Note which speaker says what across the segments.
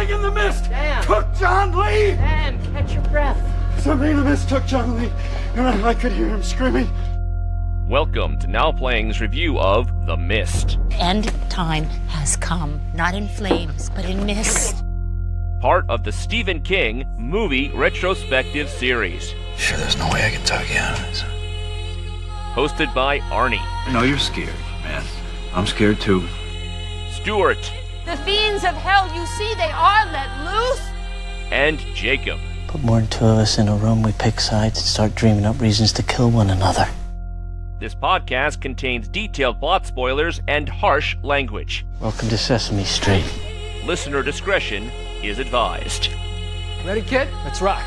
Speaker 1: Something in the mist
Speaker 2: Dan.
Speaker 1: took John Lee!
Speaker 2: Dan, catch your breath.
Speaker 1: Something in the mist took John Lee, and I could hear him screaming.
Speaker 3: Welcome to Now Playing's review of The Mist.
Speaker 4: End time has come, not in flames, but in mist.
Speaker 3: Part of the Stephen King movie retrospective series.
Speaker 5: Sure, there's no way I can talk you out of this.
Speaker 3: Hosted by Arnie.
Speaker 5: I know you're scared, man. I'm scared too.
Speaker 3: Stuart.
Speaker 6: The fiends of hell, you see, they are let loose.
Speaker 3: And Jakob.
Speaker 7: Put more than two of us in a room, we pick sides and start dreaming up reasons to kill one another.
Speaker 3: This podcast contains detailed plot spoilers and harsh language.
Speaker 7: Welcome to Sesame Street.
Speaker 3: Listener discretion is advised.
Speaker 2: Ready, kid? Let's rock.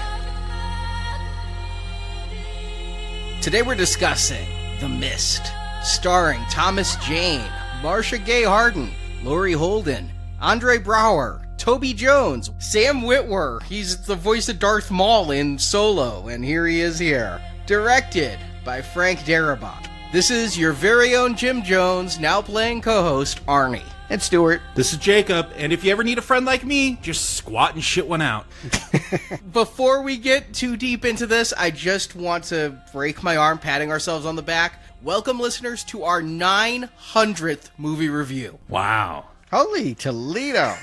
Speaker 8: Today we're discussing The Mist, starring Thomas Jane, Marcia Gay Harden, Laurie Holden, Andre Braugher, Toby Jones, Sam Witwer. He's the voice of Darth Maul in Solo, and here he is here. Directed by Frank Darabont. This is your very own Jim Jones, now playing co-host Arnie.
Speaker 9: And Stuart.
Speaker 10: This is Jacob, and if you ever need a friend like me, just squat and shit one out.
Speaker 8: Before we get too deep into this, I just want to break my arm patting ourselves on the back. Welcome, listeners, to our 900th movie review.
Speaker 10: Wow.
Speaker 9: Holy Toledo.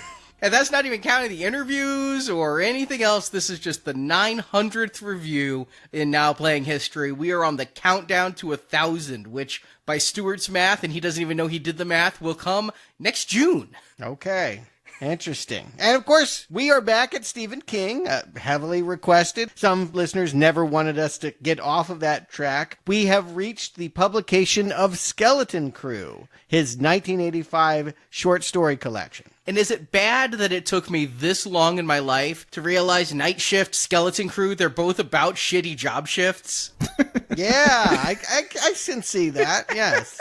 Speaker 8: And that's not even counting the interviews or anything else. This is just the 900th review in Now Playing history. We are on the countdown to 1,000, which by Stuart's math, and he doesn't even know he did the math, will come next June.
Speaker 9: Okay. Interesting. And of course, we are back at Stephen King, heavily requested. Some listeners never wanted us to get off of that track. We have reached the publication of Skeleton Crew, his 1985 short story collection.
Speaker 8: And is it bad that it took me this long in my life to realize Night Shift, Skeleton Crew, they're both about shitty job shifts?
Speaker 9: Yeah, I can see that, yes.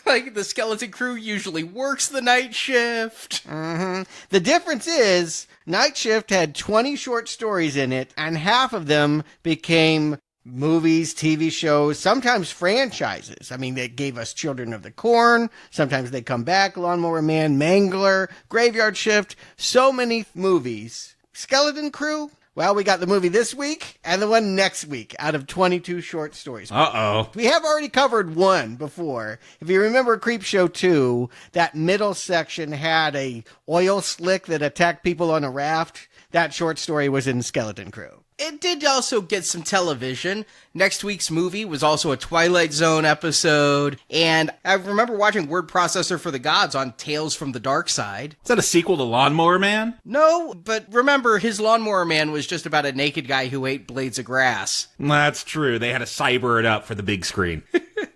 Speaker 8: Like, the Skeleton Crew usually works the night shift.
Speaker 9: Mm-hmm. The difference is, Night Shift had 20 short stories in it, and half of them became movies, TV shows, sometimes franchises. I mean, they gave us Children of the Corn. Sometimes they come back, Lawnmower Man, Mangler, Graveyard Shift. So many movies. Skeleton Crew? Well, we got the movie this week and the one next week out of 22 short stories.
Speaker 10: Uh-oh.
Speaker 9: We have already covered one before. If you remember Creepshow 2, that middle section had a oil slick that attacked people on a raft. That short story was in Skeleton Crew.
Speaker 8: It did also get some television. Next week's movie was also a Twilight Zone episode. And I remember watching Word Processor for the Gods on Tales from the Dark Side.
Speaker 10: Is that a sequel to Lawnmower Man?
Speaker 8: No, but remember, his Lawnmower Man was just about a naked guy who ate blades of grass.
Speaker 10: That's true. They had to cyber it up for the big screen.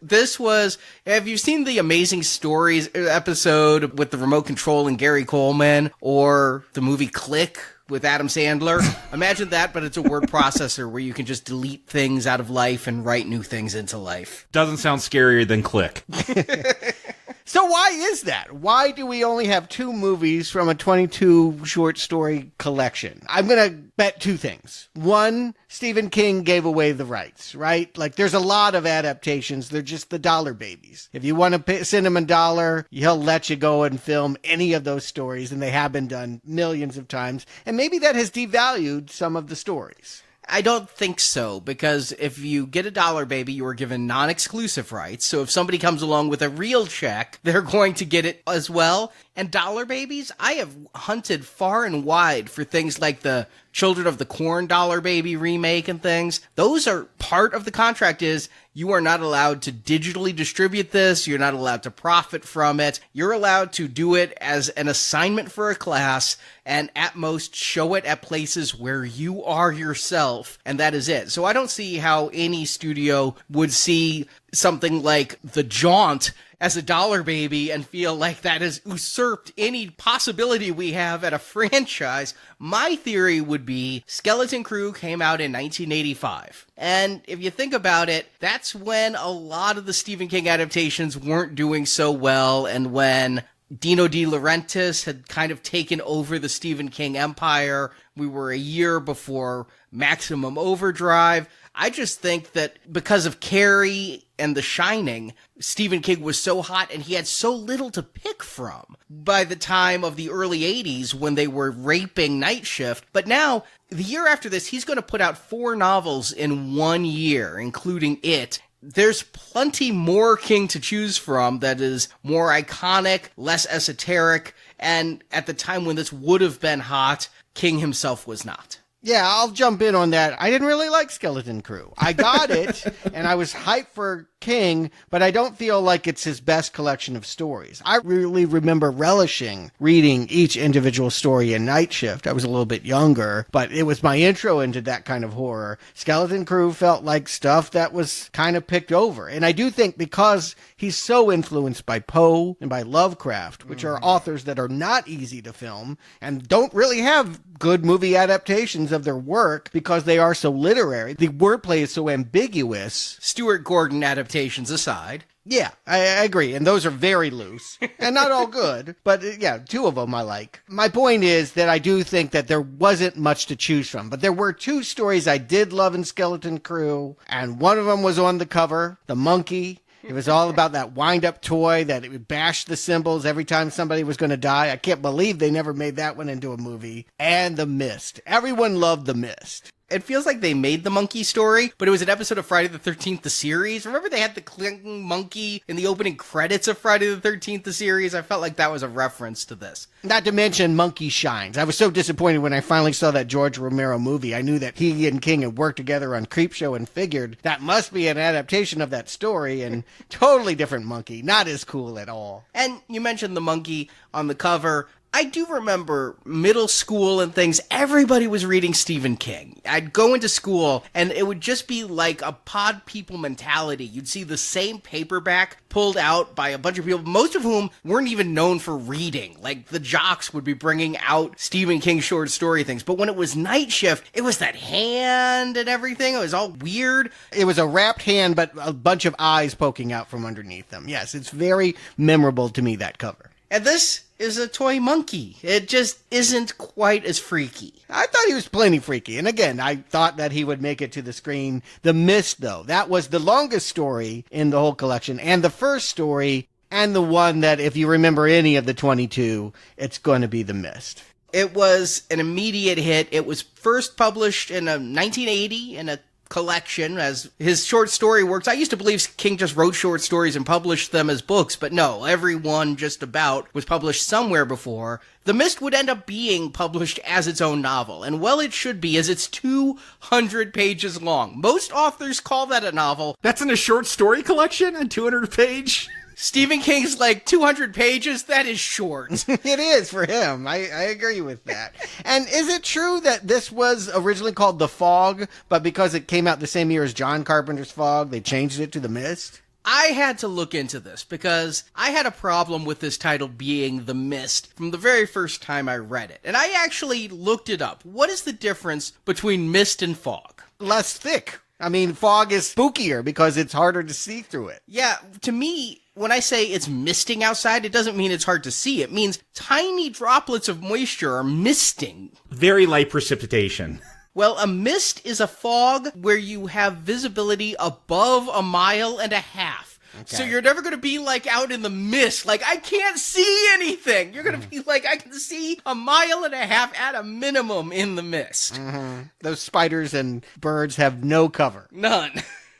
Speaker 8: This was, have you seen the Amazing Stories episode with the remote control and Gary Coleman, or the movie Click with Adam Sandler? Imagine that, but it's a word processor where you can just delete things out of life and write new things into life.
Speaker 10: Doesn't sound scarier than Click.
Speaker 9: So why is that? Why do we only have 2 movies from a 22 short story collection? I'm going to bet 2 things. One, Stephen King gave away the rights, right? Like, there's a lot of adaptations. They're just the dollar babies. If you want to send him $1, he'll let you go and film any of those stories, and they have been done millions of times. And maybe that has devalued some of the stories.
Speaker 8: I don't think so, because if you get a dollar baby, you are given non-exclusive rights. So if somebody comes along with a real check, they're going to get it as well. And dollar babies, I have hunted far and wide for things like the Children of the Corn Dollar Baby remake and things. Those are part of the contract is you are not allowed to digitally distribute this. You're not allowed to profit from it. You're allowed to do it as an assignment for a class and at most show it at places where you are yourself. And that is it. So I don't see how any studio would see something like The Jaunt as a dollar baby and feel like that has usurped any possibility we have at a franchise. My theory would be Skeleton Crew came out in 1985. And if you think about it, that's when a lot of the Stephen King adaptations weren't doing so well, and when Dino De Laurentiis had kind of taken over the Stephen King empire. We were a year before Maximum Overdrive. I just think that because of Carrie and The Shining, Stephen King was so hot and he had so little to pick from by the time of the early 80s when they were raping Night Shift. But now, the year after this, he's going to put out 4 novels in 1 year, including It. There's plenty more King to choose from that is more iconic, less esoteric, and at the time when this would have been hot, King himself was not.
Speaker 9: Yeah, I'll jump in on that. I didn't really like Skeleton Crew. I got it, and I was hyped for King, but I don't feel like it's his best collection of stories. I really remember relishing reading each individual story in Night Shift. I was a little bit younger, but it was my intro into that kind of horror. Skeleton Crew felt like stuff that was kind of picked over. And I do think because he's so influenced by Poe and by Lovecraft, which are authors that are not easy to film and don't really have good movie adaptations of their work because they are so literary. The wordplay is so ambiguous.
Speaker 8: Stuart Gordon adaptations aside.
Speaker 9: Yeah, I agree. And those are very loose and not all good. But yeah, 2 of them I like. My point is that I do think that there wasn't much to choose from. But there were 2 stories I did love in Skeleton Crew. And one of them was on the cover, The Monkey. It was all about that wind-up toy that it would bash the cymbals every time somebody was going to die. I can't believe they never made that one into a movie. And The Mist. Everyone loved The Mist.
Speaker 8: It feels like they made the monkey story, but it was an episode of Friday the 13th, the series. Remember they had the clinking monkey in the opening credits of Friday the 13th, the series? I felt like that was a reference to this.
Speaker 9: Not to mention Monkey Shines. I was so disappointed when I finally saw that George Romero movie. I knew that he and King had worked together on Creepshow and figured that must be an adaptation of that story, and totally different monkey. Not as cool at all.
Speaker 8: And you mentioned the monkey on the cover. I do remember middle school and things, everybody was reading Stephen King. I'd go into school and it would just be like a pod people mentality. You'd see the same paperback pulled out by a bunch of people, most of whom weren't even known for reading. Like the jocks would be bringing out Stephen King short story things. But when it was Night Shift, it was that hand and everything. It was all weird.
Speaker 9: It was a wrapped hand, but a bunch of eyes poking out from underneath them. Yes, it's very memorable to me, that cover.
Speaker 8: And this is a toy monkey. It just isn't quite as freaky.
Speaker 9: I thought he was plenty freaky. And again, I thought that he would make it to the screen. The Mist, though, that was the longest story in the whole collection. And the first story, and the one that, if you remember any of the 22, it's going to be The Mist.
Speaker 8: It was an immediate hit. It was first published in 1980 in a collection as his short story works. I used to believe King just wrote short stories and published them as books, but no, everyone just about was published somewhere before. The Mist would end up being published as its own novel, and well it should be, as it's 200 pages long. Most authors call that a novel.
Speaker 10: That's in a short story collection, a 200-page?
Speaker 8: Stephen King's like 200 pages? That is short.
Speaker 9: It is for him. I agree with that. And is it true that this was originally called The Fog, but because it came out the same year as John Carpenter's Fog, they changed it to The Mist?
Speaker 8: I had to look into this because I had a problem with this title being The Mist from the very first time I read it. And I actually looked it up. What is the difference between mist and fog?
Speaker 9: Less thick. I mean, fog is spookier because it's harder to see through it.
Speaker 8: Yeah, to me, when I say it's misting outside, it doesn't mean it's hard to see. It means tiny droplets of moisture are misting.
Speaker 10: Very light precipitation.
Speaker 8: Well, a mist is a fog where you have visibility above 1.5 miles. Okay. So you're never going to be like out in the mist, like I can't see anything. You're going to be like, I can see 1.5 miles at a minimum in the mist.
Speaker 9: Mm-hmm. Those spiders and birds have no cover.
Speaker 8: None.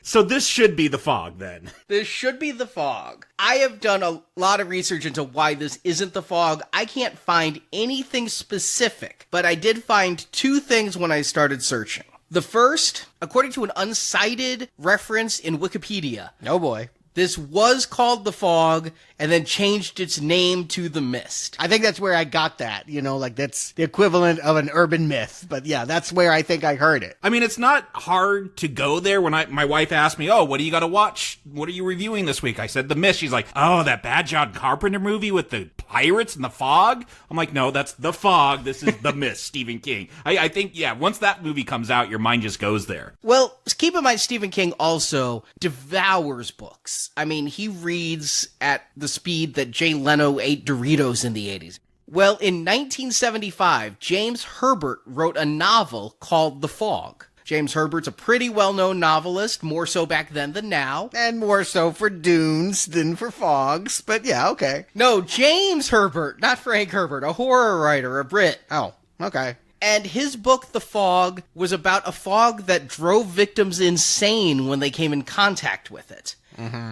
Speaker 10: So this should be The Fog, then.
Speaker 8: This should be The Fog. I have done a lot of research into why this isn't The Fog. I can't find anything specific, but I did find 2 things when I started searching. The first, according to an uncited reference in Wikipedia.
Speaker 9: Oh boy.
Speaker 8: This was called The Fog and then changed its name to The Mist.
Speaker 9: I think that's where I got that, like that's the equivalent of an urban myth. But yeah, that's where I think I heard it.
Speaker 10: I mean, it's not hard to go there. When my wife asked me, oh, what do you got to watch? What are you reviewing this week? I said The Mist. She's like, oh, that bad John Carpenter movie with the pirates and the fog? I'm like, no, that's The Fog. This is The Mist, Stephen King. I think, yeah, once that movie comes out, your mind just goes there.
Speaker 8: Well, keep in mind, Stephen King also devours books. I mean, he reads at the speed that Jay Leno ate Doritos in the 80s. Well, in 1975, James Herbert wrote a novel called The Fog. James Herbert's a pretty well-known novelist, more so back then than now.
Speaker 9: And more so for Dunes than for Fogs, but yeah, okay.
Speaker 8: No, James Herbert, not Frank Herbert, a horror writer, a Brit.
Speaker 9: Oh, okay.
Speaker 8: And his book, The Fog, was about a fog that drove victims insane when they came in contact with it.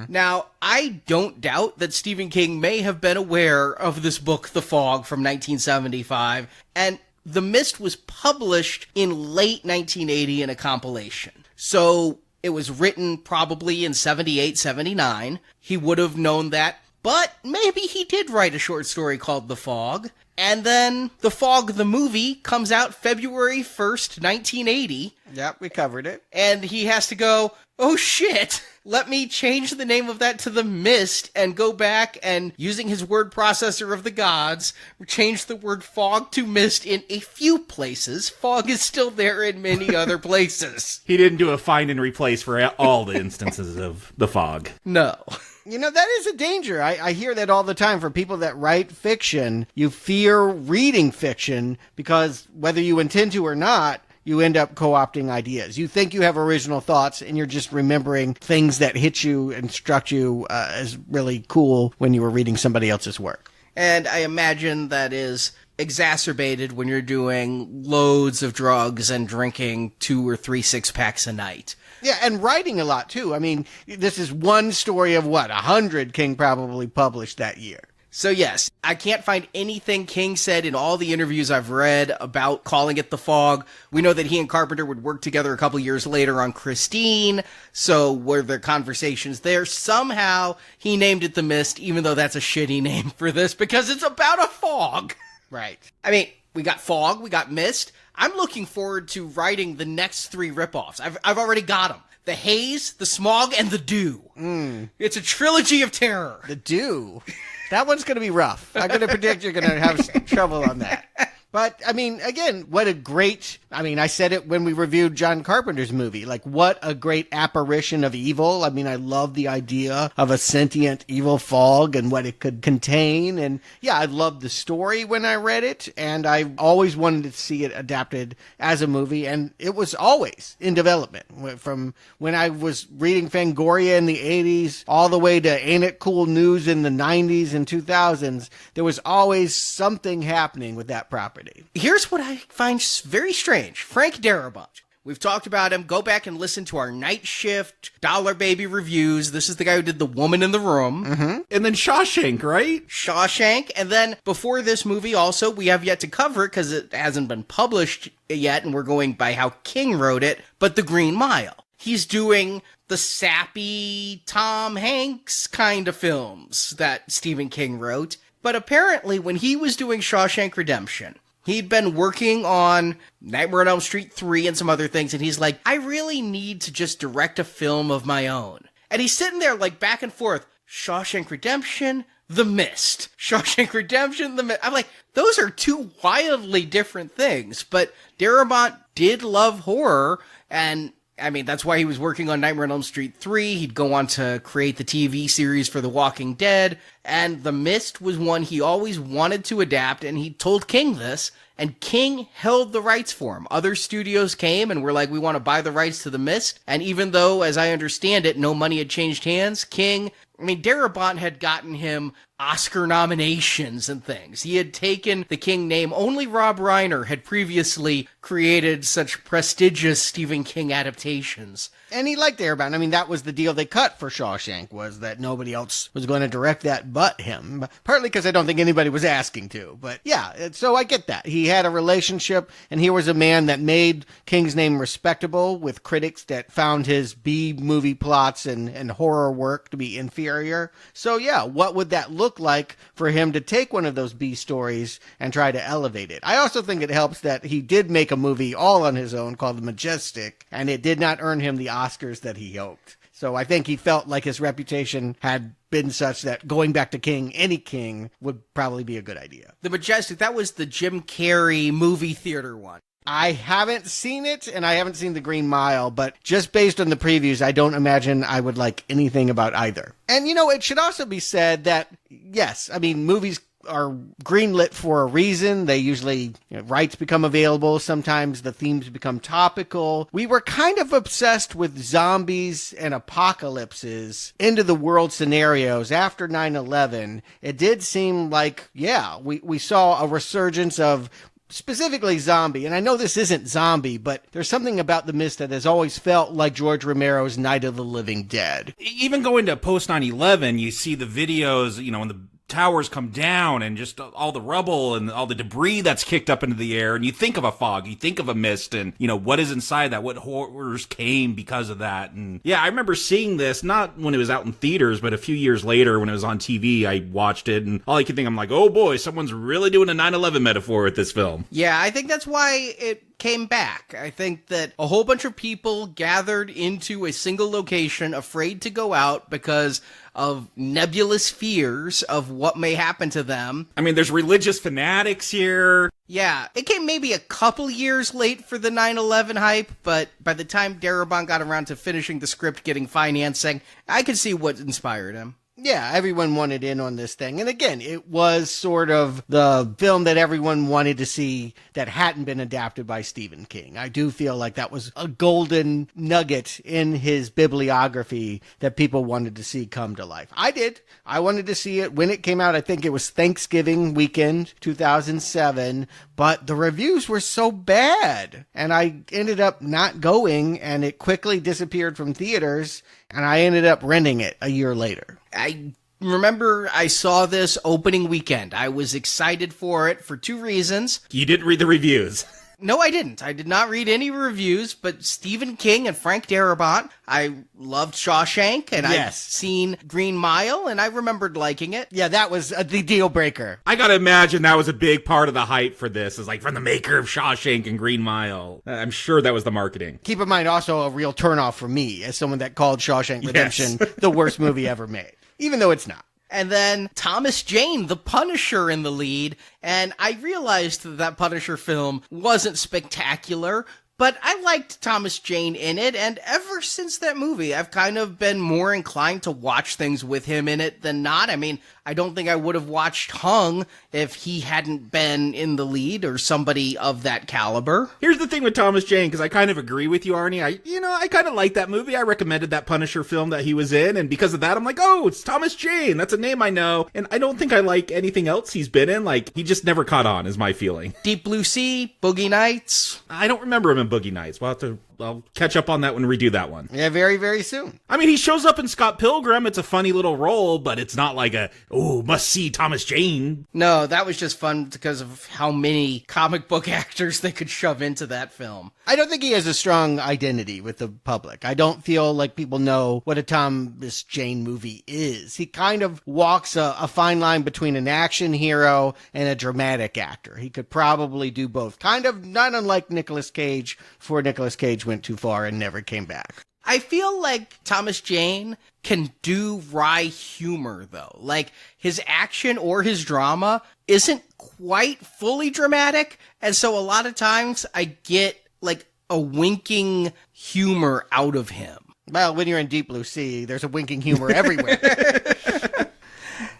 Speaker 8: Now, I don't doubt that Stephen King may have been aware of this book, The Fog, from 1975, and The Mist was published in late 1980 in a compilation. So it was written probably in 78, 79. He would have known that, but maybe he did write a short story called The Fog. And then The Fog, the movie, comes out February 1st, 1980.
Speaker 9: Yep, we covered it.
Speaker 8: And he has to go, oh shit, let me change the name of that to The Mist and go back and, using his word processor of the gods, change the word fog to mist in a few places. Fog is still there in many other places.
Speaker 10: He didn't do a find and replace for all the instances of the fog.
Speaker 8: No.
Speaker 9: You know, that is a danger. I hear that all the time from people that write fiction. You fear reading fiction because whether you intend to or not, you end up co-opting ideas. You think you have original thoughts and you're just remembering things that hit you and struck you as really cool when you were reading somebody else's work.
Speaker 8: And I imagine that is exacerbated when you're doing loads of drugs and drinking 2 or 3 six-packs a night.
Speaker 9: Yeah, and writing a lot, too. I mean, this is one story of, 100 King probably published that year.
Speaker 8: So yes, I can't find anything King said in all the interviews I've read about calling it The Fog. We know that he and Carpenter would work together a couple years later on Christine, so were there conversations there? Somehow he named it The Mist, even though that's a shitty name for this, because it's about a fog.
Speaker 9: Right.
Speaker 8: I mean, we got Fog, we got Mist. I'm looking forward to writing the next 3 ripoffs. I've already got them. The Haze, the Smog, and the Dew. It's a trilogy of terror.
Speaker 9: The Dew. That one's going to be rough. I'm going to predict you're going to have trouble on that. But, I mean, again, what a great... I mean, I said it when we reviewed John Carpenter's movie. Like, what a great apparition of evil. I mean, I love the idea of a sentient evil fog and what it could contain. And, yeah, I loved the story when I read it. And I always wanted to see it adapted as a movie. And it was always in development. From when I was reading Fangoria in the 80s all the way to Ain't It Cool News in the 90s and 2000s, there was always something happening with that property.
Speaker 8: Here's what I find very strange. Frank Darabont. We've talked about him. Go back and listen to our Night Shift Dollar Baby reviews. This is the guy who did The Woman in the Room.
Speaker 10: And then Shawshank, right?
Speaker 8: Shawshank. And then before this movie also, we have yet to cover it because it hasn't been published yet, and we're going by how King wrote it, but The Green Mile. He's doing the sappy Tom Hanks kind of films that Stephen King wrote. But apparently when he was doing Shawshank Redemption, he'd been working on Nightmare on Elm Street 3 and some other things, and he's like, I really need to just direct a film of my own. And he's sitting there like back and forth, Shawshank Redemption, The Mist. Shawshank Redemption, The Mist. I'm like, those are 2 wildly different things, but Darabont did love horror, and I mean, that's why he was working on Nightmare on Elm Street 3. He'd go on to create the TV series for The Walking Dead. And The Mist was one he always wanted to adapt, and he told King this. And King held the rights for him. Other studios came and were like, we want to buy the rights to The Mist. And even though, as I understand it, no money had changed hands, Darabont had gotten him Oscar nominations and things. He had taken the King name. Only Rob Reiner had previously created such prestigious Stephen King adaptations.
Speaker 9: And he liked Darabont. I mean, that was the deal they cut for Shawshank, was that nobody else was going to direct that but him. Partly because I don't think anybody was asking to. But yeah, so I get that. He had a relationship, and here was a man that made King's name respectable with critics that found his B-movie plots and horror work to be inferior. So yeah, what would that look like for him to take one of those B stories and try to elevate it? I also think it helps that he did make a movie all on his own called The Majestic, and it did not earn him the Oscars that he hoped. So I think he felt like his reputation had been such that going back to King, any King, would probably be a good idea.
Speaker 8: The Majestic, that was the Jim Carrey movie theater one.
Speaker 9: I haven't seen it, and I haven't seen The Green Mile, but just based on the previews, I don't imagine I would like anything about either. And, you know, it should also be said that, yes, I mean, movies are greenlit for a reason. They usually, rights become available. Sometimes the themes become topical. We were kind of obsessed with zombies and apocalypses into the world scenarios after 9/11. It did seem like, we saw a resurgence of specifically zombie. And I know this isn't zombie, but there's something about The Mist that has always felt like George Romero's Night of the Living Dead.
Speaker 10: Even going to post 9/11, you see the videos, when the towers come down and just all the rubble and all the debris that's kicked up into the air, and you think of a fog, you think of a mist, and what is inside that, what horrors came because of that. And I remember seeing this not when it was out in theaters, but a few years later when it was on TV. I watched it, and all I could think, I'm like, oh boy, someone's really doing a 9/11 metaphor with this film.
Speaker 8: Yeah, I think that's why it came back. I think that a whole bunch of people gathered into a single location, afraid to go out because of nebulous fears of what may happen to them.
Speaker 10: I mean, there's religious fanatics here.
Speaker 8: Yeah, it came maybe a couple years late for the 9/11 hype, but by the time Darabont got around to finishing the script, getting financing, I could see what inspired him.
Speaker 9: Yeah, everyone wanted in on this thing. And again, it was sort of the film that everyone wanted to see that hadn't been adapted by Stephen King. I do feel like that was a golden nugget in his bibliography that people wanted to see come to life. I did. I wanted to see it when it came out. I think it was Thanksgiving weekend, 2007. But the reviews were so bad. And I ended up not going, and it quickly disappeared from theaters. And I ended up renting it a year later.
Speaker 8: I remember I saw this opening weekend. I was excited for it for two reasons.
Speaker 10: You didn't read the reviews.
Speaker 8: No, I didn't. I did not read any reviews, but Stephen King and Frank Darabont. I loved Shawshank, and I've seen Green Mile, and I remembered liking it.
Speaker 9: Yeah, that was the deal breaker.
Speaker 10: I gotta imagine that was a big part of the hype for this, is like from the maker of Shawshank and Green Mile. I'm sure that was the marketing.
Speaker 9: Keep in mind, also a real turnoff for me as someone that called Shawshank Redemption the worst movie ever made, even though it's not.
Speaker 8: And then Thomas Jane, the Punisher, in the lead. And I realized that Punisher film wasn't spectacular, but I liked Thomas Jane in it. And ever since that movie, I've kind of been more inclined to watch things with him in it than not. I mean, I don't think I would have watched Hung if he hadn't been in the lead or somebody of that caliber.
Speaker 10: Here's the thing with Thomas Jane, because I kind of agree with you, Arnie. I kind of like that movie. I recommended that Punisher film that he was in, and because of that, I'm like, oh, it's Thomas Jane. That's a name I know. And I don't think I like anything else he's been in. Like, he just never caught on, is my feeling.
Speaker 8: Deep Blue Sea, Boogie Nights.
Speaker 10: I don't remember him in Boogie Nights. I'll catch up on that when we redo that one.
Speaker 9: Yeah, very, very soon.
Speaker 10: I mean, he shows up in Scott Pilgrim. It's a funny little role, but it's not like must-see Thomas Jane.
Speaker 8: No, that was just fun because of how many comic book actors they could shove into that film.
Speaker 9: I don't think he has a strong identity with the public. I don't feel like people know what a Thomas Jane movie is. He kind of walks a fine line between an action hero and a dramatic actor. He could probably do both. Kind of not unlike Nicolas Cage, before Nicolas Cage went too far and never came back.
Speaker 8: I feel like Thomas Jane can do wry humor, though. Like, his action or his drama isn't quite fully dramatic, and so a lot of times I get, like, a winking humor out of him.
Speaker 9: Well, when you're in Deep Blue Sea, there's a winking humor everywhere.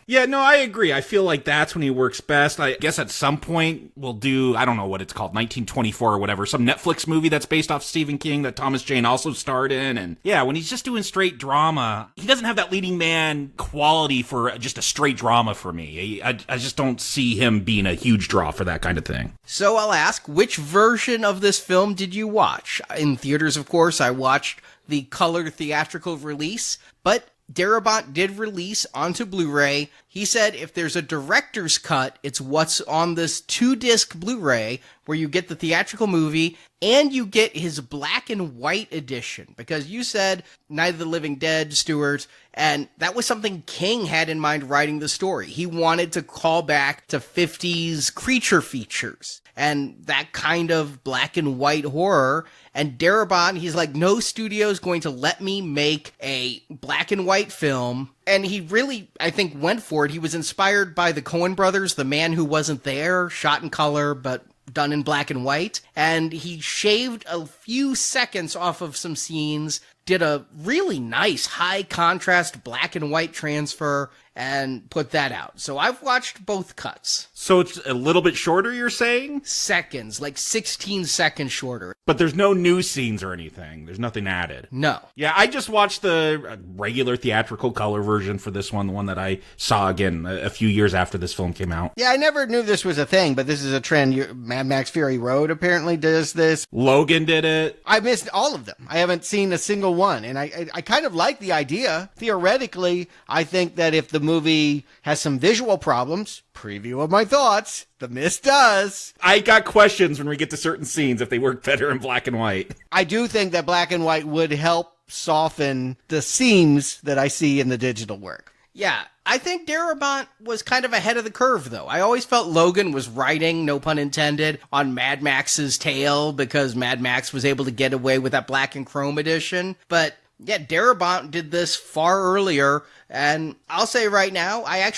Speaker 10: Yeah, no, I agree. I feel like that's when he works best. I guess at some point we'll do, I don't know what it's called, 1924 or whatever, some Netflix movie that's based off Stephen King that Thomas Jane also starred in. And yeah, when he's just doing straight drama, he doesn't have that leading man quality for just a straight drama for me. I just don't see him being a huge draw for that kind of thing.
Speaker 8: So I'll ask, which version of this film did you watch? In theaters, of course, I watched the color theatrical release, but Darabont did release onto Blu-ray. He said if there's a director's cut, it's what's on this 2-disc Blu-ray where you get the theatrical movie and you get his black and white edition. Because you said Night of the Living Dead, Stuart, and that was something King had in mind writing the story. He wanted to call back to 50s creature features and that kind of black and white horror. And Darabont, he's like, no studio's going to let me make a black and white film. And he really, I think, went for it. He was inspired by the Coen brothers, The Man Who Wasn't There, shot in color, but done in black and white. And he shaved a few seconds off of some scenes, did a really nice high contrast black and white transfer, and put that out. So I've watched both cuts.
Speaker 10: So it's a little bit shorter, you're saying?
Speaker 8: Seconds, like 16 seconds shorter.
Speaker 10: But there's no new scenes or anything. There's nothing added.
Speaker 8: No.
Speaker 10: Yeah, I just watched the regular theatrical color version for this one, the one that I saw again a few years after this film came out.
Speaker 9: Yeah, I never knew this was a thing, but this is a trend. Mad Max Fury Road apparently does this.
Speaker 10: Logan did it.
Speaker 9: I missed all of them. I haven't seen a single one, and I kind of like the idea. Theoretically, I think that if the movie has some visual problems, preview of my thoughts, The Mist does.
Speaker 10: I got questions when we get to certain scenes if they work better in black and white.
Speaker 9: I do think that black and white would help soften the seams that I see in the digital work.
Speaker 8: Yeah, I think Darabont was kind of ahead of the curve, though. I always felt Logan was riding, no pun intended, on Mad Max's tail because Mad Max was able to get away with that black and chrome edition. But yeah, Darabont did this far earlier, and I'll say right now, I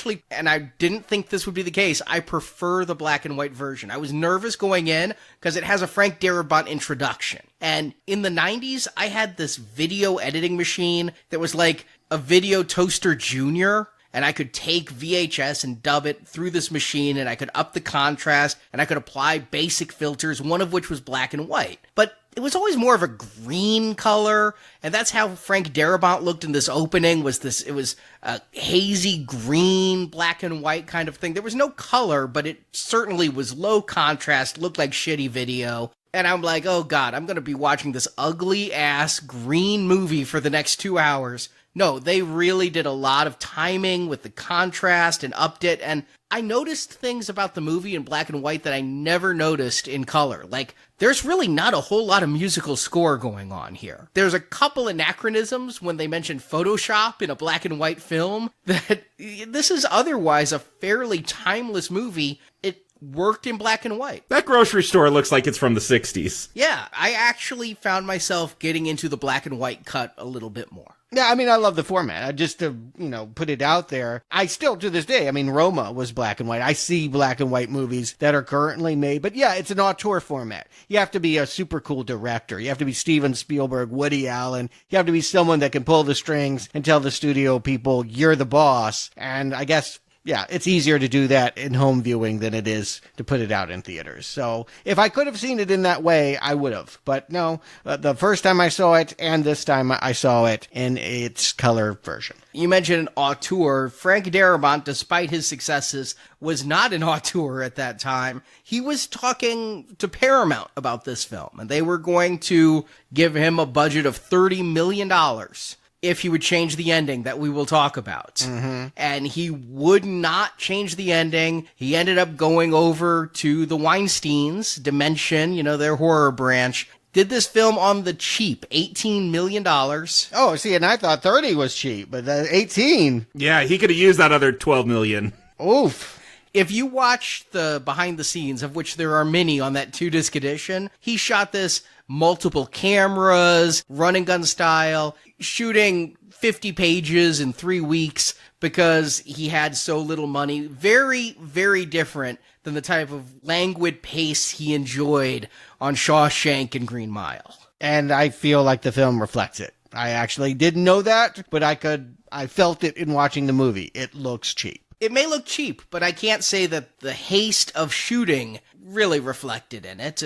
Speaker 8: didn't think this would be the case, I prefer the black and white version. I was nervous going in because it has a Frank Darabont introduction. And in the 90s, I had this video editing machine that was like a Video Toaster Junior, and I could take VHS and dub it through this machine, and I could up the contrast, and I could apply basic filters, one of which was black and white. But it was always more of a green color, and that's how Frank Darabont looked in this opening, it was a hazy green, black and white kind of thing. There was no color, but it certainly was low contrast, looked like shitty video. And I'm like, oh God, I'm going to be watching this ugly-ass green movie for the next 2 hours. No, they really did a lot of timing with the contrast and upped it, and I noticed things about the movie in black and white that I never noticed in color. Like, there's really not a whole lot of musical score going on here. There's a couple anachronisms when they mention Photoshop in a black and white film that this is otherwise a fairly timeless movie. It worked in black and white.
Speaker 10: That grocery store looks like it's from the 60s.
Speaker 8: Yeah, I actually found myself getting into the black and white cut a little bit more.
Speaker 9: Yeah, I mean, I love the format. Just to, put it out there, I still, to this day, Roma was black and white. I see black and white movies that are currently made. But yeah, it's an auteur format. You have to be a super cool director. You have to be Steven Spielberg, Woody Allen. You have to be someone that can pull the strings and tell the studio people, you're the boss. And I guess, yeah, it's easier to do that in home viewing than it is to put it out in theaters. So if I could have seen it in that way, I would have. But no, the first time I saw it and this time I saw it in its color version.
Speaker 8: You mentioned an auteur. Frank Darabont, despite his successes, was not an auteur at that time. He was talking to Paramount about this film, and they were going to give him a budget of $30 million. If he would change the ending that we will talk about. Mm-hmm. And he would not change the ending. He ended up going over to the Weinsteins, Dimension, their horror branch. Did this film on the cheap, $18 million.
Speaker 9: Oh, see, and I thought 30 was cheap, but 18.
Speaker 10: Yeah, he could have used that other 12 million.
Speaker 9: Oof.
Speaker 8: If you watch the behind the scenes, of which there are many on that 2-disc edition, he shot this multiple cameras, run and gun style, shooting 50 pages in 3 weeks because he had so little money. Very, very different than the type of languid pace he enjoyed on Shawshank and Green Mile.
Speaker 9: And I feel like the film reflects it. I actually didn't know that, but I felt it in watching the movie. It looks cheap.
Speaker 8: It may look cheap, but I can't say that the haste of shooting really reflected in it.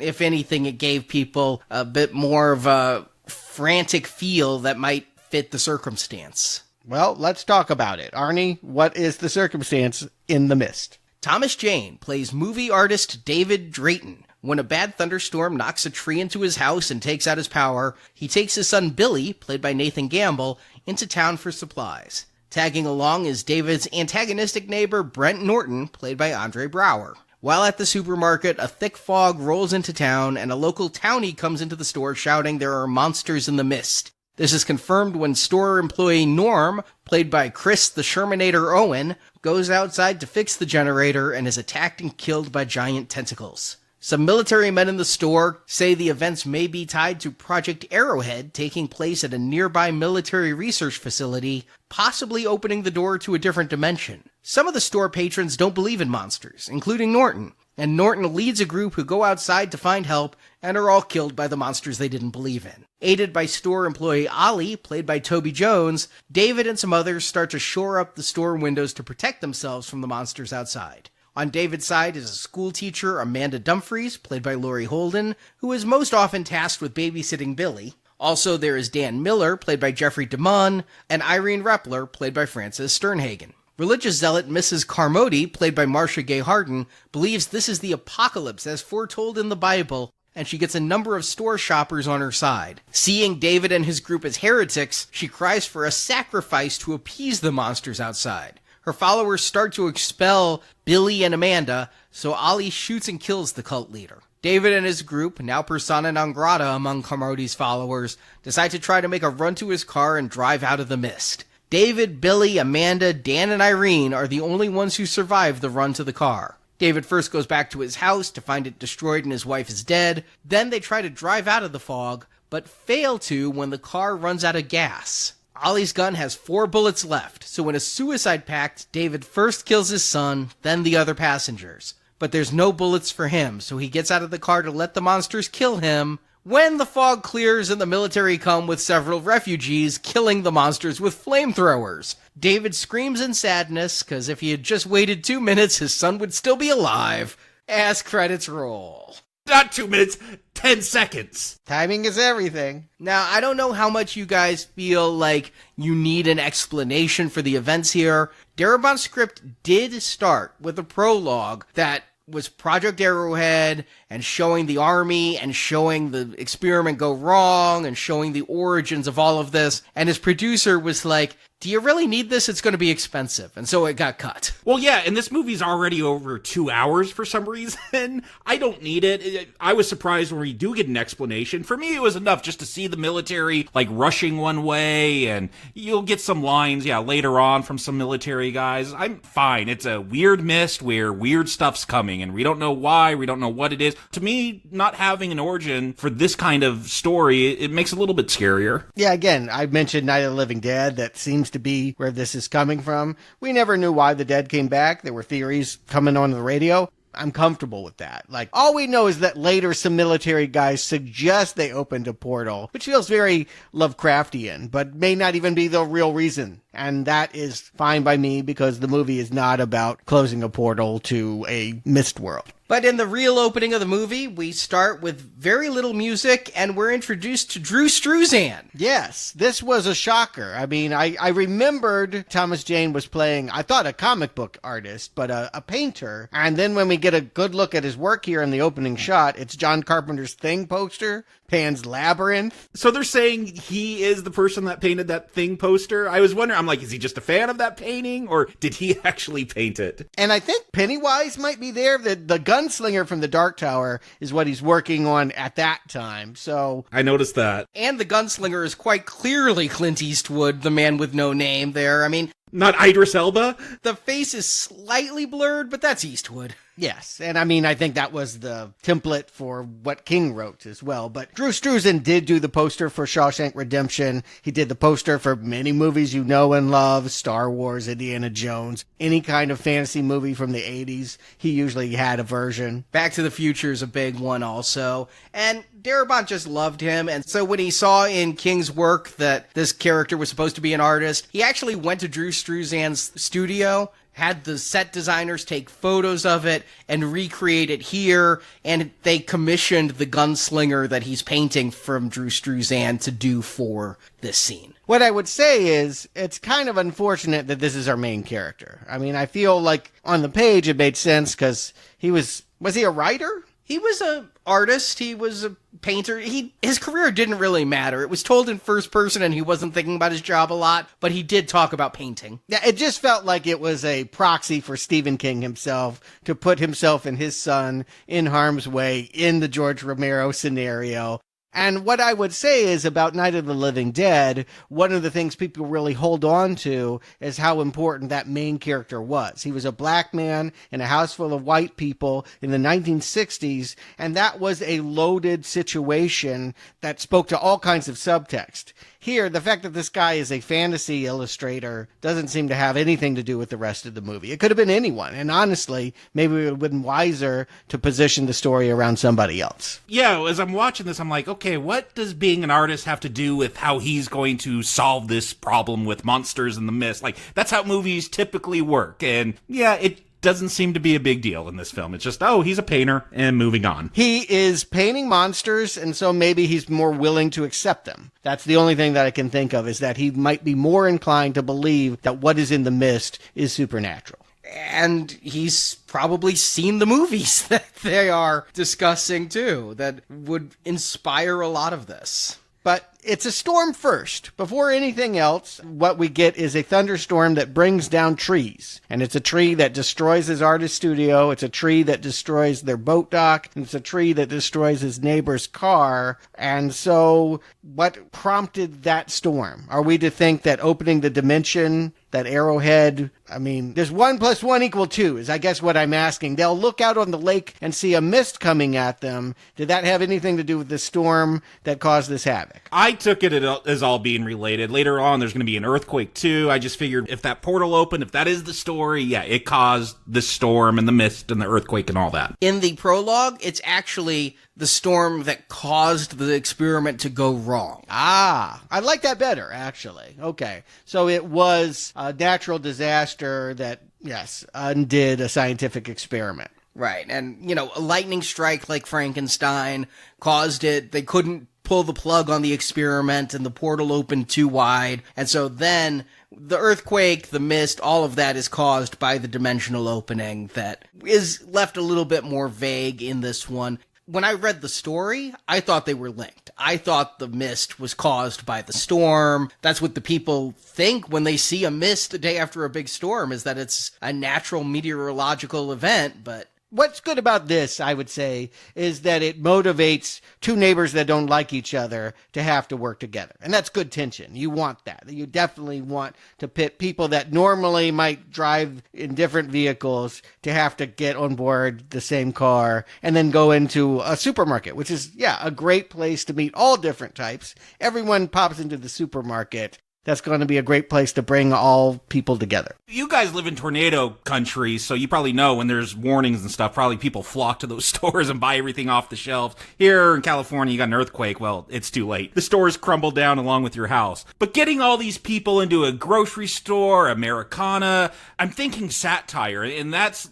Speaker 8: If anything, it gave people a bit more of a frantic feel that might fit the circumstance.
Speaker 9: Well, let's talk about it. Arnie, what is the circumstance in The Mist?
Speaker 8: Thomas Jane plays movie artist David Drayton. When a bad thunderstorm knocks a tree into his house and takes out his power, he takes his son Billy, played by Nathan Gamble, into town for supplies. Tagging along is David's antagonistic neighbor Brent Norton, played by Andre Braugher. While at the supermarket, a thick fog rolls into town, and a local townie comes into the store shouting there are monsters in the mist. This is confirmed when store employee Norm, played by Chris the Shermanator Owen, goes outside to fix the generator and is attacked and killed by giant tentacles. Some military men in the store say the events may be tied to Project Arrowhead taking place at a nearby military research facility, possibly opening the door to a different dimension. Some of the store patrons don't believe in monsters, including Norton. and Norton leads a group who go outside to find help and are all killed by the monsters they didn't believe in. Aided by store employee Ollie, played by Toby Jones, David and some others start to shore up the store windows to protect themselves from the monsters outside. On David's side is a school teacher, Amanda Dumfries, played by Laurie Holden, who is most often tasked with babysitting Billy. Also, there is Dan Miller, played by Jeffrey DeMunn, and Irene Repler, played by Frances Sternhagen. Religious zealot Mrs. Carmody, played by Marcia Gay Harden, believes this is the apocalypse as foretold in the Bible, and she gets a number of store shoppers on her side. Seeing David and his group as heretics, she cries for a sacrifice to appease the monsters outside. Her followers start to expel Billy and Amanda, so Ollie shoots and kills the cult leader. David and his group, now persona non grata among Carmody's followers, decide to try to make a run to his car and drive out of the mist. David, Billy, Amanda, Dan, and Irene are the only ones who survive the run to the car. David first goes back to his house to find it destroyed and his wife is dead. Then they try to drive out of the fog, but fail to when the car runs out of gas. Ollie's gun has 4 bullets left, so in a suicide pact, David first kills his son, then the other passengers. But there's no bullets for him, so he gets out of the car to let the monsters kill him. When the fog clears and the military come with several refugees, killing the monsters with flamethrowers. David screams in sadness, because if he had just waited 2 minutes, his son would still be alive. As credits roll.
Speaker 10: Not 2 minutes, 10 seconds.
Speaker 9: Timing is everything.
Speaker 8: Now, I don't know how much you guys feel like you need an explanation for the events here. Darabont's script did start with a prologue that was Project Arrowhead and showing the army and showing the experiment go wrong and showing the origins of all of this. And his producer was like, do you really need this? It's going to be expensive. And so it got cut.
Speaker 10: Well, yeah, and this movie's already over 2 hours for some reason. I don't need it. I was surprised when we do get an explanation. For me, it was enough just to see the military, like, rushing one way, and you'll get some lines, later on from some military guys. I'm fine. It's a weird mist where weird stuff's coming, and we don't know why, we don't know what it is. To me, not having an origin for this kind of story, it makes it a little bit scarier.
Speaker 9: Yeah, again, I mentioned Night of the Living Dead. That seems to be where this is coming from. We never knew why the dead came back. There were theories coming on the radio. I'm comfortable with that. Like, all we know is that later some military guys suggest they opened a portal, which feels very Lovecraftian, but may not even be the real reason. And that is fine by me because the movie is not about closing a portal to a mist world.
Speaker 8: But in the real opening of the movie, we start with very little music, and we're introduced to Drew Struzan.
Speaker 9: Yes, this was a shocker. I mean, I remembered Thomas Jane was playing, I thought, a comic book artist, but a painter. And then when we get a good look at his work here in the opening shot, it's John Carpenter's Thing poster, Pan's Labyrinth.
Speaker 10: So they're saying he is the person that painted that Thing poster? I was wondering, I'm like, is he just a fan of that painting, or did he actually paint it?
Speaker 9: And I think Pennywise might be there. The gunslinger from the Dark Tower is what he's working on at that time, so...
Speaker 10: I noticed that.
Speaker 8: And the gunslinger is quite clearly Clint Eastwood, the man with no name there. I mean...
Speaker 10: Not Idris Elba?
Speaker 8: The face is slightly blurred, but that's Eastwood.
Speaker 9: Yes, and I mean, I think that was the template for what King wrote as well. But Drew Struzan did do the poster for Shawshank Redemption. He did the poster for many movies you know and love, Star Wars, Indiana Jones, any kind of fantasy movie from the 80s. He usually had a version.
Speaker 8: Back to the Future is a big one also. And Darabont just loved him, and so when he saw in King's work that this character was supposed to be an artist, he actually went to Drew Struzan's studio, had the set designers take photos of it and recreate it here, and they commissioned the gunslinger that he's painting from Drew Struzan to do for this scene.
Speaker 9: What I would say is, it's kind of unfortunate that this is our main character. I mean, I feel like on the page it made sense because was he a writer?
Speaker 8: He was an artist, he was a painter. His career didn't really matter. It was told in first person and he wasn't thinking about his job a lot, but he did talk about painting.
Speaker 9: Yeah, it just felt like it was a proxy for Stephen King himself to put himself and his son in harm's way in the George Romero scenario. And what I would say is about Night of the Living Dead, one of the things people really hold on to is how important that main character was. He was a black man in a house full of white people in the 1960s, and that was a loaded situation that spoke to all kinds of subtext. Here, the fact that this guy is a fantasy illustrator doesn't seem to have anything to do with the rest of the movie. It could have been anyone, and honestly, maybe it would have been wiser to position the story around somebody else.
Speaker 10: Yeah, as I'm watching this, I'm like, okay, what does being an artist have to do with how he's going to solve this problem with monsters in the mist? Like, that's how movies typically work, and yeah, it doesn't seem to be a big deal in this film. It's just, oh, he's a painter, and moving on.
Speaker 9: He is painting monsters, and so maybe he's more willing to accept them. That's the only thing that I can think of, is that he might be more inclined to believe that what is in the mist is supernatural.
Speaker 8: And he's probably seen the movies that they are discussing, too, that would inspire a lot of this.
Speaker 9: But it's a storm first. Before anything else, what we get is a thunderstorm that brings down trees. And it's a tree that destroys his artist studio. It's a tree that destroys their boat dock. And it's a tree that destroys his neighbor's car. And so what prompted that storm? Are we to think that opening the dimension, that arrowhead, I mean, does 1 + 1 = 2 is I guess what I'm asking. They'll look out on the lake and see a mist coming at them. Did that have anything to do with the storm that caused this havoc?
Speaker 10: I took it as all being related. Later on, there's going to be an earthquake too. I just figured if that portal opened, if that is the story, yeah, it caused the storm and the mist and the earthquake and all that.
Speaker 8: In the prologue, it's actually the storm that caused the experiment to go wrong.
Speaker 9: Ah, I like that better, actually. Okay. So it was a natural disaster that, yes, undid a scientific experiment.
Speaker 8: Right. And, you know, a lightning strike like Frankenstein caused it. They couldn't pull the plug on the experiment and the portal opened too wide. And so then the earthquake, the mist, all of that is caused by the dimensional opening that is left a little bit more vague in this one. When I read the story, I thought they were linked. I thought the mist was caused by the storm. That's what the people think when they see a mist the day after a big storm, is that it's a natural meteorological event, but
Speaker 9: what's good about this, I would say, is that it motivates two neighbors that don't like each other to have to work together. And that's good tension. You want that. You definitely want to pit people that normally might drive in different vehicles to have to get on board the same car and then go into a supermarket, which is, yeah, a great place to meet all different types. Everyone pops into the supermarket. That's going to be a great place to bring all people together.
Speaker 10: You guys live in tornado country, so you probably know when there's warnings and stuff, probably people flock to those stores and buy everything off the shelves. Here in California, you got an earthquake. Well, it's too late. The stores crumble down along with your house. But getting all these people into a grocery store, Americana, I'm thinking satire, and that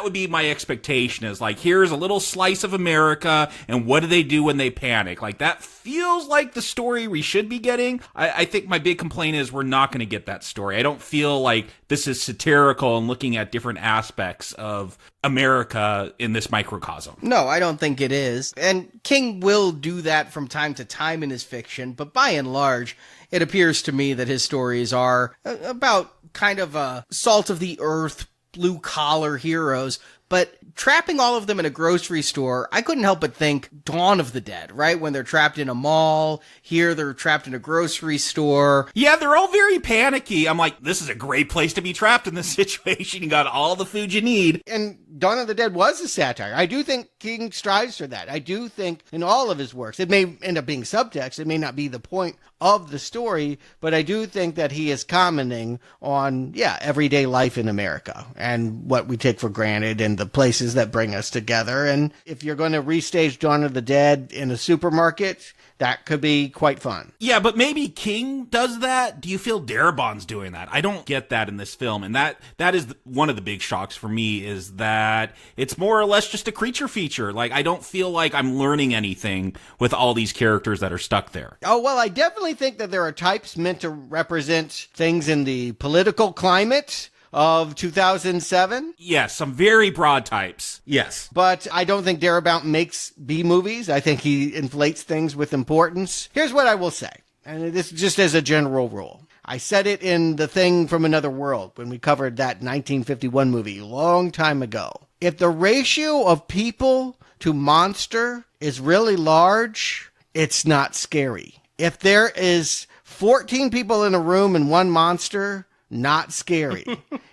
Speaker 10: would be my expectation, is like, here's a little slice of America, and what do they do when they panic? Like, that feels like the story we should be getting. I think my big complaint is we're not going to get that story. I don't feel like this is satirical and looking at different aspects of America in this microcosm.
Speaker 8: No, I don't think it is. And King will do that from time to time in his fiction, but by and large, it appears to me that his stories are about kind of a salt of the earth, blue-collar heroes, but trapping all of them in a grocery store, I couldn't help but think Dawn of the Dead, right? When they're trapped in a mall, here they're trapped in a grocery store.
Speaker 10: Yeah, they're all very panicky. I'm like, this is a great place to be trapped in this situation. You got all the food you need.
Speaker 9: And Dawn of the Dead was a satire. I do think King strives for that. I do think in all of his works, it may end up being subtext, it may not be the point of the story, but I do think that he is commenting on, everyday life in America and what we take for granted and the places that bring us together. And if you're going to restage Dawn of the Dead in a supermarket, that could be quite fun.
Speaker 10: Yeah, but maybe King does that. Do you feel Darabont's doing that? I don't get that in this film. And that is one of the big shocks for me, is that it's more or less just a creature feature. Like, I don't feel like I'm learning anything with all these characters that are stuck there.
Speaker 9: Oh, well, I definitely think that there are types meant to represent things in the political climate of 2007.
Speaker 10: Yes, some very broad types. Yes.
Speaker 9: But I don't think Darabont makes B movies. I think he inflates things with importance. Here's what I will say, and this just as a general rule. I said it in The Thing from Another World when we covered that 1951 movie a long time ago. If the ratio of people to monster is really large, it's not scary. If there is 14 people in a room and one monster, not scary.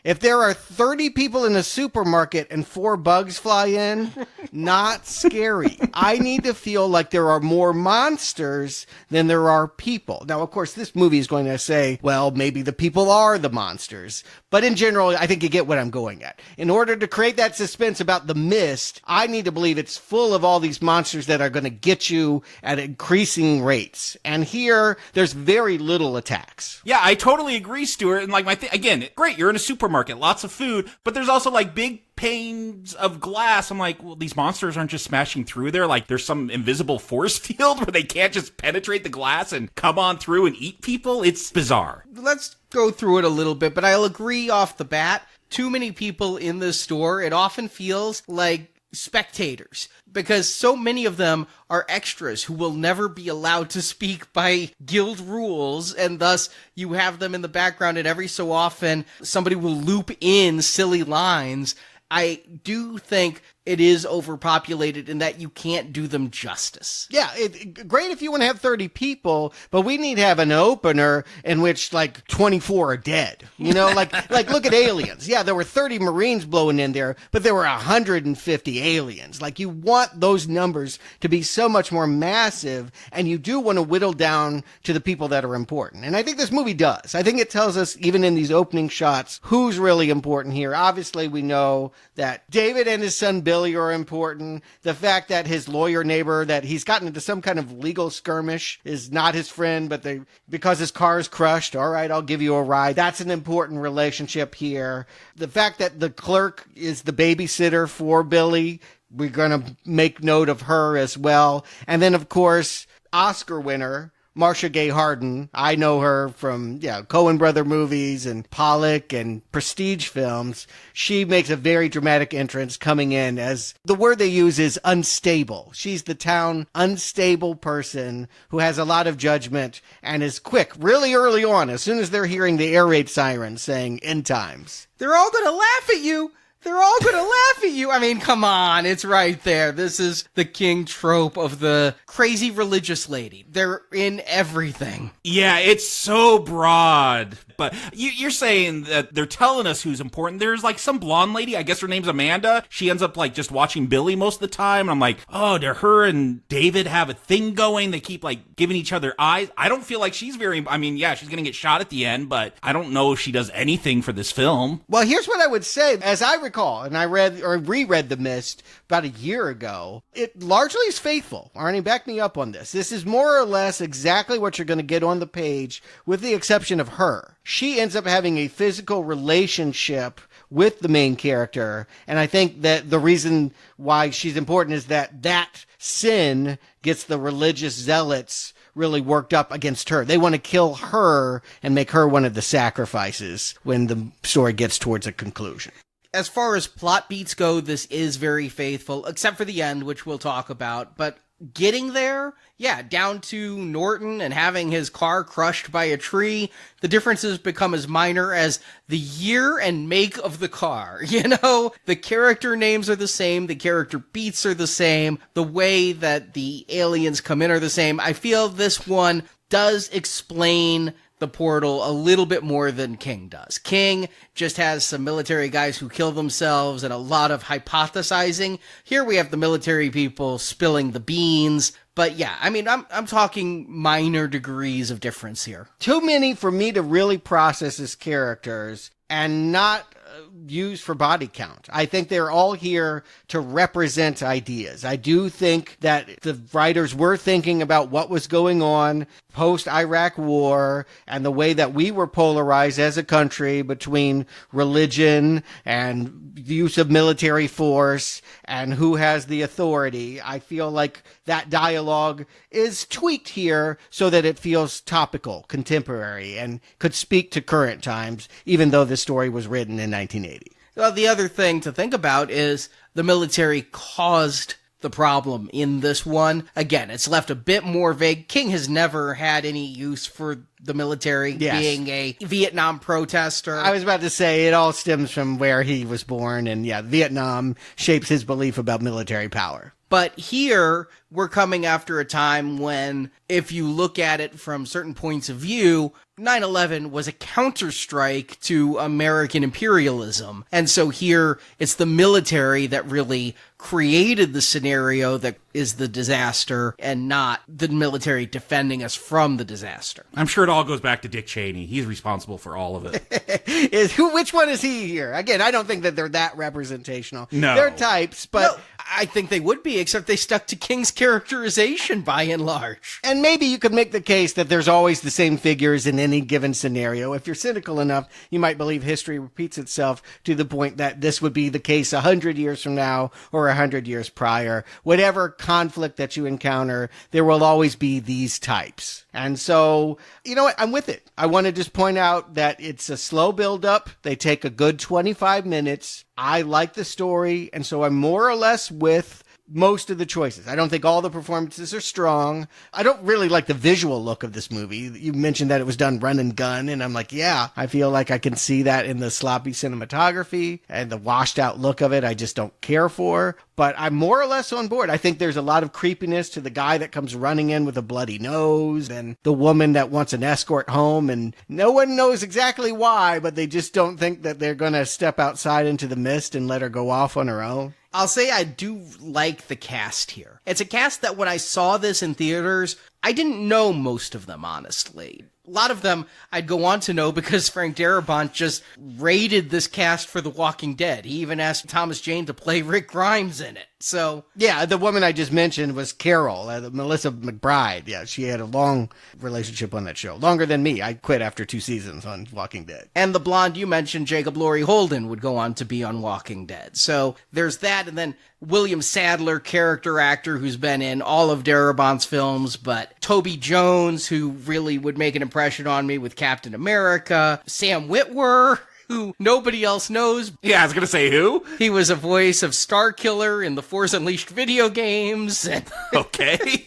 Speaker 9: If there are 30 people in a supermarket and 4 bugs fly in, not scary. I need to feel like there are more monsters than there are people. Now, of course, this movie is going to say, well, maybe the people are the monsters. But in general, I think you get what I'm going at. In order to create that suspense about the mist, I need to believe it's full of all these monsters that are going to get you at increasing rates. And here, there's very little attacks.
Speaker 10: Yeah, I totally agree, Stuart. And like again, great, you're in a supermarket, lots of food, but there's also like big panes of glass. I'm like, well, these monsters aren't just smashing through there. Like there's some invisible force field where they can't just penetrate the glass and come on through and eat people. It's bizarre.
Speaker 8: Let's go through it a little bit, but I'll agree off the bat. Too many people in this store. It often feels like spectators, because so many of them are extras who will never be allowed to speak by guild rules, and thus you have them in the background, and every so often somebody will loop in silly lines. I do think it is overpopulated in that you can't do them justice.
Speaker 9: Yeah, great if you want to have 30 people, but we need to have an opener in which like 24 are dead. You know, like look at Aliens. Yeah, there were 30 Marines blowing in there, but there were 150 aliens. Like you want those numbers to be so much more massive, and you do want to whittle down to the people that are important. And I think this movie does. I think it tells us, even in these opening shots, who's really important here. Obviously, we know that David and his son Billy are important. The fact that his lawyer neighbor, that he's gotten into some kind of legal skirmish, is not his friend, but because his car is crushed, all right, I'll give you a ride. That's an important relationship here. The fact that the clerk is the babysitter for Billy, we're going to make note of her as well. And then, of course, Oscar winner Marcia Gay Harden. I know her from Coen Brother movies and Pollock and Prestige films. She makes a very dramatic entrance, coming in as, the word they use is unstable. She's the town unstable person who has a lot of judgment and is quick really early on, as soon as they're hearing the air raid siren saying end times.
Speaker 8: They're all going to laugh at you. They're all going to laugh at you. I mean, come on. It's right there. This is the king trope of the crazy religious lady. They're in everything.
Speaker 10: Yeah, it's so broad. But you're saying that they're telling us who's important. There's like some blonde lady, I guess her name's Amanda. She ends up like just watching Billy most of the time. And I'm like, oh, do her and David have a thing going? They keep like giving each other eyes. I don't feel like she's she's going to get shot at the end, but I don't know if she does anything for this film.
Speaker 9: Well, here's what I would say. As I recall, and I read or reread The Mist about a year ago, it largely is faithful. Arnie, back me up on this. This is more or less exactly what you're going to get on the page, with the exception of her. She ends up having a physical relationship with the main character, and I think that the reason why she's important is that sin gets the religious zealots really worked up against her. They want to kill her and make her one of the sacrifices when the story gets towards a conclusion.
Speaker 8: As far as plot beats go, this is very faithful, except for the end, which we'll talk about. But getting there, down to Norton and having his car crushed by a tree, the differences become as minor as the year and make of the car. The character names are the same, the character beats are the same, the way that the aliens come in are the same. I feel this one does explain the portal a little bit more than King does. King just has some military guys who kill themselves and a lot of hypothesizing. Here we have the military people spilling the beans. But I'm talking minor degrees of difference here.
Speaker 9: Too many for me to really process as characters and not used for body count. I think they're all here to represent ideas. I do think that the writers were thinking about what was going on post-Iraq war and the way that we were polarized as a country between religion and the use of military force and who has the authority. I feel like that dialogue is tweaked here so that it feels topical, contemporary, and could speak to current times, even though the story was written in 1980.
Speaker 8: Well, the other thing to think about is the military caused the problem in this one. Again, it's left a bit more vague. King has never had any use for the military, being a Vietnam protester.
Speaker 9: I was about to say, it all stems from where he was born, and Vietnam shapes his belief about military power.
Speaker 8: But here, we're coming after a time when, if you look at it from certain points of view, 9/11 was a counterstrike to American imperialism. And so here, it's the military that really created the scenario that is the disaster and not the military defending us from the disaster.
Speaker 10: I'm sure it all goes back to Dick Cheney. He's responsible for all of it.
Speaker 9: Which one is he here? Again, I don't think that they're that representational.
Speaker 10: No.
Speaker 9: They're types, but...
Speaker 8: No, I think they would be, except they stuck to King's characterization by and large.
Speaker 9: And maybe you could make the case that there's always the same figures in any given scenario. If you're cynical enough, you might believe history repeats itself to the point that this would be the case 100 years from now or 100 years prior. Whatever conflict that you encounter, there will always be these types. And so, you know what? I'm with it. I want to just point out that it's a slow build-up. They take a good 25 minutes. I like the story, and so I'm more or less with most of the choices. I don't think all the performances are strong. I don't really like the visual look of this movie. You mentioned that it was done run and gun, and I'm like, yeah, I feel like I can see that in the sloppy cinematography and the washed out look of it. I just don't care for, but I'm more or less on board. I think there's a lot of creepiness to the guy that comes running in with a bloody nose and the woman that wants an escort home, and no one knows exactly why, but they just don't think that they're going to step outside into the mist and let her go off on her own.
Speaker 8: I'll say I do like the cast here. It's a cast that when I saw this in theaters, I didn't know most of them, honestly. A lot of them I'd go on to know because Frank Darabont just rated this cast for The Walking Dead. He even asked Thomas Jane to play Rick Grimes in it. So
Speaker 9: yeah, the woman I just mentioned was Carol, Melissa McBride. Yeah, she had a long relationship on that show. Longer than me. I quit after 2 seasons on Walking Dead.
Speaker 8: And the blonde you mentioned, Jacob Laurie Holden, would go on to be on Walking Dead. So there's that. And then William Sadler, character actor who's been in all of Darabont's films, but Toby Jones, who really would make an impression on me with Captain America, Sam Witwer, who nobody else knows.
Speaker 10: Yeah, I was going to say who?
Speaker 8: He was a voice of Starkiller in the Force Unleashed video games.
Speaker 10: Okay.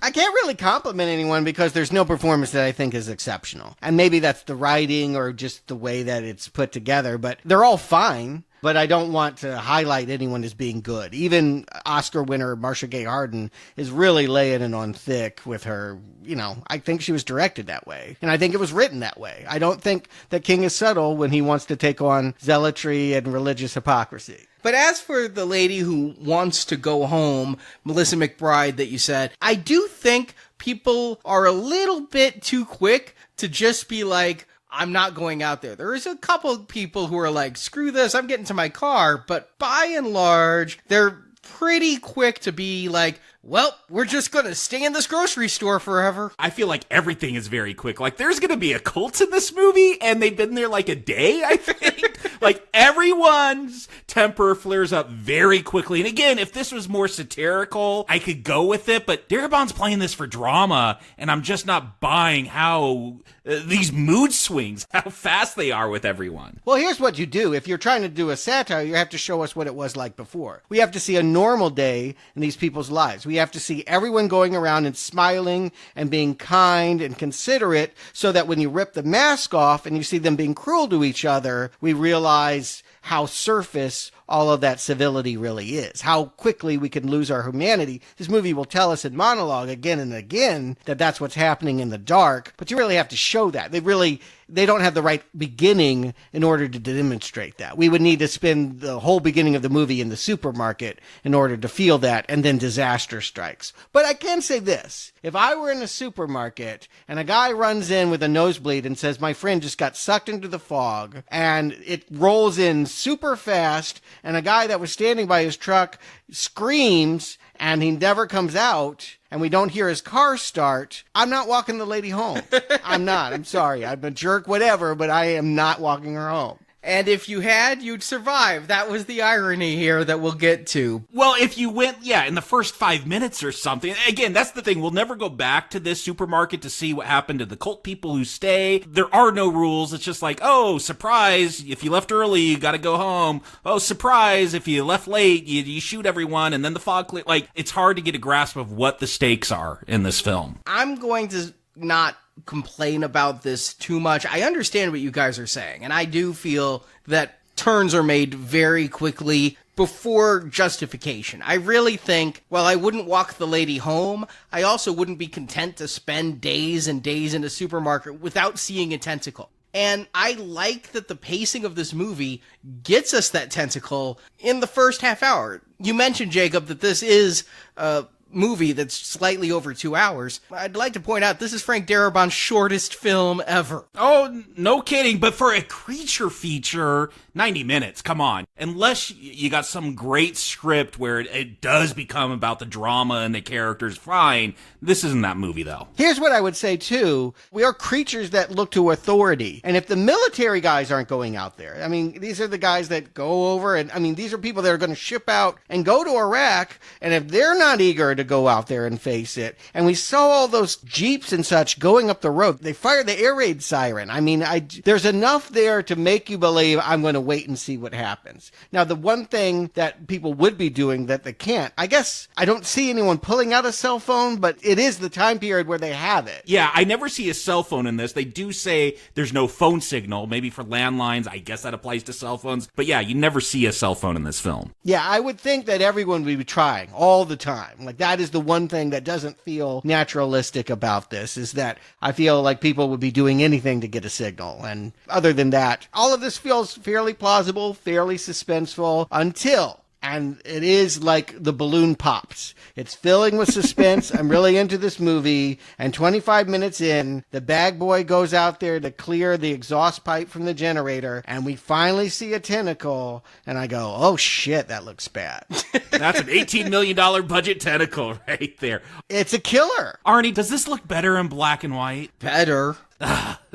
Speaker 9: I can't really compliment anyone because there's no performance that I think is exceptional. And maybe that's the writing or just the way that it's put together, but they're all fine. But I don't want to highlight anyone as being good. Even Oscar winner Marcia Gay Harden is really laying it on thick with her. You know, I think she was directed that way. And I think it was written that way. I don't think that King is subtle when he wants to take on zealotry and religious hypocrisy.
Speaker 8: But as for the lady who wants to go home, Melissa McBride that you said, I do think people are a little bit too quick to just be like, I'm not going out there. There is a couple people who are like, screw this, I'm getting to my car. But by and large, they're pretty quick to be like, well, we're just going to stay in this grocery store forever.
Speaker 10: I feel like everything is very quick. Like, there's going to be a cult in this movie, and they've been there like a day, I think. Like, everyone's temper flares up very quickly. And again, if this was more satirical, I could go with it. But Darabont's playing this for drama, and I'm just not buying how these mood swings, how fast they are with everyone.
Speaker 9: Well, here's what you do. If you're trying to do a satire, you have to show us what it was like before. We have to see a normal day in these people's lives. We have to see everyone going around and smiling and being kind and considerate so that when you rip the mask off and you see them being cruel to each other, we realize how surface all of that civility really is, how quickly we can lose our humanity. This movie will tell us in monologue again and again that that's what's happening in the dark, but you really have to show that. They don't have the right beginning in order to demonstrate that. We would need to spend the whole beginning of the movie in the supermarket in order to feel that, and then disaster strikes. But I can say this. If I were in a supermarket and a guy runs in with a nosebleed and says, my friend just got sucked into the fog, and it rolls in super fast, and a guy that was standing by his truck screams, and he never comes out, and we don't hear his car start, I'm not walking the lady home. I'm not. I'm sorry. I'm a jerk, whatever, but I am not walking her home.
Speaker 8: And if you had, you'd survive. That was the irony here that we'll get to.
Speaker 10: Well, if you went, in the first 5 minutes or something. Again, that's the thing. We'll never go back to this supermarket to see what happened to the cult people who stay. There are no rules. It's just like, oh, surprise. If you left early, you got to go home. Oh, surprise. If you left late, you shoot everyone. And then the fog clear. Like, it's hard to get a grasp of what the stakes are in this film.
Speaker 8: I'm going to not complain about this too much. I understand what you guys are saying, and I do feel that turns are made very quickly before justification. I really think, while I wouldn't walk the lady home, I also wouldn't be content to spend days and days in a supermarket without seeing a tentacle. And I like that the pacing of this movie gets us that tentacle in the first half hour. You mentioned, Jacob, that this is a movie that's slightly over 2 hours. I'd like to point out this is Frank Darabont's shortest film ever.
Speaker 10: Oh, no kidding. But for a creature feature, 90 minutes, come on. Unless you got some great script where it does become about the drama and the characters, fine. This isn't that movie, though.
Speaker 9: Here's what I would say, too. We are creatures that look to authority. And if the military guys aren't going out there, I mean, these are the guys that go over and, I mean, these are people that are going to ship out and go to Iraq. And if they're not eager to go out there and face it, and we saw all those Jeeps and such going up the road, they fired the air raid siren. I mean, there's enough there to make you believe I'm going to wait and see what happens. Now, the one thing that people would be doing that they can't, I guess I don't see anyone pulling out a cell phone, but it is the time period where they have it.
Speaker 10: Yeah, I never see a cell phone in this. They do say there's no phone signal, maybe for landlines. I guess that applies to cell phones. But yeah, you never see a cell phone in this film.
Speaker 9: Yeah, I would think that everyone would be trying all the time. Like, that is the one thing that doesn't feel naturalistic about this, is that I feel like people would be doing anything to get a signal. And other than that, all of this feels fairly plausible, fairly suspenseful, until... and it is like the balloon pops. It's filling with suspense. I'm really into this movie. And 25 minutes in, the bag boy goes out there to clear the exhaust pipe from the generator. And we finally see a tentacle. And I go, oh shit, that looks bad.
Speaker 10: That's an $18 million budget tentacle right there.
Speaker 9: It's a killer.
Speaker 10: Arnie, does this look better in black and white?
Speaker 8: Better.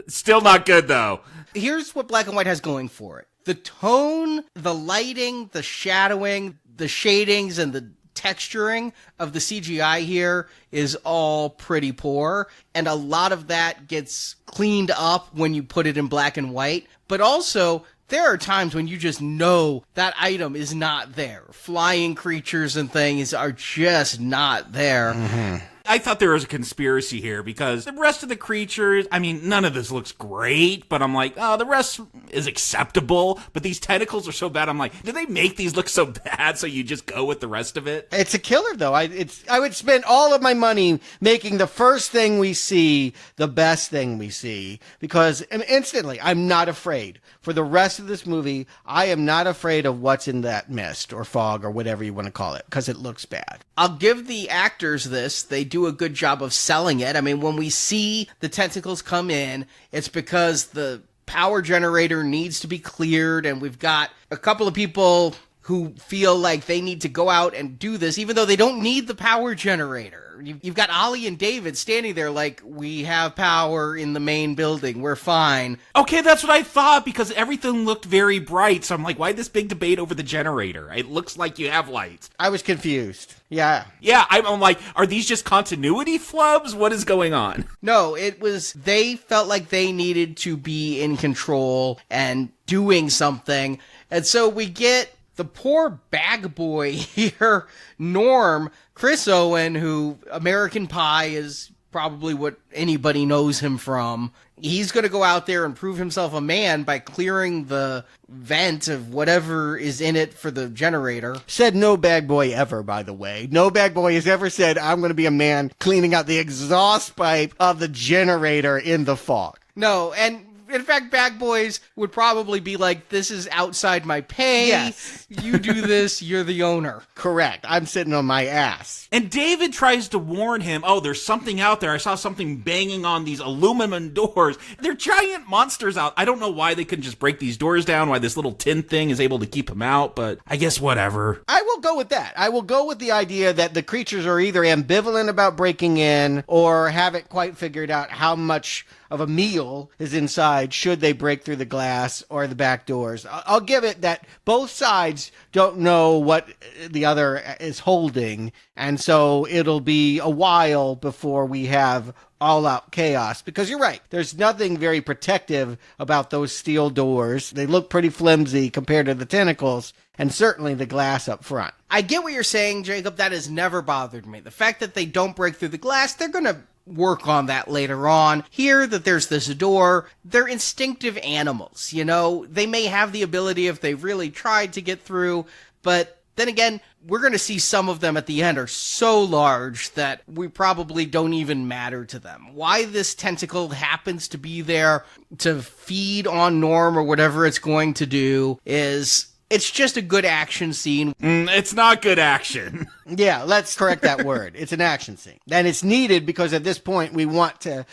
Speaker 10: Still not good, though.
Speaker 8: Here's what black and white has going for it. The tone, the lighting, the shadowing, the shadings, and the texturing of the CGI here is all pretty poor. And a lot of that gets cleaned up when you put it in black and white. But also, there are times when you just know that item is not there. Flying creatures and things are just not there.
Speaker 10: Mm-hmm. I thought there was a conspiracy here because the rest of the creatures, I mean, none of this looks great, but I'm like, oh, the rest is acceptable. But these tentacles are so bad. I'm like, did they make these look so bad so you just go with the rest of it?
Speaker 9: It's a killer, though. I would spend all of my money making the first thing we see the best thing we see, because instantly I'm not afraid. For the rest of this movie, I am not afraid of what's in that mist or fog or whatever you want to call it, because it looks bad.
Speaker 8: I'll give the actors this. They do a good job of selling it. I mean, when we see the tentacles come in, it's because the power generator needs to be cleared, and we've got a couple of people who feel like they need to go out and do this, even though they don't need the power generator. You've got Ollie and David standing there like, we have power in the main building, we're fine.
Speaker 10: Okay, that's what I thought, because everything looked very bright, so I'm like, why this big debate over the generator? It looks like you have lights.
Speaker 9: I was confused. Yeah.
Speaker 10: Yeah, I'm like, are these just continuity flubs? What is going on?
Speaker 8: No, it was, they felt like they needed to be in control and doing something, and so we get the poor bag boy here, Norm, Chris Owen, who American Pie is probably what anybody knows him from. He's going to go out there and prove himself a man by clearing the vent of whatever is in it for the generator.
Speaker 9: Said no bag boy ever, by the way. No bag boy has ever said, I'm going to be a man cleaning out the exhaust pipe of the generator in the fog.
Speaker 8: No, and in fact, bag boys would probably be like, this is outside my pay.
Speaker 9: Yes.
Speaker 8: You do this, you're the owner.
Speaker 9: Correct. I'm sitting on my ass.
Speaker 10: And David tries to warn him, oh, there's something out there. I saw something banging on these aluminum doors. They're giant monsters out. I don't know why they couldn't just break these doors down, why this little tin thing is able to keep them out, but I guess whatever.
Speaker 9: I will go with that. I will go with the idea that the creatures are either ambivalent about breaking in or haven't quite figured out how much of a meal is inside should they break through the glass or the back doors. I'll give it that both sides don't know what the other is holding, and so it'll be a while before we have all-out chaos. Because you're right, there's nothing very protective about those steel doors. They look pretty flimsy compared to the tentacles, and certainly the glass up front.
Speaker 8: I get what you're saying, Jacob. That has never bothered me. The fact that they don't break through the glass, they're going to work on that later on. Here, that there's this door, they're instinctive animals, you know? They may have the ability if they really tried to get through, But then again, we're going to see some of them at the end are so large that we probably don't even matter to them. Why this tentacle happens to be there to feed on Norm or whatever it's going to do is... It's just a good action scene.
Speaker 10: It's not good action.
Speaker 9: Yeah, let's correct that word. It's an action scene. And it's needed because at this point we want to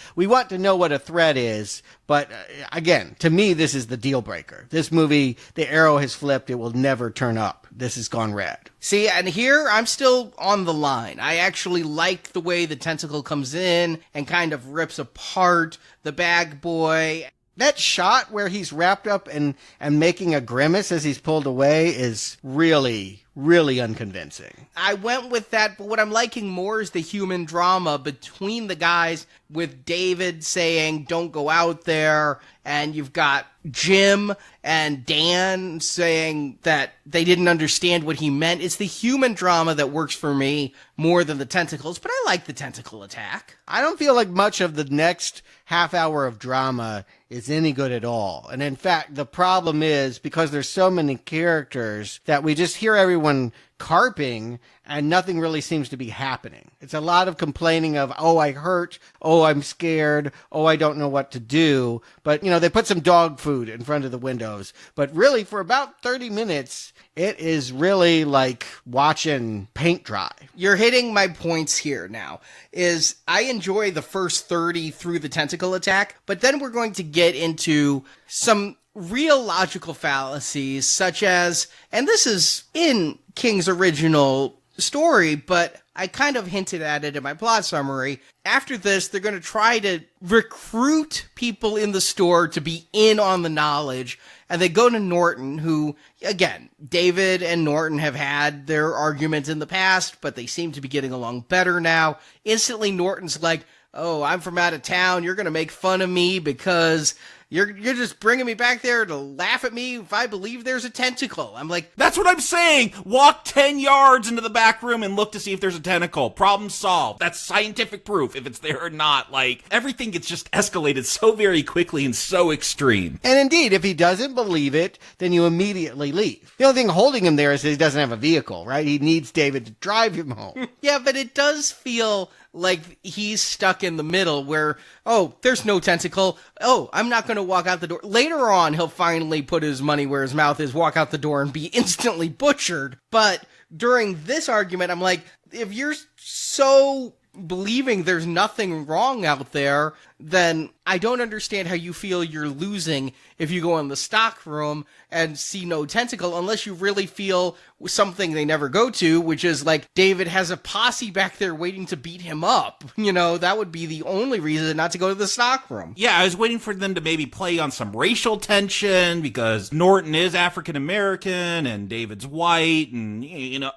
Speaker 9: know what a threat is. But again, to me, this is the deal breaker. This movie, the arrow has flipped. It will never turn up. This has gone red.
Speaker 8: See, and here I'm still on the line. I actually like the way the tentacle comes in and kind of rips apart the bag boy.
Speaker 9: That shot where he's wrapped up and making a grimace as he's pulled away is really, really unconvincing.
Speaker 8: I went with that, but what I'm liking more is the human drama between the guys, with David saying, don't go out there, and you've got Jim and Dan saying that they didn't understand what he meant. It's the human drama that works for me more than the tentacles, but I like the tentacle attack.
Speaker 9: I don't feel like much of the next half hour of drama is any good at all. And in fact, the problem is because there's so many characters that we just hear everyone carping and nothing really seems to be happening. It's a lot of complaining of, oh, I hurt, oh, I'm scared, oh, I don't know what to do. But, they put some dog food in front of the windows. But really, for about 30 minutes, it is really like watching paint dry.
Speaker 8: You're hitting my points here now, is I enjoy the first 30 through the tentacle attack, but then we're going to get into some real logical fallacies, such as, and this is in King's original story, but I kind of hinted at it in my plot summary. After this, they're going to try to recruit people in the store to be in on the knowledge, and they go to Norton, who, again, David and Norton have had their arguments in the past, but they seem to be getting along better now. Instantly, Norton's like, oh, I'm from out of town, you're going to make fun of me because... You're just bringing me back there to laugh at me if I believe there's a tentacle. I'm like...
Speaker 10: That's what I'm saying! Walk 10 yards into the back room and look to see if there's a tentacle. Problem solved. That's scientific proof if it's there or not. Like, everything gets just escalated so very quickly and so extreme.
Speaker 9: And indeed, if he doesn't believe it, then you immediately leave. The only thing holding him there is that he doesn't have a vehicle, right? He needs David to drive him home.
Speaker 8: Yeah, but it does feel... like he's stuck in the middle where, oh, there's no tentacle. Oh, I'm not going to walk out the door. Later on, he'll finally put his money where his mouth is, walk out the door and be instantly butchered. But during this argument, I'm like, if you're so believing there's nothing wrong out there, then I don't understand how you feel you're losing if you go in the stock room and see no tentacle, unless you really feel something they never go to, which is like David has a posse back there waiting to beat him up. That would be the only reason not to go to the stock room.
Speaker 10: Yeah, I was waiting for them to maybe play on some racial tension because Norton is African American and David's white. And,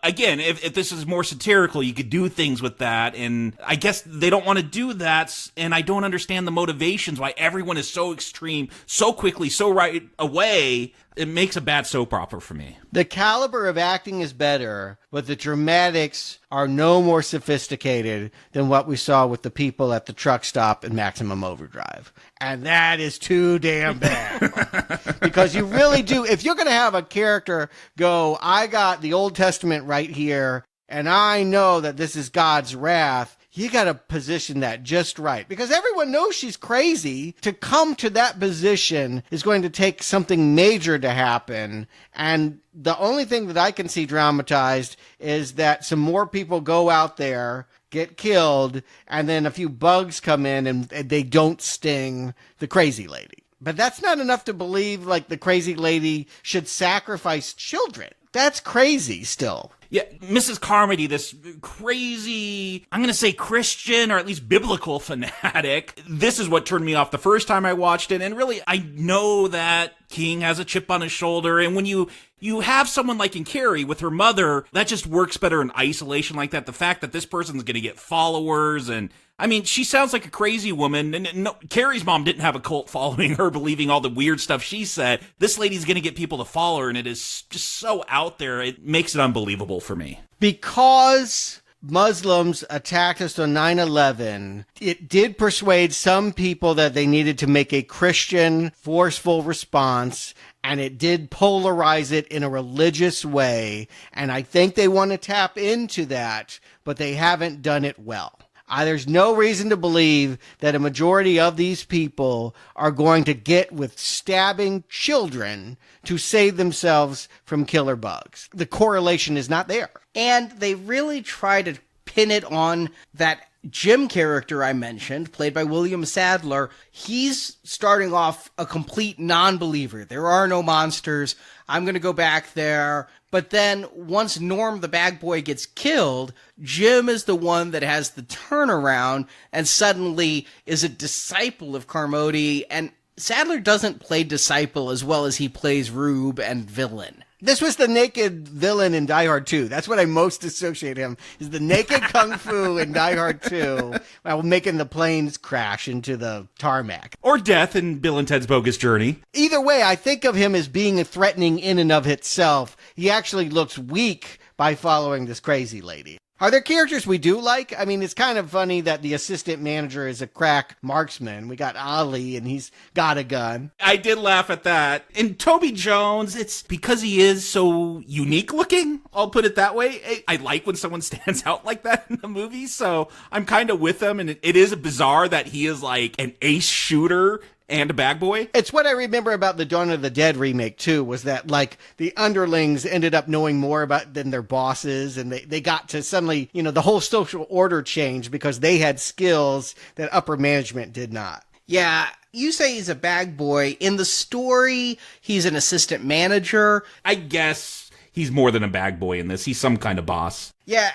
Speaker 10: again, if this is more satirical, you could do things with that. And I guess they don't want to do that. And I don't understand the motivations why everyone is so extreme, so quickly, so right away. It makes a bad soap opera for me.
Speaker 9: The caliber of acting is better, but the dramatics are no more sophisticated than what we saw with the people at the truck stop in Maximum Overdrive. And that is too damn bad. Because you really do, if you're going to have a character go, I got the Old Testament right here, and I know that this is God's wrath, you got to position that just right. Because everyone knows she's crazy. To come to that position is going to take something major to happen. And the only thing that I can see dramatized is that some more people go out there, get killed, and then a few bugs come in and they don't sting the crazy lady. But that's not enough to believe like the crazy lady should sacrifice children. That's crazy still.
Speaker 10: Yeah, Mrs. Carmody, this crazy, I'm going to say Christian or at least biblical fanatic. This is what turned me off the first time I watched it. And really, I know that King has a chip on his shoulder. And when you have someone like in Carrie with her mother, that just works better in isolation like that. The fact that this person's going to get followers and I mean, she sounds like a crazy woman, and no, Carrie's mom didn't have a cult following her, believing all the weird stuff she said. This lady's going to get people to follow her, and it is just so out there, it makes it unbelievable for me.
Speaker 9: Because Muslims attacked us on 9/11, it did persuade some people that they needed to make a Christian, forceful response, and it did polarize it in a religious way. And I think they want to tap into that, but they haven't done it well. There's no reason to believe that a majority of these people are going to get with stabbing children to save themselves from killer bugs. The correlation is not there.
Speaker 8: And they really try to pin it on that Jim character I mentioned, played by William Sadler. He's starting off a complete non-believer. There are no monsters. I'm going to go back there. But then once Norm the bag boy gets killed, Jim is the one that has the turnaround and suddenly is a disciple of Carmody. And Sadler doesn't play disciple as well as he plays Rube and villain.
Speaker 9: This was the naked villain in Die Hard 2. That's what I most associate him, is the naked kung fu in Die Hard 2 while making the planes crash into the tarmac.
Speaker 10: Or death in Bill and Ted's Bogus Journey.
Speaker 9: Either way, I think of him as being threatening in and of itself. He actually looks weak by following this crazy lady. Are there characters we do like? I mean, it's kind of funny that the assistant manager is a crack marksman. We got Ali, and he's got a gun.
Speaker 10: I did laugh at that. And Toby Jones, it's because he is so unique looking, I'll put it that way. I like when someone stands out like that in a movie, so I'm kind of with him. And it is bizarre that he is like an ace shooter and a bag boy.
Speaker 9: It's what I remember about the Dawn of the Dead remake, too, was that, like, the underlings ended up knowing more about than their bosses, and they got to suddenly, the whole social order changed because they had skills that upper management did not.
Speaker 8: Yeah, you say he's a bag boy. In the story, he's an assistant manager.
Speaker 10: I guess he's more than a bag boy in this. He's some kind of boss.
Speaker 8: Yeah,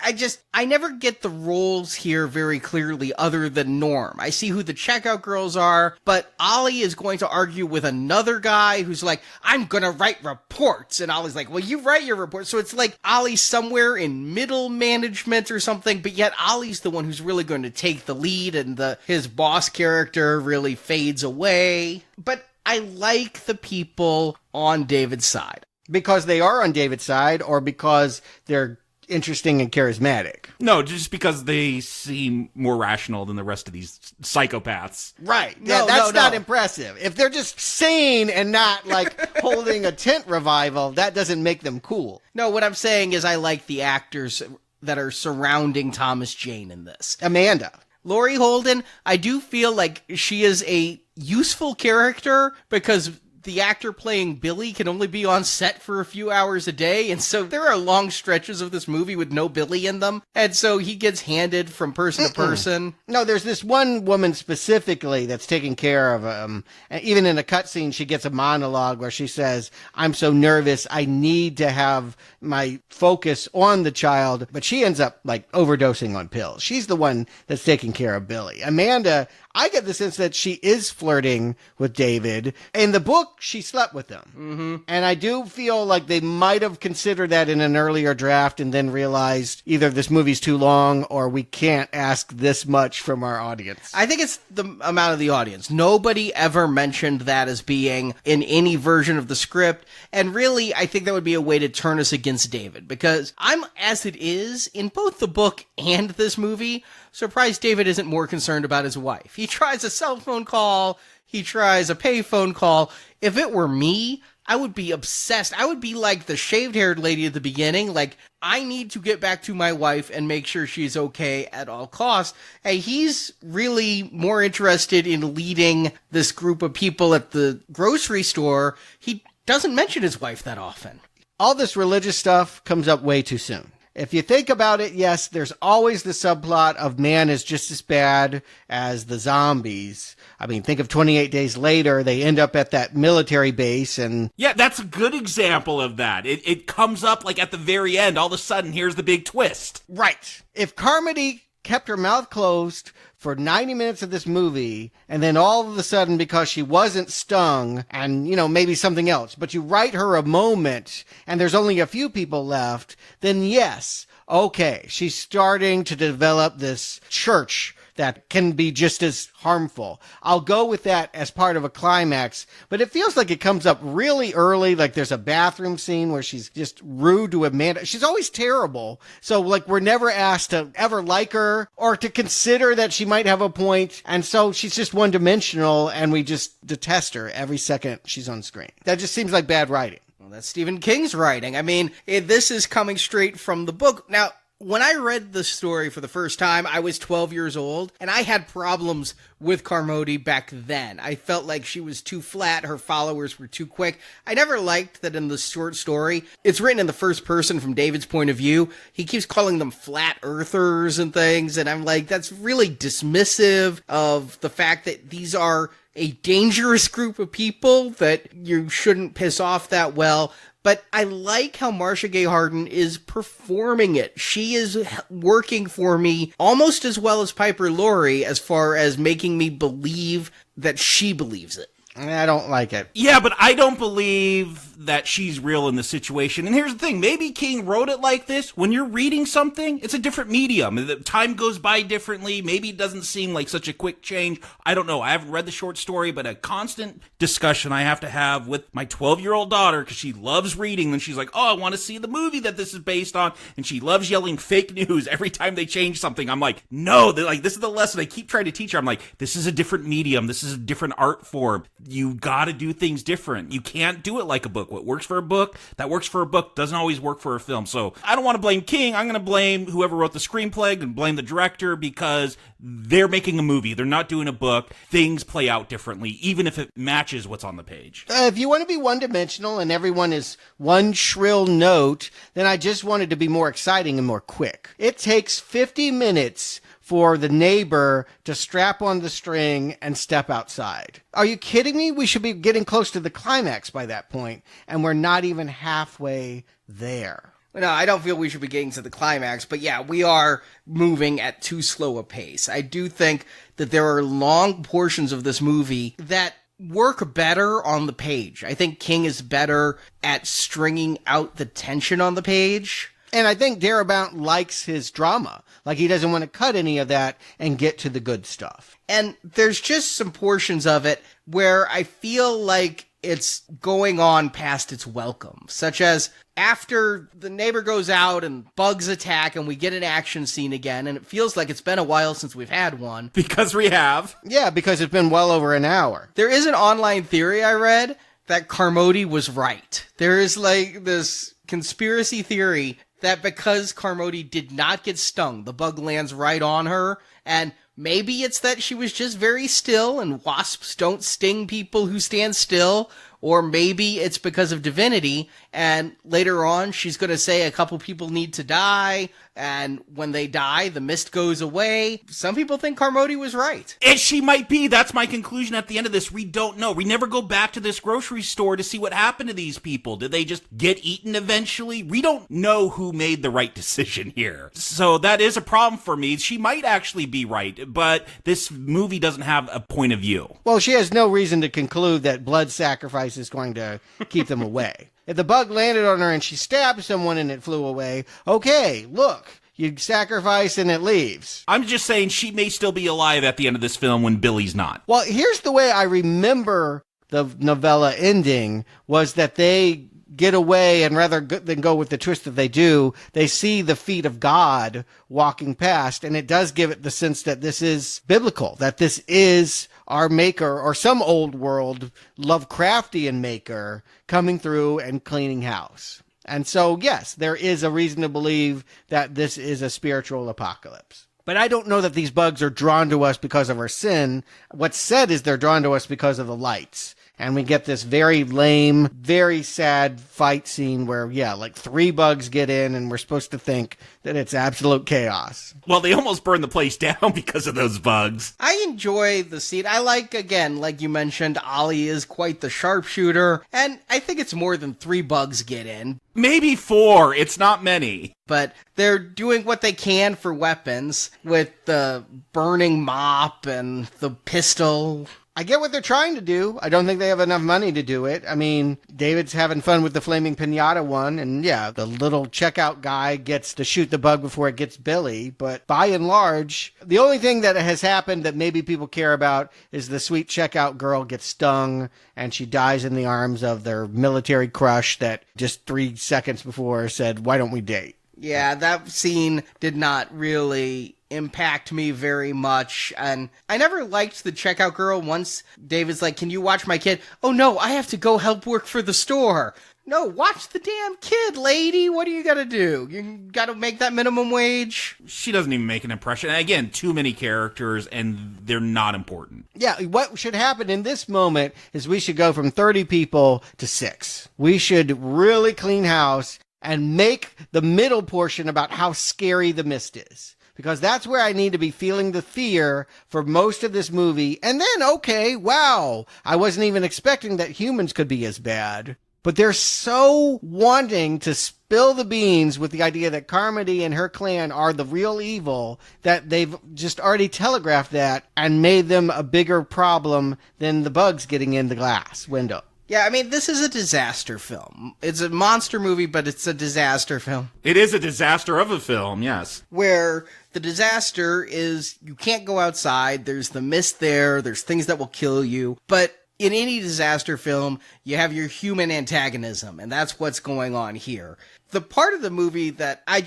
Speaker 8: I never get the roles here very clearly other than Norm. I see who the checkout girls are, but Ollie is going to argue with another guy who's like, I'm gonna write reports. And Ollie's like, well, you write your reports. So it's like Ollie's somewhere in middle management or something, but yet Ollie's the one who's really going to take the lead and his boss character really fades away. But I like the people on David's side.
Speaker 9: Because they are on David's side or because they're interesting and charismatic?
Speaker 10: No, just because they seem more rational than the rest of these psychopaths.
Speaker 9: Right. Yeah, that's not impressive. If they're just sane and not like holding a tent revival, that doesn't make them cool.
Speaker 8: No, what I'm saying is I like the actors that are surrounding Thomas Jane in this.
Speaker 9: Amanda.
Speaker 8: Laurie Holden, I do feel like she is a useful character because the actor playing Billy can only be on set for a few hours a day, and so there are long stretches of this movie with no Billy in them, and so he gets handed from person to person.
Speaker 9: No, there's this one woman specifically that's taking care of him, and even in a cutscene, she gets a monologue where she says, I'm so nervous, I need to have my focus on the child, but she ends up, like, overdosing on pills. She's the one that's taking care of Billy. Amanda, I get the sense that she is flirting with David. In the book, she slept with him.
Speaker 8: Mm-hmm.
Speaker 9: And I do feel like they might have considered that in an earlier draft and then realized either this movie's too long or we can't ask this much from our audience.
Speaker 8: I think it's the amount of the audience. Nobody ever mentioned that as being in any version of the script. And really, I think that would be a way to turn us against David. Because I'm, as it is, in both the book and this movie, surprised David isn't more concerned about his wife. He tries a cell phone call. He tries a payphone call. If it were me, I would be obsessed. I would be like the shaved-haired lady at the beginning. Like, I need to get back to my wife and make sure she's okay at all costs. Hey, he's really more interested in leading this group of people at the grocery store. He doesn't mention his wife that often.
Speaker 9: All this religious stuff comes up way too soon. If you think about it, yes, there's always the subplot of man is just as bad as the zombies. I mean, think of 28 Days Later. They end up at that military base and...
Speaker 10: Yeah, that's a good example of that. It comes up like at the very end. All of a sudden, here's the big twist.
Speaker 9: Right. If Carmody kept her mouth closed for 90 minutes of this movie, and then all of a sudden, because she wasn't stung, and, maybe something else, but you write her a moment, and there's only a few people left, then yes, okay, she's starting to develop this church that can be just as harmful. I'll go with that as part of a climax, but it feels like it comes up really early. Like there's a bathroom scene where she's just rude to Amanda. She's always terrible. So like we're never asked to ever like her or to consider that she might have a point. And so she's just one-dimensional and we just detest her every second she's on screen. That just seems like bad writing.
Speaker 8: Well, that's Stephen King's writing. I mean, this is coming straight from the book. Now, when I read the story for the first time, I was 12 years old, and I had problems with Carmody back then. I felt like she was too flat, her followers were too quick. I never liked that in the short story, it's written in the first person from David's point of view. He keeps calling them flat earthers and things, and I'm like, that's really dismissive of the fact that these are a dangerous group of people that you shouldn't piss off that well. But I like how Marcia Gay Harden is performing it. She is working for me almost as well as Piper Laurie as far as making me believe that she believes it.
Speaker 9: I don't like it.
Speaker 10: Yeah, but I don't believe that she's real in the situation. And here's the thing. Maybe King wrote it like this. When you're reading something, it's a different medium. The time goes by differently. Maybe it doesn't seem like such a quick change. I don't know. I haven't read the short story, but a constant discussion I have to have with my 12-year-old daughter because she loves reading. And she's like, oh, I want to see the movie that this is based on. And she loves yelling fake news every time they change something. I'm like, no, like, this is the lesson I keep trying to teach her. I'm like, this is a different medium. This is a different art form. You got to do things different. You can't do it like a book. What works for a book, that works for a book, doesn't always work for a film. So I don't want to blame King. I'm going to blame whoever wrote the screenplay and blame the director because they're making a movie. They're not doing a book. Things play out differently, even if it matches what's on the page.
Speaker 9: If you want to be one-dimensional and everyone is one shrill note, then I just want it to be more exciting and more quick. It takes 50 minutes for the neighbor to strap on the string and step outside. Are you kidding me? We should be getting close to the climax by that point, and we're not even halfway there.
Speaker 8: No, I don't feel we should be getting to the climax, but yeah, we are moving at too slow a pace. I do think that there are long portions of this movie that work better on the page. I think King is better at stringing out the tension on the page.
Speaker 9: And I think Darabont likes his drama. Like, he doesn't want to cut any of that and get to the good stuff.
Speaker 8: And there's just some portions of it where I feel like it's going on past its welcome, such as after the neighbor goes out and bugs attack and we get an action scene again, and it feels like it's been a while since we've had one.
Speaker 10: Because we have.
Speaker 9: Yeah, because it's been well over an hour.
Speaker 8: There is an online theory I read that Carmody was right. There is like this conspiracy theory that because Carmody did not get stung, the bug lands right on her, and maybe it's that she was just very still, and wasps don't sting people who stand still, or maybe it's because of divinity, and later on she's going to say a couple people need to die, and when they die, the mist goes away. Some people think Carmody was right.
Speaker 10: And she might be. That's my conclusion at the end of this. We don't know. We never go back to this grocery store to see what happened to these people. Did they just get eaten eventually? We don't know who made the right decision here. So that is a problem for me. She might actually be right, but this movie doesn't have a point of view.
Speaker 9: Well, she has no reason to conclude that blood sacrifice is going to keep them away. If the bug landed on her and she stabbed someone and it flew away, okay, look, you sacrifice and it leaves.
Speaker 10: I'm just saying she may still be alive at the end of this film when Billy's not.
Speaker 9: Well, here's the way I remember the novella ending, was that they get away, and rather than go with the twist that they do, they see the feet of God walking past, and it does give it the sense that this is biblical, that this is our maker, or some old world Lovecraftian maker, coming through and cleaning house. And so, yes, there is a reason to believe that this is a spiritual apocalypse. But I don't know that these bugs are drawn to us because of our sin. What's said is they're drawn to us because of the lights. And we get this very lame, very sad fight scene where, yeah, like 3 bugs get in and we're supposed to think that it's absolute chaos.
Speaker 10: Well, they almost burned the place down because of those bugs.
Speaker 8: I enjoy the scene. I like, again, like you mentioned, Ollie is quite the sharpshooter. And I think it's more than 3 bugs get in.
Speaker 10: Maybe 4. It's not many.
Speaker 8: But they're doing what they can for weapons with the burning mop and the pistol.
Speaker 9: I get what they're trying to do. I don't think they have enough money to do it. I mean, David's having fun with the flaming piñata one, and yeah, the little checkout guy gets to shoot the bug before it gets Billy, but by and large, the only thing that has happened that maybe people care about is the sweet checkout girl gets stung, and she dies in the arms of their military crush that just 3 seconds before said, "Why don't we date?"
Speaker 8: Yeah, that scene did not really impact me very much, and I never liked the checkout girl. Once David's like, "Can you watch my kid?" "Oh no, I have to go help work for the store." No, watch the damn kid, lady. What do you gotta do? You gotta make that minimum wage?
Speaker 10: She doesn't even make an impression. And again, too many characters, and they're not important.
Speaker 9: Yeah, what should happen in this moment is we should go from 30 people to 6. We should really clean house and make the middle portion about how scary the mist is. Because that's where I need to be feeling the fear for most of this movie. And then, okay, wow, I wasn't even expecting that humans could be as bad. But they're so wanting to spill the beans with the idea that Carmody and her clan are the real evil that they've just already telegraphed that and made them a bigger problem than the bugs getting in the glass window.
Speaker 8: Yeah, I mean, this is a disaster film. It's a monster movie, but it's a disaster film.
Speaker 10: It is a disaster of a film, yes.
Speaker 8: Where the disaster is you can't go outside, there's the mist there's things that will kill you, but in any disaster film, you have your human antagonism, and that's what's going on here. The part of the movie that I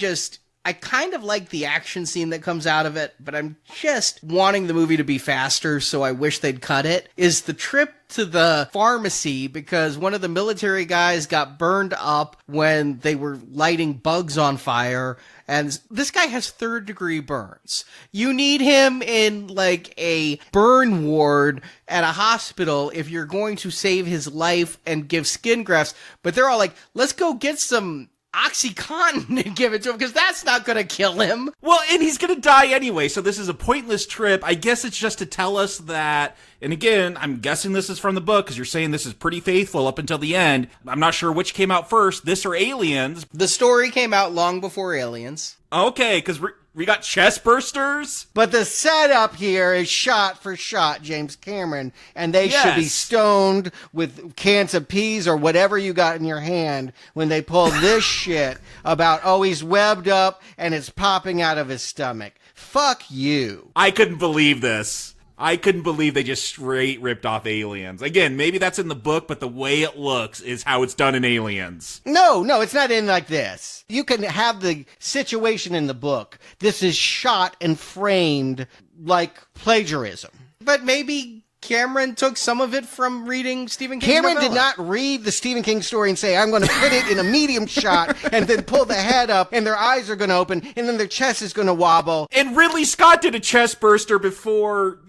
Speaker 8: kind of like the action scene that comes out of it, but I'm just wanting the movie to be faster, so I wish they'd cut it, is the trip to the pharmacy because one of the military guys got burned up when they were lighting bugs on fire, and this guy has 3rd-degree burns. You need him in, like, a burn ward at a hospital if you're going to save his life and give skin grafts, but they're all like, let's go get some OxyContin and give it to him because that's not going to kill him.
Speaker 10: Well, and he's going to die anyway, so this is a pointless trip. I guess it's just to tell us that, and again, I'm guessing this is from the book because you're saying this is pretty faithful up until the end. I'm not sure which came out first, this or Aliens.
Speaker 8: The story came out long before Aliens.
Speaker 10: Okay, because we got chest bursters.
Speaker 9: But the setup here is shot for shot James Cameron, and they should be stoned with cans of peas or whatever you got in your hand when they pull this shit about, oh, he's webbed up and it's popping out of his stomach. Fuck you.
Speaker 10: I couldn't believe this. I couldn't believe they just straight ripped off Aliens. Again, maybe that's in the book, but the way it looks is how it's done in Aliens.
Speaker 9: No, it's not in like this. You can have the situation in the book. This is shot and framed like plagiarism.
Speaker 8: But maybe Cameron took some of it from reading Stephen King's
Speaker 9: Cameron
Speaker 8: novella.
Speaker 9: did not read the Stephen King story and say, I'm going to put it in a medium shot and then pull the head up and their eyes are going to open and then their chest is going to wobble.
Speaker 10: And Ridley Scott did a chest burster before,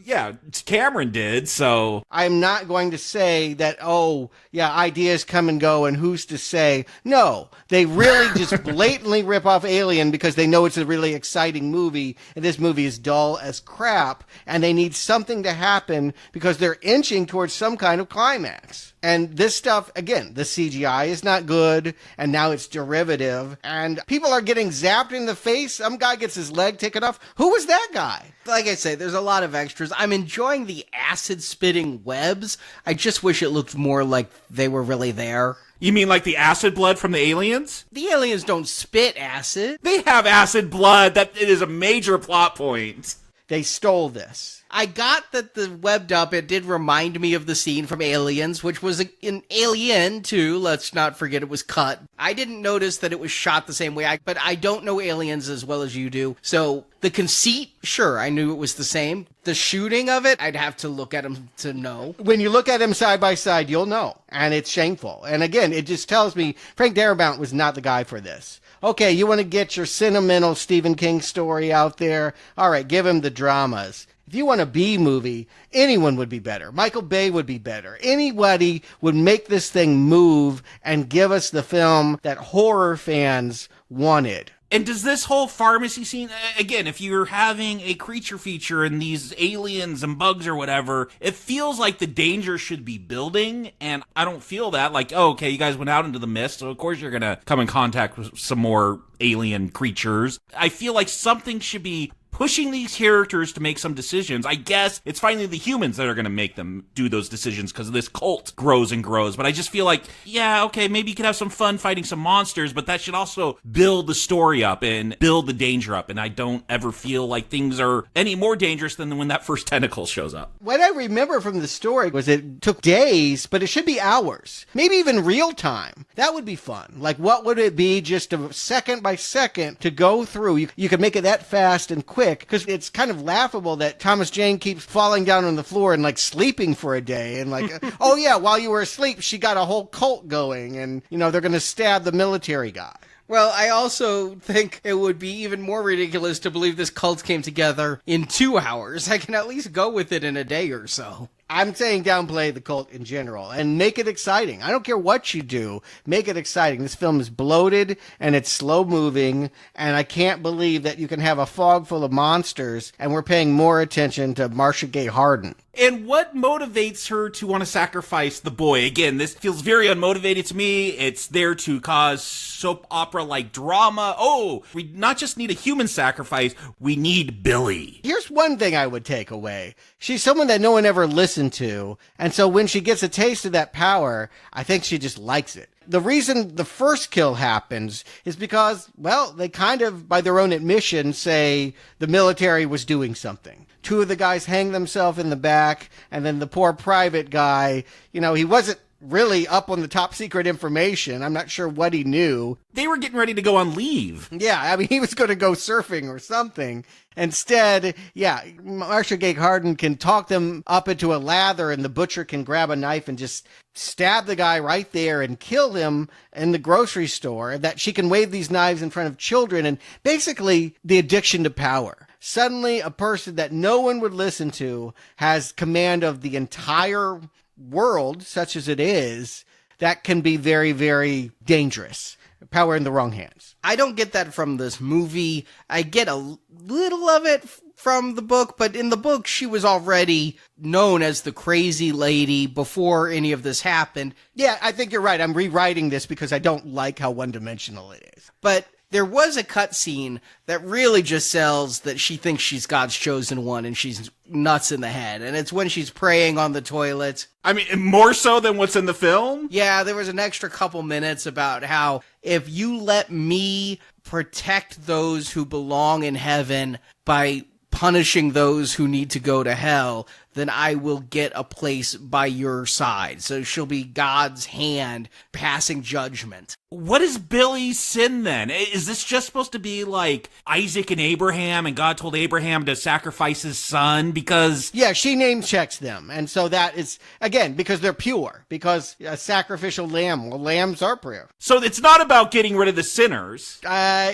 Speaker 10: Cameron did, so.
Speaker 9: I'm not going to say that, ideas come and go and who's to say. No, they really just blatantly rip off Alien because they know it's a really exciting movie and this movie is dull as crap and they need something to happen because they're inching towards some kind of climax. And this stuff, again, the CGI is not good, and now it's derivative, and people are getting zapped in the face. Some guy gets his leg taken off. Who was that guy?
Speaker 8: Like I say, there's a lot of extras. I'm enjoying the acid-spitting webs. I just wish it looked more like they were really there.
Speaker 10: You mean like the acid blood from the aliens?
Speaker 8: The aliens don't spit acid.
Speaker 10: They have acid blood. That it is a major plot point.
Speaker 9: They stole this.
Speaker 8: I got that the webbed up, it did remind me of the scene from Aliens, which was in Alien 2. Let's not forget it was cut. I didn't notice that it was shot the same way, but I don't know Aliens as well as you do. So the conceit, sure, I knew it was the same. The shooting of it, I'd have to look at them to know.
Speaker 9: When you look at them side by side, you'll know. And it's shameful. And again, it just tells me Frank Darabont was not the guy for this. Okay, you want to get your sentimental Stephen King story out there? All right, give him the dramas. If you want a B movie, anyone would be better. Michael Bay would be better. Anybody would make this thing move and give us the film that horror fans wanted.
Speaker 10: And does this whole pharmacy scene, again, if you're having a creature feature and these aliens and bugs or whatever, it feels like the danger should be building, and I don't feel that. Like, oh, okay, you guys went out into the mist, so of course you're going to come in contact with some more alien creatures. I feel like something should be pushing these characters to make some decisions. I guess it's finally the humans that are going to make them do those decisions because this cult grows and grows. But I just feel like, yeah, okay, maybe you could have some fun fighting some monsters, but that should also build the story up and build the danger up. And I don't ever feel like things are any more dangerous than when that first tentacle shows up.
Speaker 9: What I remember from the story was it took days, but it should be hours. Maybe even real time. That would be fun. Like, what would it be just a second by second to go through? You could make it that fast and quick, because it's kind of laughable that Thomas Jane keeps falling down on the floor and, like, sleeping for a day. And, like, oh, yeah, while you were asleep, she got a whole cult going. And, you know, they're going to stab the military guy.
Speaker 8: Well, I also think it would be even more ridiculous to believe this cult came together in 2 hours. I can at least go with it in a day or so.
Speaker 9: I'm saying downplay the cult in general and make it exciting. I don't care what you do. Make it exciting. This film is bloated and it's slow moving, and I can't believe that you can have a fog full of monsters and we're paying more attention to Marcia Gay Harden.
Speaker 10: And what motivates her to want to sacrifice the boy? Again, this feels very unmotivated to me. It's there to cause soap opera-like drama. Oh, we not just need a human sacrifice, we need Billy.
Speaker 9: Here's one thing I would take away. She's someone that no one ever listened to, and so when she gets a taste of that power, I think she just likes it. The reason the first kill happens is because, well, they kind of, by their own admission, say the military was doing something. 2 of the guys hang themselves in the back, and then the poor private guy, you know, he wasn't really up on the top secret information. I'm not sure what he knew.
Speaker 10: They were getting ready to go on leave.
Speaker 9: Yeah, I mean, he was going to go surfing or something. Instead, yeah, Marcia Gay Harden can talk them up into a lather, and the butcher can grab a knife and just stab the guy right there and kill him in the grocery store. That she can wave these knives in front of children, and basically the addiction to power. Suddenly, a person that no one would listen to has command of the entire world, such as it is, that can be very, very dangerous. Power in the wrong hands.
Speaker 8: I don't get that from this movie. I get a little of it from the book, but in the book, she was already known as the crazy lady before any of this happened.
Speaker 9: Yeah, I think you're right. I'm rewriting this because I don't like how one-dimensional it is.
Speaker 8: But there was a cutscene that really just sells that she thinks she's God's chosen one and she's nuts in the head. And it's when she's praying on the toilet.
Speaker 10: I mean, more so than what's in the film?
Speaker 8: Yeah, there was an extra couple minutes about how if you let me protect those who belong in heaven by punishing those who need to go to hell, then I will get a place by your side. So she'll be God's hand passing judgment.
Speaker 10: What is Billy's sin then? Is this just supposed to be like Isaac and Abraham, and God told Abraham to sacrifice his son because...
Speaker 9: Yeah, she name checks them. And so that is, again, because they're pure. Because a sacrificial lamb, well, lambs are pure.
Speaker 10: So it's not about getting rid of the sinners.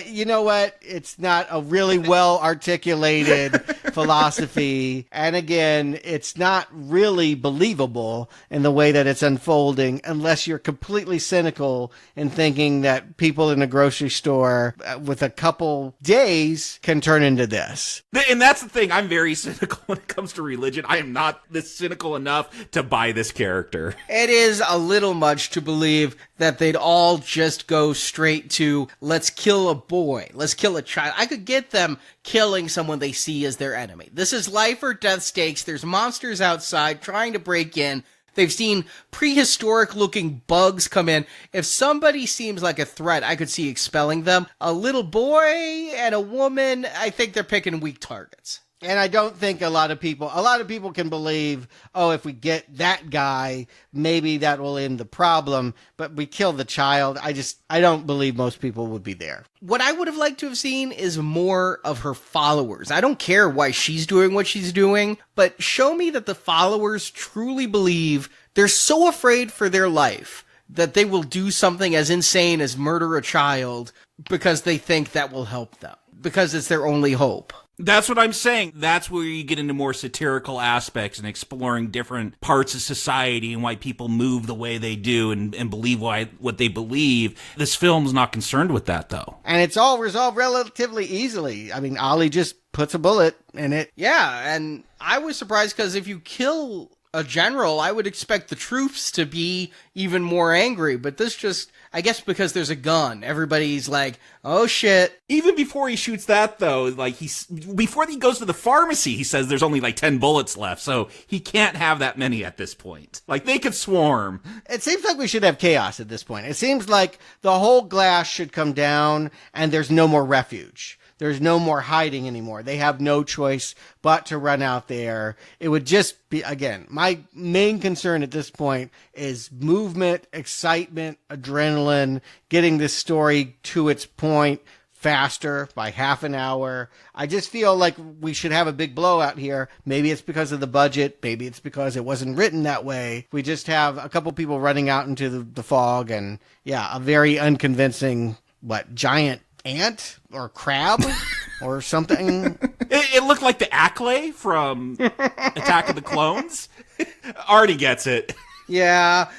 Speaker 9: You know what? It's not a really well articulated philosophy. And again, it's not really believable in the way that it's unfolding unless you're completely cynical and thinking that people in a grocery store with a couple days can turn into this.
Speaker 10: And that's the thing. I'm very cynical when it comes to religion. I am not this cynical enough to buy this character.
Speaker 8: It is a little much to believe that they'd all just go straight to, let's kill a boy, let's kill a child. I could get them killing someone they see as their enemy. This is life or death stakes. There's monsters outside trying to break in. They've seen prehistoric-looking bugs come in. If somebody seems like a threat, I could see expelling them. A little boy and a woman, I think they're picking weak targets.
Speaker 9: And I don't think a lot of people can believe, oh, if we get that guy, maybe that will end the problem, but we kill the child. I don't believe most people would be there.
Speaker 8: What I would have liked to have seen is more of her followers. I don't care why she's doing what she's doing, but show me that the followers truly believe they're so afraid for their life that they will do something as insane as murder a child because they think that will help them, because it's their only hope.
Speaker 10: That's what I'm saying. That's where you get into more satirical aspects and exploring different parts of society and why people move the way they do and believe what they believe. This film's not concerned with that, though.
Speaker 9: And it's all resolved relatively easily. I mean, Ollie just puts a bullet in it.
Speaker 8: Yeah, and I was surprised because if you kill a general, I would expect the troops to be even more angry, but this just, I guess because there's a gun, everybody's like, oh shit.
Speaker 10: Even before he shoots that, though, like before he goes to the pharmacy, he says there's only like 10 bullets left, so he can't have that many at this point. Like, they could swarm.
Speaker 9: It seems like we should have chaos at this point. It seems like the whole glass should come down and there's no more refuge. There's no more hiding anymore. They have no choice but to run out there. It would just be, again, my main concern at this point is movement, excitement, adrenaline, getting this story to its point faster by half an hour. I just feel like we should have a big blowout here. Maybe it's because of the budget. Maybe it's because it wasn't written that way. We just have a couple people running out into the fog and, yeah, a very unconvincing, giant ant or crab or something.
Speaker 10: It looked like the Acklay from Attack of the Clones. Arnie gets it.
Speaker 8: Yeah.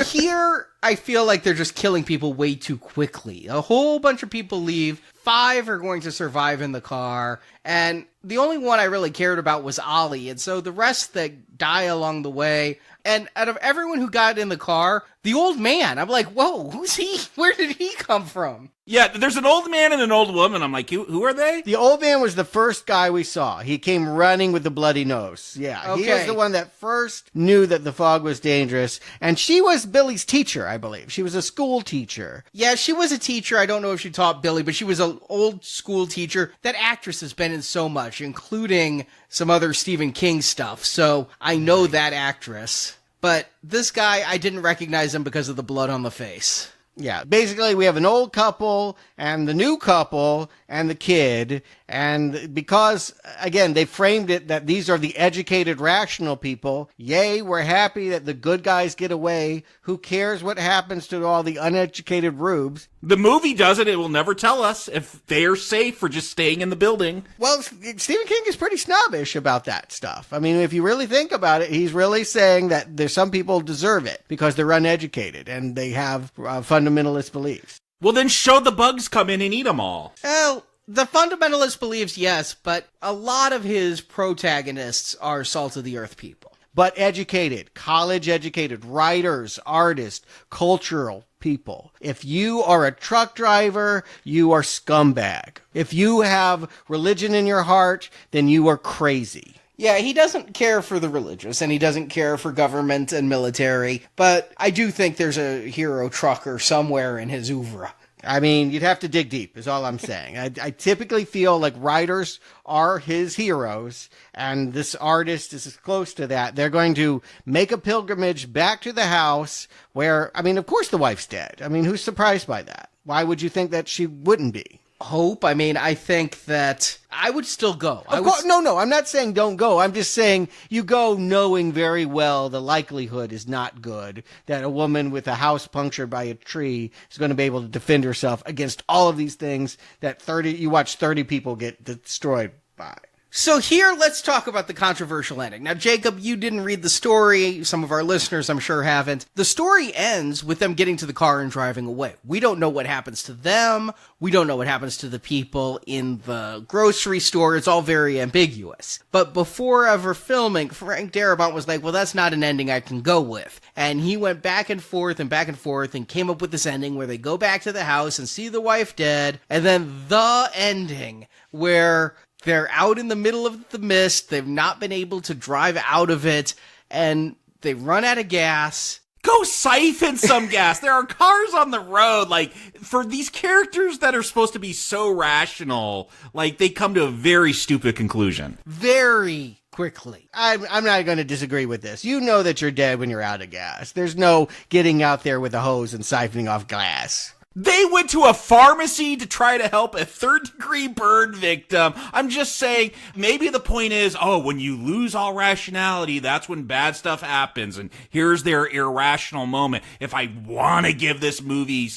Speaker 8: Here I feel like they're just killing people way too quickly. A whole bunch of people leave. 5 are going to survive in the car. And the only one I really cared about was Ollie. And so the rest that die along the way. And out of everyone who got in the car, the old man, I'm like, whoa, who's he? Where did he come from?
Speaker 10: Yeah, there's an old man and an old woman. I'm like, who are they?
Speaker 9: The old man was the first guy we saw. He came running with the bloody nose. Yeah, okay. He was the one that first knew that the fog was dangerous. And she was Billy's teacher, I believe. She was a school teacher.
Speaker 8: Yeah, she was a teacher. I don't know if she taught Billy, but she was an old school teacher. That actress has been in so much, including some other Stephen King stuff. So I know that actress. But this guy, I didn't recognize him because of the blood on the face.
Speaker 9: Yeah, basically we have an old couple and the new couple and the kid. And because, again, they framed it that these are the educated, rational people. Yay, we're happy that the good guys get away. Who cares what happens to all the uneducated rubes?
Speaker 10: The movie doesn't. It will never tell us if they're safe for just staying in the building.
Speaker 9: Well, Stephen King is pretty snobbish about that stuff. I mean, if you really think about it, he's really saying that there's some people deserve it because they're uneducated and they have fundamentalist beliefs.
Speaker 10: Well, then show the bugs come in and eat them all.
Speaker 8: Well, the fundamentalist beliefs, yes, but a lot of his protagonists are salt-of-the-earth people.
Speaker 9: But educated, college-educated, writers, artists, cultural people. If you are a truck driver, you are scumbag. If you have religion in your heart, then you are crazy.
Speaker 8: Yeah, he doesn't care for the religious, and he doesn't care for government and military, but I do think there's a hero trucker somewhere in his oeuvre.
Speaker 9: I mean, you'd have to dig deep, is all I'm saying. I typically feel like writers are his heroes, and this artist is as close to that. They're going to make a pilgrimage back to the house where, I mean, of course the wife's dead. I mean, who's surprised by that? Why would you think that she wouldn't be?
Speaker 8: Hope. I mean, I think that I would still go.
Speaker 9: No, I'm not saying don't go. I'm just saying you go knowing very well the likelihood is not good that a woman with a house punctured by a tree is going to be able to defend herself against all of these things that you watch 30 people get destroyed by.
Speaker 8: So here, let's talk about the controversial ending. Now, Jacob, you didn't read the story. Some of our listeners, I'm sure, haven't. The story ends with them getting to the car and driving away. We don't know what happens to them. We don't know what happens to the people in the grocery store. It's all very ambiguous. But before ever filming, Frank Darabont was like, well, that's not an ending I can go with. And he went back and forth and came up with this ending where they go back to the house and see the wife dead. And then the ending where they're out in the middle of the mist. They've not been able to drive out of it, and they run out of gas.
Speaker 10: Go siphon some gas. There are cars on the road. Like, for these characters that are supposed to be so rational, like, they come to a very stupid conclusion.
Speaker 8: Very quickly.
Speaker 9: I'm not going to disagree with this. You know that you're dead when you're out of gas. There's no getting out there with a hose and siphoning off glass.
Speaker 10: They went to a pharmacy to try to help a third-degree burn victim. I'm just saying, maybe the point is, when you lose all rationality, that's when bad stuff happens, and here's their irrational moment. If I want to give this movie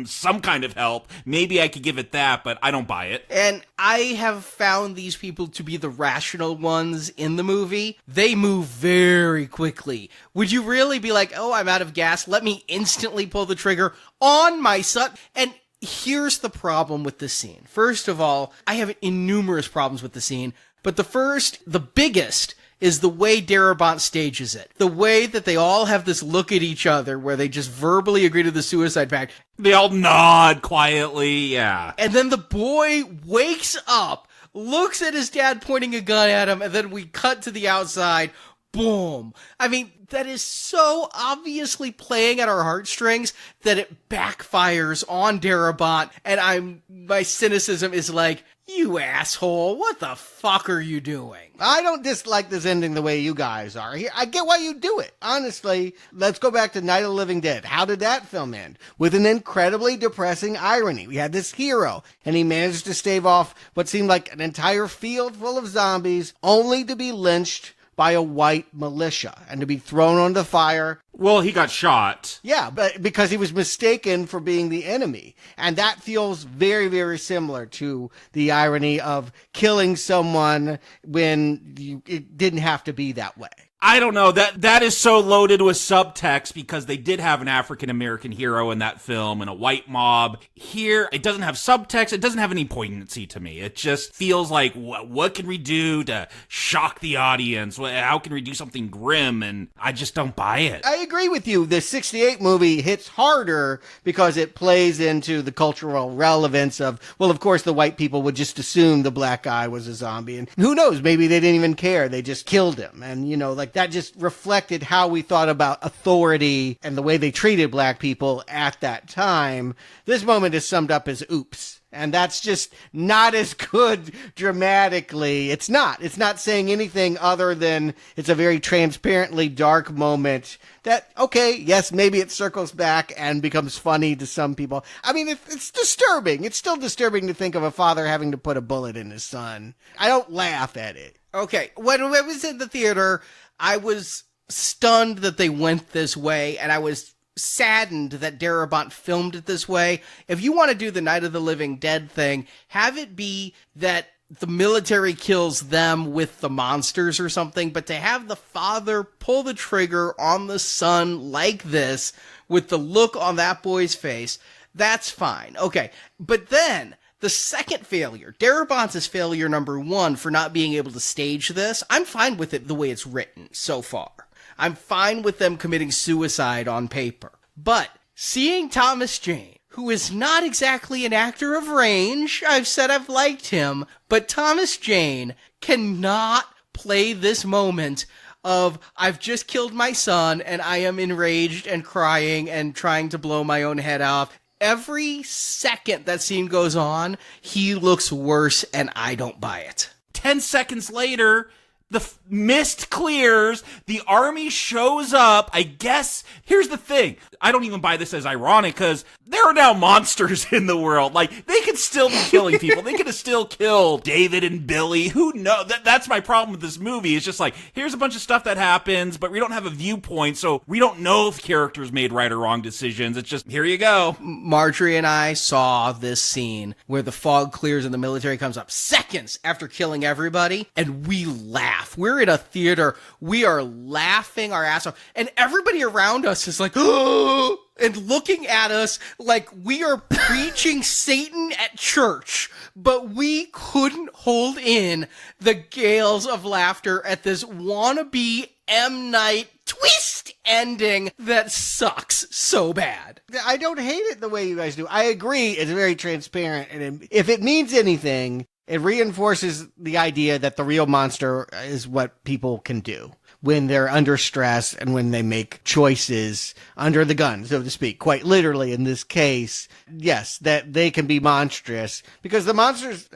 Speaker 10: some kind of help, maybe I could give it that, but I don't buy it.
Speaker 8: And I have found these people to be the rational ones in the movie. They move very quickly. Would you really be like, I'm out of gas, let me instantly pull the trigger on my son? And here's the problem with this scene. First of all, I have innumerous problems with the scene, but the biggest is the way Darabont stages it. The way that they all have this look at each other where they just verbally agree to the suicide pact.
Speaker 10: They all nod quietly, yeah.
Speaker 8: And then the boy wakes up, looks at his dad pointing a gun at him, and then we cut to the outside. Boom. I mean, that is so obviously playing at our heartstrings that it backfires on Darabont, and my cynicism is like, you asshole, what the fuck are you doing?
Speaker 9: I don't dislike this ending the way you guys are. I get why you do it. Honestly, let's go back to Night of the Living Dead. How did that film end? With an incredibly depressing irony. We had this hero, and he managed to stave off what seemed like an entire field full of zombies, only to be lynched by a white militia and to be thrown on the fire.
Speaker 10: Well, he got shot.
Speaker 9: Yeah, but because he was mistaken for being the enemy. And that feels very, very similar to the irony of killing someone when it didn't have to be that way.
Speaker 10: I don't know. That is so loaded with subtext because they did have an African-American hero in that film and a white mob. Here, it doesn't have subtext. It doesn't have any poignancy to me. It just feels like, what can we do to shock the audience? How can we do something grim? And I just don't buy it.
Speaker 9: I agree with you. The 68 movie hits harder because it plays into the cultural relevance of, well, of course, the white people would just assume the black guy was a zombie. And who knows? Maybe they didn't even care. They just killed him. And, that just reflected how we thought about authority and the way they treated black people at that time. This moment is summed up as oops. And that's just not as good dramatically. It's not saying anything other than it's a very transparently dark moment that, okay, yes, maybe it circles back and becomes funny to some people. I mean, it's disturbing. It's still disturbing to think of a father having to put a bullet in his son. I don't laugh at it.
Speaker 8: Okay, when I was in the theater, I was stunned that they went this way, and I was saddened that Darabont filmed it this way. If you want to do the Night of the Living Dead thing, have it be that the military kills them with the monsters or something, but to have the father pull the trigger on the son like this, with the look on that boy's face, that's fine. Okay, but then the second failure, Darabont's failure number one for not being able to stage this, I'm fine with it the way it's written so far. I'm fine with them committing suicide on paper. But seeing Thomas Jane, who is not exactly an actor of range, I've said I've liked him, but Thomas Jane cannot play this moment of, I've just killed my son and I am enraged and crying and trying to blow my own head off. Every second that scene goes on, he looks worse, and I don't buy it.
Speaker 10: 10 seconds later, the mist clears, the army shows up. I guess, here's the thing. I don't even buy this as ironic, because there are now monsters in the world. Like, they could still be killing people. They could have still killed David and Billy. Who knows? That's my problem with this movie. It's just like, here's a bunch of stuff that happens, but we don't have a viewpoint, so we don't know if characters made right or wrong decisions. It's just, here you go.
Speaker 8: Marjorie and I saw this scene where the fog clears and the military comes up seconds after killing everybody, and we laugh. We're in a theater. We are laughing our ass off, and everybody around us is like, oh, and looking at us like we are preaching Satan at church, but we couldn't hold in the gales of laughter at this wannabe M. Night twist ending that sucks so bad.
Speaker 9: I don't hate it the way you guys do. I agree, it's very transparent, and if it means anything, it reinforces the idea that the real monster is what people can do when they're under stress and when they make choices under the gun, so to speak. Quite literally in this case, yes, that they can be monstrous because the monsters,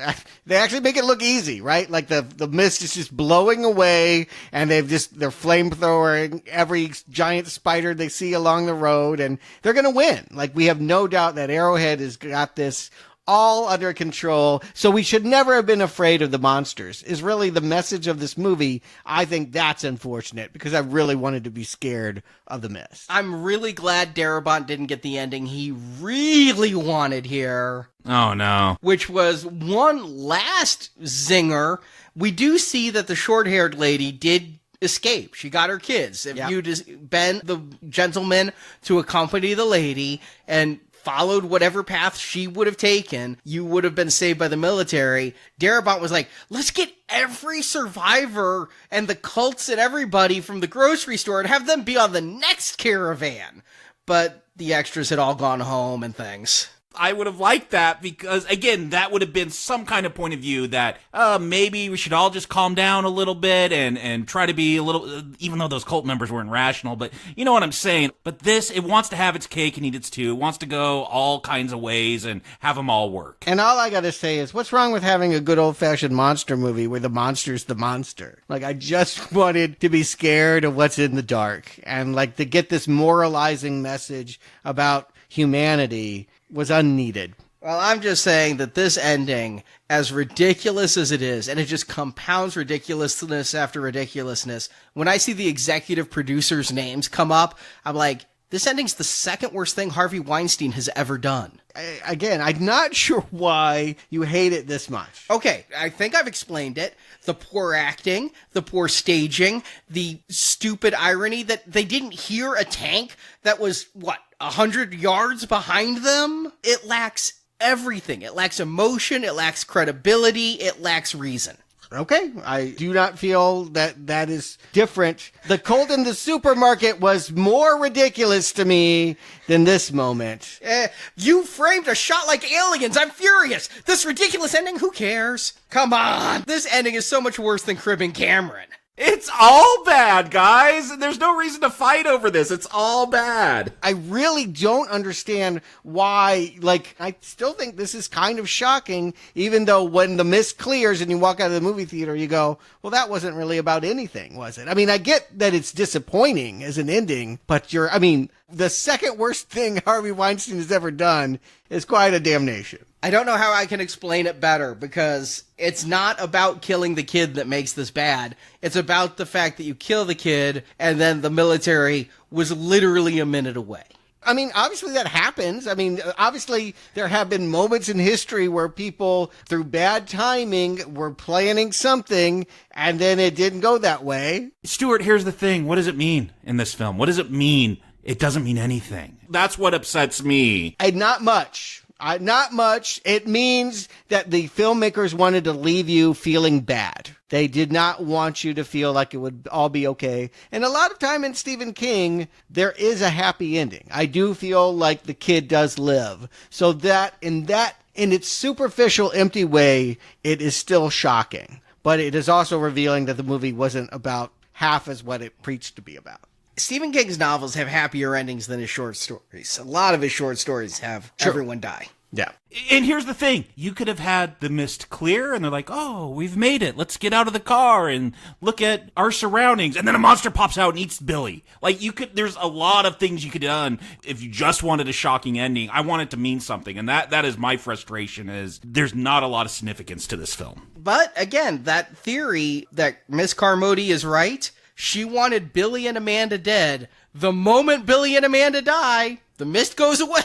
Speaker 9: they actually make it look easy, right? Like the mist is just blowing away and they're flamethrowing every giant spider they see along the road, and they're going to win. Like, we have no doubt that Arrowhead has got this all under control, so we should never have been afraid of the monsters, is really the message of this movie. I think that's unfortunate, because I really wanted to be scared of the mist.
Speaker 8: I'm really glad Darabont didn't get the ending he really wanted here.
Speaker 10: Oh, no.
Speaker 8: Which was one last zinger. We do see that the short-haired lady did escape. She got her kids. If you'd been the gentleman to accompany the lady and followed whatever path she would have taken, you would have been saved by the military. Darabont was like, let's get every survivor and the cults and everybody from the grocery store and have them be on the next caravan. But the extras had all gone home and things.
Speaker 10: I would have liked that because, again, that would have been some kind of point of view that maybe we should all just calm down a little bit and try to be a little, even though those cult members weren't rational, but you know what I'm saying. But this, it wants to have its cake and eat its too. It wants to go all kinds of ways and have them all work.
Speaker 9: And all I gotta say is, what's wrong with having a good old-fashioned monster movie where the monster's the monster? Like, I just wanted to be scared of what's in the dark and, like, to get this moralizing message about humanity was unneeded.
Speaker 8: Well, I'm just saying that this ending, as ridiculous as it is, and it just compounds ridiculousness after ridiculousness, when I see the executive producers' names come up, I'm like, this ending's the second worst thing Harvey Weinstein has ever done.
Speaker 9: Again, I'm not sure why you hate it this much.
Speaker 8: Okay, I think I've explained it. The poor acting, the poor staging, the stupid irony that they didn't hear a tank that was, 100 yards behind them? It lacks everything. It lacks emotion, it lacks credibility, it lacks reason.
Speaker 9: Okay, I do not feel that is different. The cold in the supermarket was more ridiculous to me than this moment.
Speaker 8: You framed a shot like aliens. I'm furious. This ridiculous ending, who cares? Come on. This ending is so much worse than Cribb and Cameron.
Speaker 10: It's all bad, guys. There's no reason to fight over this. It's all bad.
Speaker 9: I really don't understand why, I still think this is kind of shocking, even though when the mist clears and you walk out of the movie theater, you go, well, that wasn't really about anything, was it? I mean, I get that it's disappointing as an ending, but the second worst thing Harvey Weinstein has ever done is quite a damnation.
Speaker 8: I don't know how I can explain it better, because it's not about killing the kid that makes this bad. It's about the fact that you kill the kid and then the military was literally a minute away.
Speaker 9: I mean, obviously that happens. I mean, obviously there have been moments in history where people, through bad timing, were planning something and then it didn't go that way.
Speaker 10: Stuart, here's the thing. What does it mean in this film? What does it mean? It doesn't mean anything. That's what upsets me.
Speaker 9: Not much. Not much. It means that the filmmakers wanted to leave you feeling bad. They did not want you to feel like it would all be okay. And a lot of time in Stephen King, there is a happy ending. I do feel like the kid does live. So that in its superficial, empty way, it is still shocking. But it is also revealing that the movie wasn't about half as what it preached to be about.
Speaker 8: Stephen King's novels have happier endings than his short stories. A lot of his short stories have everyone die.
Speaker 9: Yeah.
Speaker 10: And here's the thing. You could have had the mist clear and they're like, oh, we've made it. Let's get out of the car and look at our surroundings. And then a monster pops out and eats Billy. There's a lot of things you could have done if you just wanted a shocking ending. I want it to mean something. And that is my frustration, is there's not a lot of significance to this film.
Speaker 8: But again, that theory that Miss Carmody is right. She wanted Billy and Amanda dead. The moment Billy and Amanda die, the mist goes away.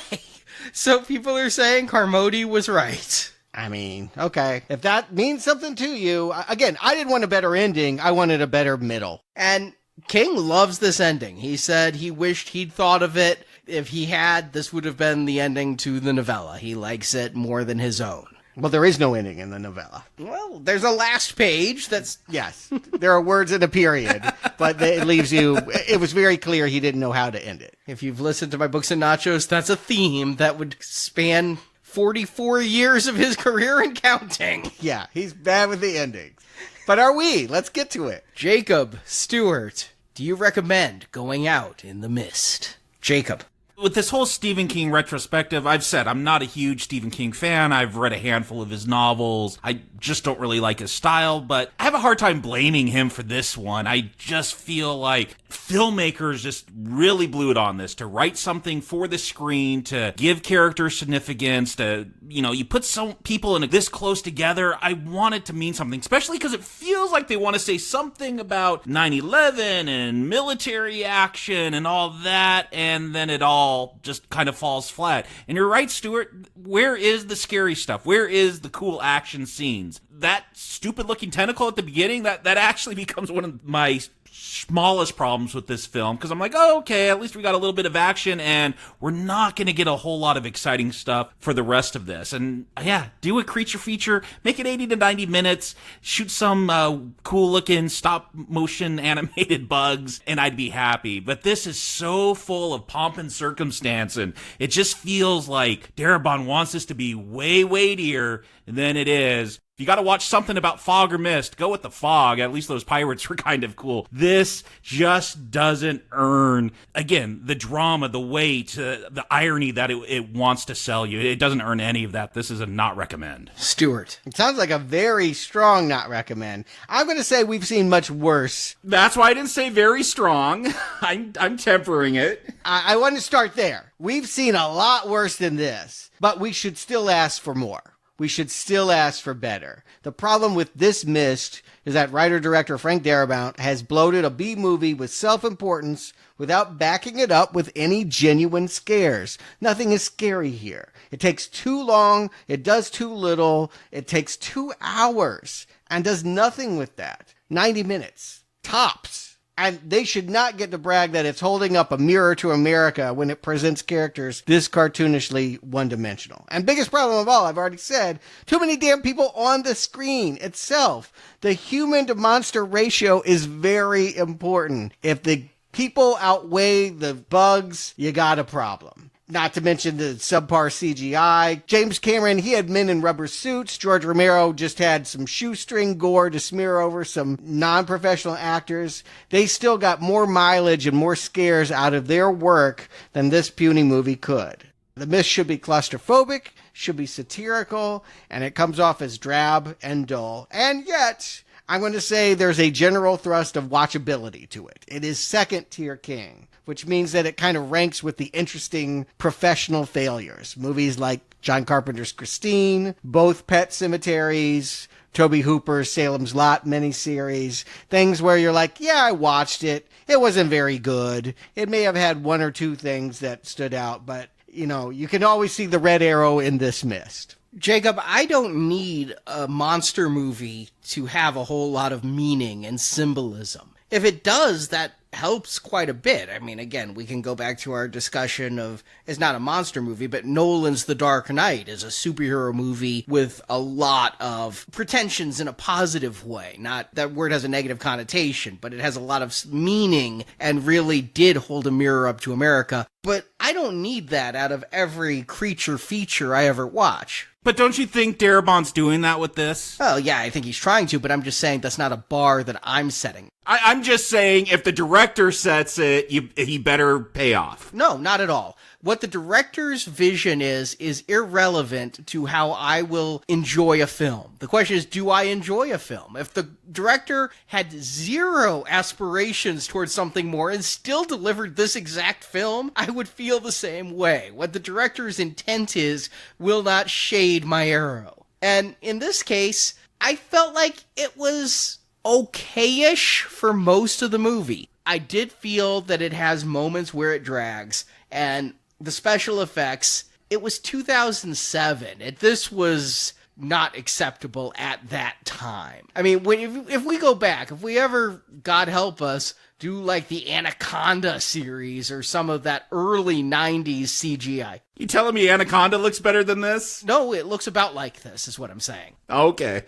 Speaker 8: So people are saying Carmody was right.
Speaker 9: I mean, okay. If that means something to you, again, I didn't want a better ending. I wanted a better middle.
Speaker 8: And King loves this ending. He said he wished he'd thought of it. If he had, this would have been the ending to the novella. He likes it more than his own.
Speaker 9: Well, there is no ending in the novella.
Speaker 8: Well, there's a last page that's...
Speaker 9: Yes, there are words in a period, but it leaves you... It was very clear he didn't know how to end it.
Speaker 8: If you've listened to my Books and Nachos, that's a theme that would span 44 years of his career and counting.
Speaker 9: Yeah, he's bad with the endings. But are we? Let's get to it.
Speaker 8: Jakob, Stuart, do you recommend going out in the mist? Jakob.
Speaker 10: With this whole Stephen King retrospective, I've said I'm not a huge Stephen King fan. I've read a handful of his novels. I just don't really like his style, but I have a hard time blaming him for this one. I just feel like filmmakers just really blew it on this, to write something for the screen, to give characters significance, to, you put some people in this close together. I want it to mean something, especially because it feels like they want to say something about 9/11 and military action and all that, and then it all just kind of falls flat. And you're right, Stuart. Where is the scary stuff? Where is the cool action scenes? That stupid looking tentacle at the beginning, that actually becomes one of my smallest problems with this film, because I'm like, oh, okay, at least we got a little bit of action, and we're not going to get a whole lot of exciting stuff for the rest of this. And yeah, do a creature feature, make it 80 to 90 minutes, shoot some cool looking stop motion animated bugs, and I'd be happy. But this is so full of pomp and circumstance, and it just feels like Darabont wants this to be way weightier than it is. If you got to watch something about fog or mist, go with the fog. At least those pirates were kind of cool. This just doesn't earn, again, the drama, the weight, the irony that it wants to sell you. It doesn't earn any of that. This is a not recommend.
Speaker 8: Stuart.
Speaker 9: It sounds like a very strong not recommend. I'm going to say we've seen much worse.
Speaker 10: That's why I didn't say very strong. I'm tempering it.
Speaker 9: I want to start there. We've seen a lot worse than this, but we should still ask for more. We should still ask for better. The problem with this mist is that writer-director Frank Darabont has bloated a B-movie with self-importance without backing it up with any genuine scares. Nothing is scary here. It takes too long, it does too little, it takes 2 hours, and does nothing with that. 90 minutes. Tops. And they should not get to brag that it's holding up a mirror to America when it presents characters this cartoonishly one-dimensional. And biggest problem of all, I've already said, too many damn people on the screen itself. The human-to-monster ratio is very important. If the people outweigh the bugs, you got a problem. Not to mention the subpar CGI. James Cameron, he had men in rubber suits. George Romero just had some shoestring gore to smear over some non-professional actors. They still got more mileage and more scares out of their work than this puny movie could. The mist should be claustrophobic, should be satirical, and it comes off as drab and dull. And yet, I'm going to say there's a general thrust of watchability to it. It is second-tier king, which means that it kind of ranks with the interesting professional failures. Movies like John Carpenter's Christine, both Pet Cemeteries, Tobe Hooper's Salem's Lot miniseries, things where you're like, yeah, I watched it. It wasn't very good. It may have had 1 or 2 things that stood out, but, you know, you can always see the red arrow in this mist.
Speaker 8: Jacob, I don't need a monster movie to have a whole lot of meaning and symbolism. If it does, that helps quite a bit. I mean, again, we can go back to our discussion of, it's not a monster movie, but Nolan's The Dark Knight is a superhero movie with a lot of pretensions in a positive way. Not that word has a negative connotation, but it has a lot of meaning and really did hold a mirror up to America. But I don't need that out of every creature feature I ever watch.
Speaker 10: But don't you think Darabont's doing that with this?
Speaker 8: Oh, yeah, I think he's trying to, but I'm just saying that's not a bar that I'm setting.
Speaker 10: I'm just saying if the director sets it, he better pay off.
Speaker 8: No, not at all. What the director's vision is irrelevant to how I will enjoy a film. The question is, do I enjoy a film? If the director had zero aspirations towards something more and still delivered this exact film, I would feel the same way. What the director's intent is will not shade my arrow. And in this case, I felt like it was okay-ish for most of the movie. I did feel that it has moments where it drags, and the special effects, it was 2007. This was not acceptable at that time. I mean, if we go back, if we ever, God help us, do like the Anaconda series or some of that early 90s CGI.
Speaker 10: You telling me Anaconda looks better than this?
Speaker 8: No, it looks about like this, is what I'm saying.
Speaker 10: Okay.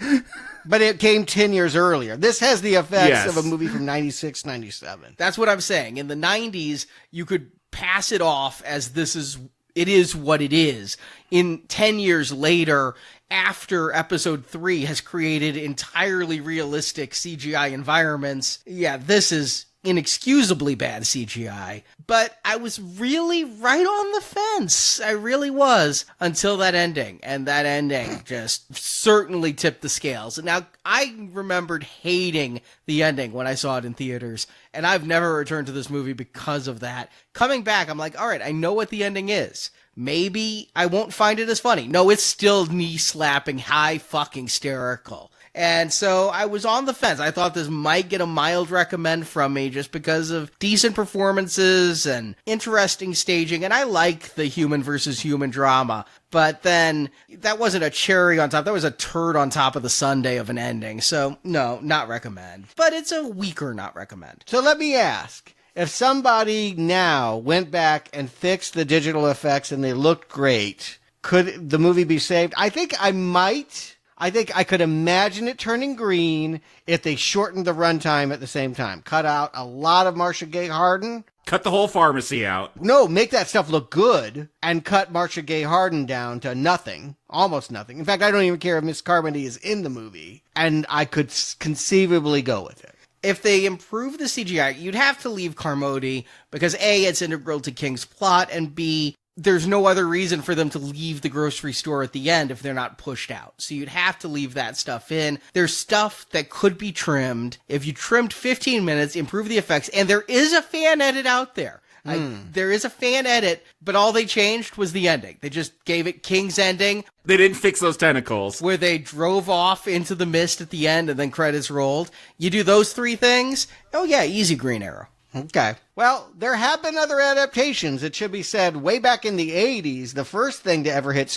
Speaker 9: But it came 10 years earlier. This has the effects of a movie from 96, 97.
Speaker 8: That's what I'm saying. In the 90s, you could pass it off as it is what it is. In 10 years later, after episode 3 has created entirely realistic CGI environments, yeah, this is inexcusably bad CGI. But I was really right on the fence. I really was, until that ending. And that ending just certainly tipped the scales. Now, I remembered hating the ending when I saw it in theaters, and I've never returned to this movie because of that. Coming back, I'm like, all right, I know what the ending is. Maybe I won't find it as funny. No, it's still knee-slapping, high fucking hysterical. And so I was on the fence. I thought this might get a mild recommend from me just because of decent performances and interesting staging. And I like the human versus human drama. But then that wasn't a cherry on top. That was a turd on top of the sundae of an ending. So no, not recommend. But it's a weaker not recommend.
Speaker 9: So let me ask, if somebody now went back and fixed the digital effects and they looked great, could the movie be saved? I think I might. I think I could imagine it turning green if they shortened the runtime at the same time. Cut out a lot of Marcia Gay Harden.
Speaker 10: Cut the whole pharmacy out.
Speaker 9: No, make that stuff look good and cut Marcia Gay Harden down to nothing, almost nothing. In fact, I don't even care if Miss Carmody is in the movie, and I could conceivably go with it.
Speaker 8: If they improve the CGI, you'd have to leave Carmody because A, it's integral to King's plot, and B, there's no other reason for them to leave the grocery store at the end if they're not pushed out. So you'd have to leave that stuff in. There's stuff that could be trimmed. If you trimmed 15 minutes, improve the effects, and there is a fan edit out there. There is a fan edit, but all they changed was the ending. They just gave it King's ending.
Speaker 10: They didn't fix those tentacles.
Speaker 8: Where they drove off into the mist at the end and then credits rolled. You do those three things, oh yeah, easy Green Arrow.
Speaker 9: Okay. Well, there have been other adaptations. It should be said, way back in the 80s, the first thing to ever hit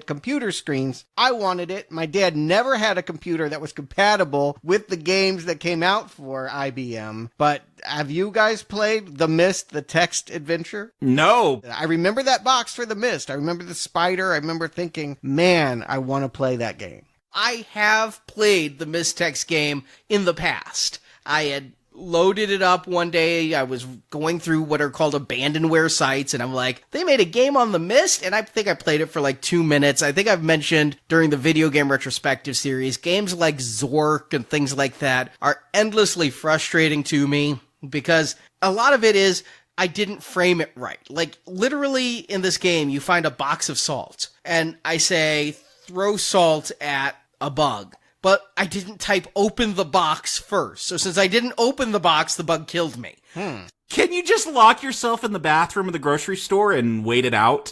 Speaker 9: computer screens. I wanted it. My dad never had a computer that was compatible with the games that came out for IBM. But have you guys played The Mist, the text adventure?
Speaker 10: No.
Speaker 9: I remember that box for The Mist. I remember the spider. I remember thinking, man, I want to play that game.
Speaker 8: I have played the Mist text game in the past. I had loaded it up one day. I was going through what are called abandonware sites, and I'm like, they made a game on the Mist, and I think I played it for like 2 minutes. I think I've mentioned during the video game retrospective series, games like Zork and things like that are endlessly frustrating to me because a lot of it is I didn't frame it right. Like, literally in this game, you find a box of salt, and I say, throw salt at a bug. But I didn't type open the box first. So since I didn't open the box, the bug killed me.
Speaker 10: Can you just lock yourself in the bathroom of the grocery store and wait it out?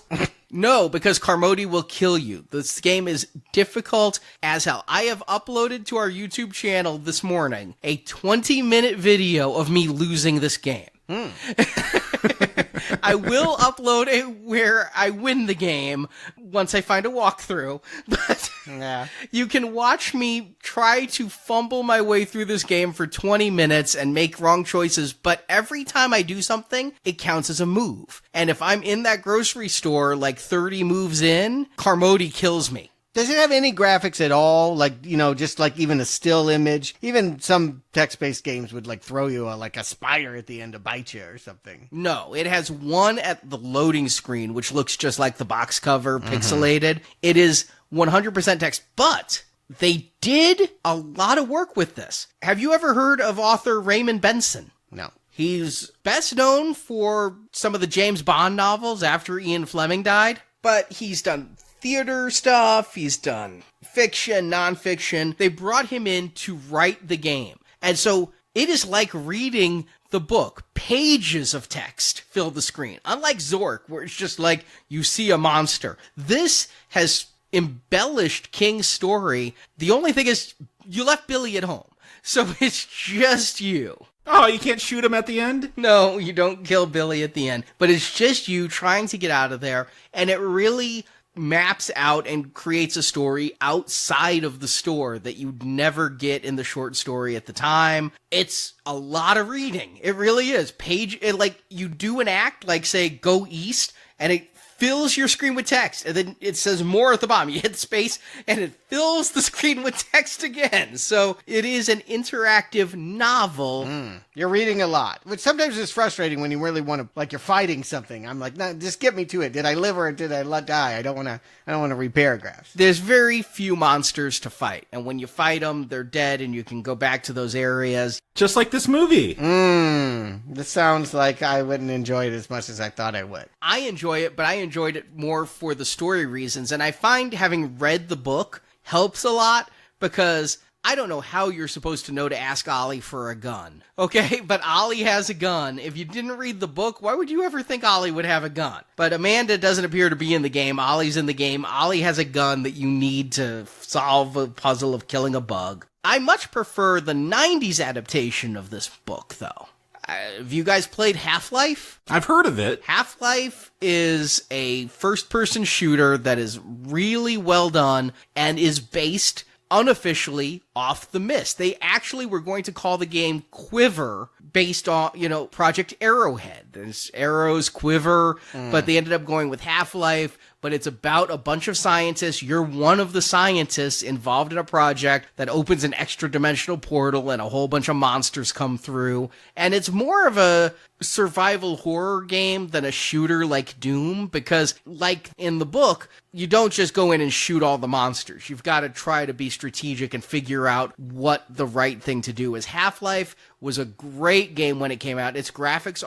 Speaker 8: No, because Carmody will kill you. This game is difficult as hell. I have uploaded to our YouTube channel this morning a 20-minute video of me losing this game. I will upload it where I win the game once I find a walkthrough, but you can watch me try to fumble my way through this game for 20 minutes and make wrong choices, but every time I do something, it counts as a move. And if I'm in that grocery store like 30 moves in, Carmody kills me.
Speaker 9: Does it have any graphics at all? Like, you know, just like even a still image? Even some text-based games would like throw you a spider at the end to bite you or something.
Speaker 8: No, it has one at the loading screen, which looks just like the box cover, pixelated. It is 100% text, but they did a lot of work with this. Have you ever heard of author Raymond Benson?
Speaker 9: No.
Speaker 8: He's best known for some of the James Bond novels after Ian Fleming died, but he's done theater stuff, he's done fiction, nonfiction. They brought him in to write the game. And so it is like reading the book. Pages of text fill the screen. Unlike Zork, where it's just like you see a monster. This has embellished King's story. The only thing is you left Billy at home. So it's just you.
Speaker 10: Oh, you can't shoot him at the end?
Speaker 8: No, you don't kill Billy at the end. But it's just you trying to get out of there. And it really maps out and creates a story outside of the store that you'd never get in the short story at the time. It's a lot of reading. It really is. Like you do an act, like say go east, and it fills your screen with text, and then it says more at the bottom. You hit space, and it fills the screen with text again. So it is an interactive novel.
Speaker 9: You're reading a lot, which sometimes is frustrating when you really want to, like you're fighting something. I'm like, no, just get me to it. Did I live or did I die? I don't want to read paragraphs.
Speaker 8: There's very few monsters to fight, and when you fight them, they're dead, and you can go back to those areas.
Speaker 10: Just like this movie.
Speaker 9: This sounds like I wouldn't enjoy it as much as I thought I would.
Speaker 8: I enjoy it, but I enjoyed it more for the story reasons. And I find having read the book helps a lot because I don't know how you're supposed to know to ask Ollie for a gun, okay? But Ollie has a gun. If you didn't read the book, why would you ever think Ollie would have a gun? But Amanda doesn't appear to be in the game. Ollie's in the game. Ollie has a gun that you need to solve a puzzle of killing a bug. I much prefer the 90s adaptation of this book, though. Have you guys played Half-Life?
Speaker 10: I've heard of it.
Speaker 8: Half-Life is a first-person shooter that is really well done and is based unofficially off The Mist. They actually were going to call the game Quiver based on, Project Arrowhead. There's arrows, quiver, but they ended up going with Half-Life. But it's about a bunch of scientists. You're one of the scientists involved in a project that opens an extra-dimensional portal and a whole bunch of monsters come through. And it's more of a survival horror game than a shooter like Doom, because like in the book, you don't just go in and shoot all the monsters. You've got to try to be strategic and figure out what the right thing to do is. Half-Life was a great game when it came out. Its graphics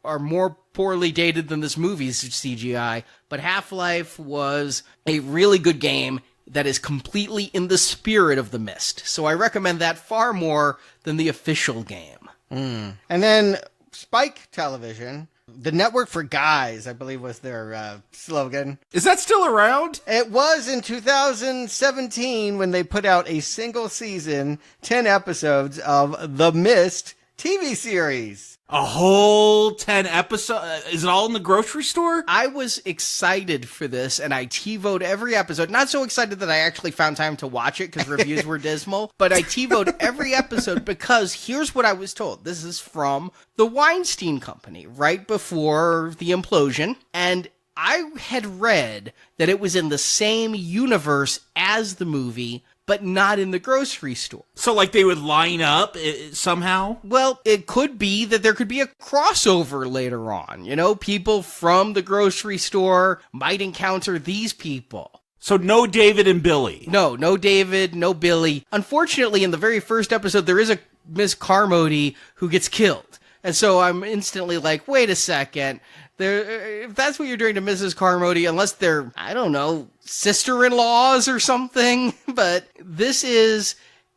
Speaker 8: are more poorly dated than this movie's CGI, but Half-Life was a really good game that is completely in the spirit of The Mist. So I recommend that far more than the official game.
Speaker 9: And then Spike Television, the network for guys, I believe was their slogan.
Speaker 10: Is that still around?
Speaker 9: It was in 2017 when they put out a single season, 10 episodes of The Mist TV series.
Speaker 10: A whole 10 episodes? Is it all in the grocery store?
Speaker 8: I was excited for this, and I TiVoed every episode. Not so excited that I actually found time to watch it because reviews were dismal, but I TiVoed every episode because here's what I was told. This is from the Weinstein Company, right before the implosion, and I had read that it was in the same universe as the movie, but not in the grocery store.
Speaker 10: So, like, they would line up somehow?
Speaker 8: Well, it could be that there could be a crossover later on. People from the grocery store might encounter these people.
Speaker 10: So no David and Billy?
Speaker 8: No David, no Billy. Unfortunately, in the very first episode, there is a Miss Carmody who gets killed. And so I'm instantly like, wait a second. If that's what you're doing to Mrs. Carmody, unless they're, I don't know, sister-in-laws or something. But this is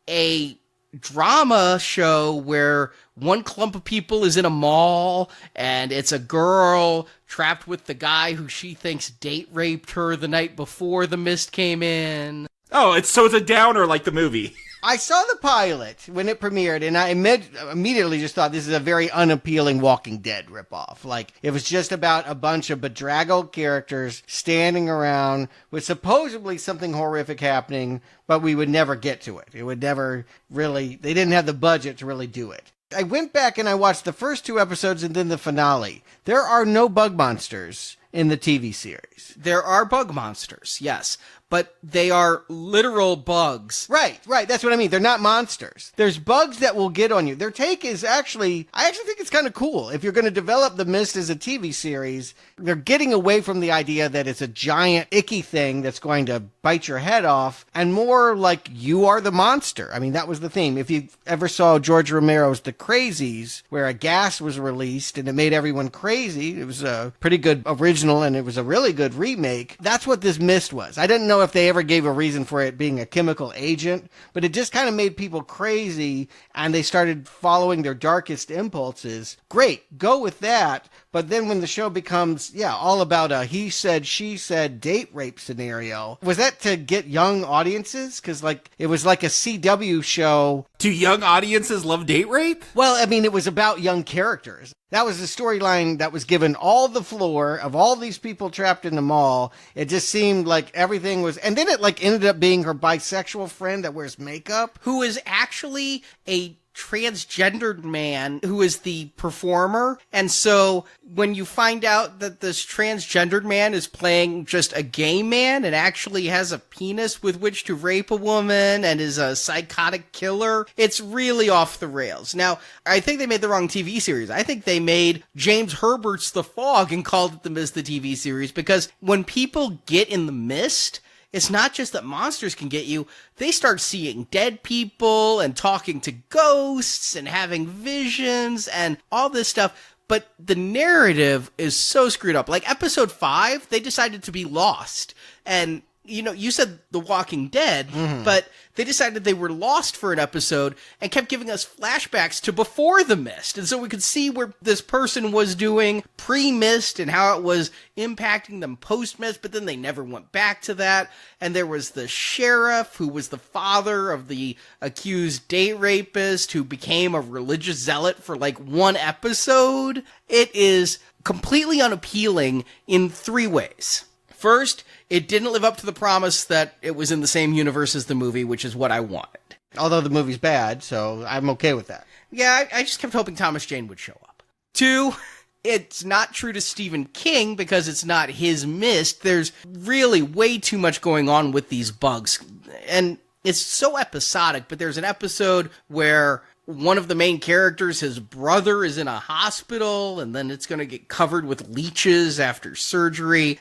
Speaker 8: a drama show where one clump of people is in a mall, and it's a girl trapped with the guy who she thinks date raped her the night before the mist came in.
Speaker 10: Oh, it's a downer like the movie.
Speaker 9: I saw the pilot when it premiered, and I immediately just thought this is a very unappealing Walking Dead ripoff. Like, it was just about a bunch of bedraggled characters standing around with supposedly something horrific happening, but we would never get to it. It would never really, they didn't have the budget to really do it. I went back and I watched the first 2 episodes and then the finale. There are no bug monsters in the TV series.
Speaker 8: There are bug monsters, yes. But they are literal bugs.
Speaker 9: Right. That's what I mean. They're not monsters. There's bugs that will get on you. Their take is I actually think it's kind of cool. If you're going to develop The Mist as a TV series, they're getting away from the idea that it's a giant, icky thing that's going to bite your head off, and more like you are the monster. I mean, that was the theme. If you ever saw George Romero's The Crazies, where a gas was released and it made everyone crazy, it was a pretty good original and it was a really good remake. That's what this Mist was. I didn't know if they ever gave a reason for it being a chemical agent, but it just kind of made people crazy and they started following their darkest impulses. Great, go with that. But then when the show becomes, all about a he said, she said date rape scenario, was that to get young audiences? Because, it was like a CW show.
Speaker 10: Do young audiences love date rape?
Speaker 9: Well, I mean, it was about young characters. That was the storyline that was given all the floor of all these people trapped in the mall. It just seemed like everything was, and then it ended up being her bisexual friend that wears makeup.
Speaker 8: Who is actually a transgendered man who is the performer. And so when you find out that this transgendered man is playing just a gay man and actually has a penis with which to rape a woman and is a psychotic killer, it's really off the rails. Now, I think they made the wrong TV series. I think they made James Herbert's The Fog and called it The Mist, the TV series, because when people get in the mist, it's not just that monsters can get you. They start seeing dead people and talking to ghosts and having visions and all this stuff. But the narrative is so screwed up. Like episode 5, they decided to be lost. And you said The Walking Dead, but they decided they were lost for an episode and kept giving us flashbacks to before the Mist. And so we could see where this person was doing pre-Mist and how it was impacting them post-Mist, but then they never went back to that. And there was the sheriff who was the father of the accused date rapist who became a religious zealot for like one episode. It is completely unappealing in 3 ways. First, it didn't live up to the promise that it was in the same universe as the movie, which is what I wanted.
Speaker 9: Although the movie's bad, so I'm okay with that.
Speaker 8: Yeah, I just kept hoping Thomas Jane would show up. 2, it's not true to Stephen King because it's not his Mist. There's really way too much going on with these bugs. And it's so episodic, but there's an episode where one of the main characters, his brother, is in a hospital, and then it's going to get covered with leeches after surgery.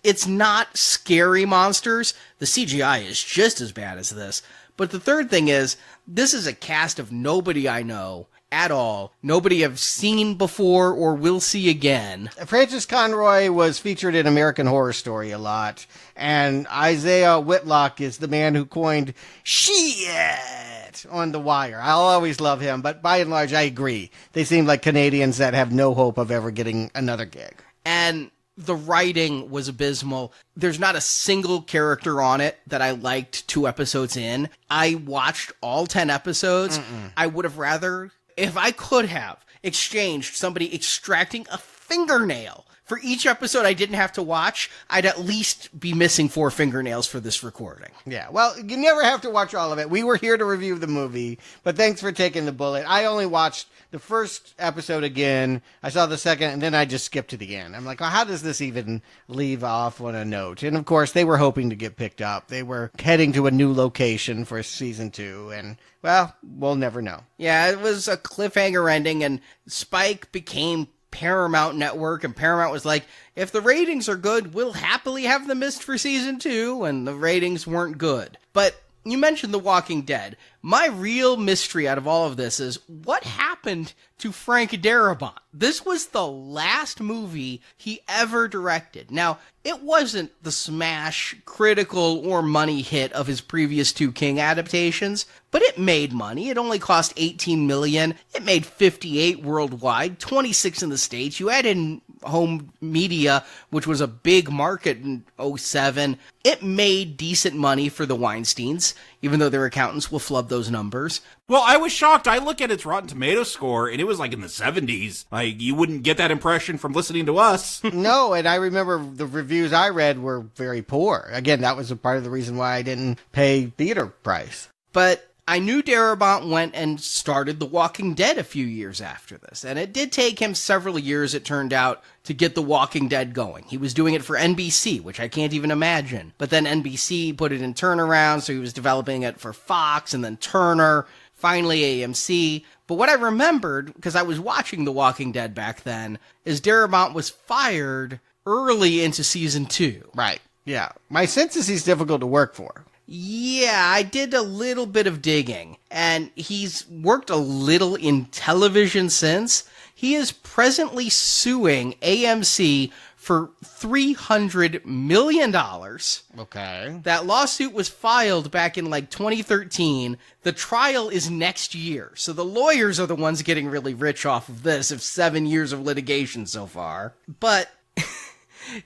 Speaker 8: It's not scary monsters. The CGI is just as bad as this. But the third thing is, this is a cast of nobody I know at all. Nobody I've seen before or will see again.
Speaker 9: Francis Conroy was featured in American Horror Story a lot, and Isaiah Whitlock is the man who coined shit on The Wire. I'll always love him, but by and large, I agree. They seem like Canadians that have no hope of ever getting another gig.
Speaker 8: And the writing was abysmal. There's not a single character on it that I liked 2 episodes in. I watched all 10 episodes. I would have rather, if I could have, exchanged somebody extracting a fingernail for each episode I didn't have to watch, I'd at least be missing 4 fingernails for this recording.
Speaker 9: Yeah, well, you never have to watch all of it. We were here to review the movie, but thanks for taking the bullet. I only watched the first episode again. I saw the second, and then I just skipped to the end. I'm like, well, how does this even leave off on a note? And, of course, they were hoping to get picked up. They were heading to a new location for season 2, and, well, we'll never know.
Speaker 8: Yeah, it was a cliffhanger ending, and Spike became Paramount Network, and Paramount was like, if the ratings are good, we'll happily have The Mist for season 2, and the ratings weren't good. But you mentioned The Walking Dead. My real mystery out of all of this is, what happened to Frank Darabont? This was the last movie he ever directed. Now, it wasn't the smash, critical, or money hit of his previous 2 King adaptations, but it made money. It only cost $18 million. It made 58 worldwide, 26 in the States. You add in home media, which was a big market in 2007. It made decent money for the Weinsteins, even though their accountants will flub those numbers.
Speaker 10: Well, I was shocked. I look at its Rotten Tomatoes score, and it was like in the 70s. Like, you wouldn't get that impression from listening to us.
Speaker 9: No, and I remember the reviews I read were very poor. Again, that was a part of the reason why I didn't pay theater price.
Speaker 8: But I knew Darabont went and started The Walking Dead a few years after this, and it did take him several years, it turned out, to get The Walking Dead going. He was doing it for NBC, which I can't even imagine. But then NBC put it in turnaround, so he was developing it for Fox and then Turner, finally AMC. But what I remembered, because I was watching The Walking Dead back then, is Darabont was fired early into season 2.
Speaker 9: Right, yeah. My sense is he's difficult to work for.
Speaker 8: Yeah, I did a little bit of digging, and he's worked a little in television since. He is presently suing AMC for $300 million.
Speaker 9: Okay.
Speaker 8: That lawsuit was filed back in like 2013. The trial is next year, so the lawyers are the ones getting really rich off of this, of 7 years of litigation so far. But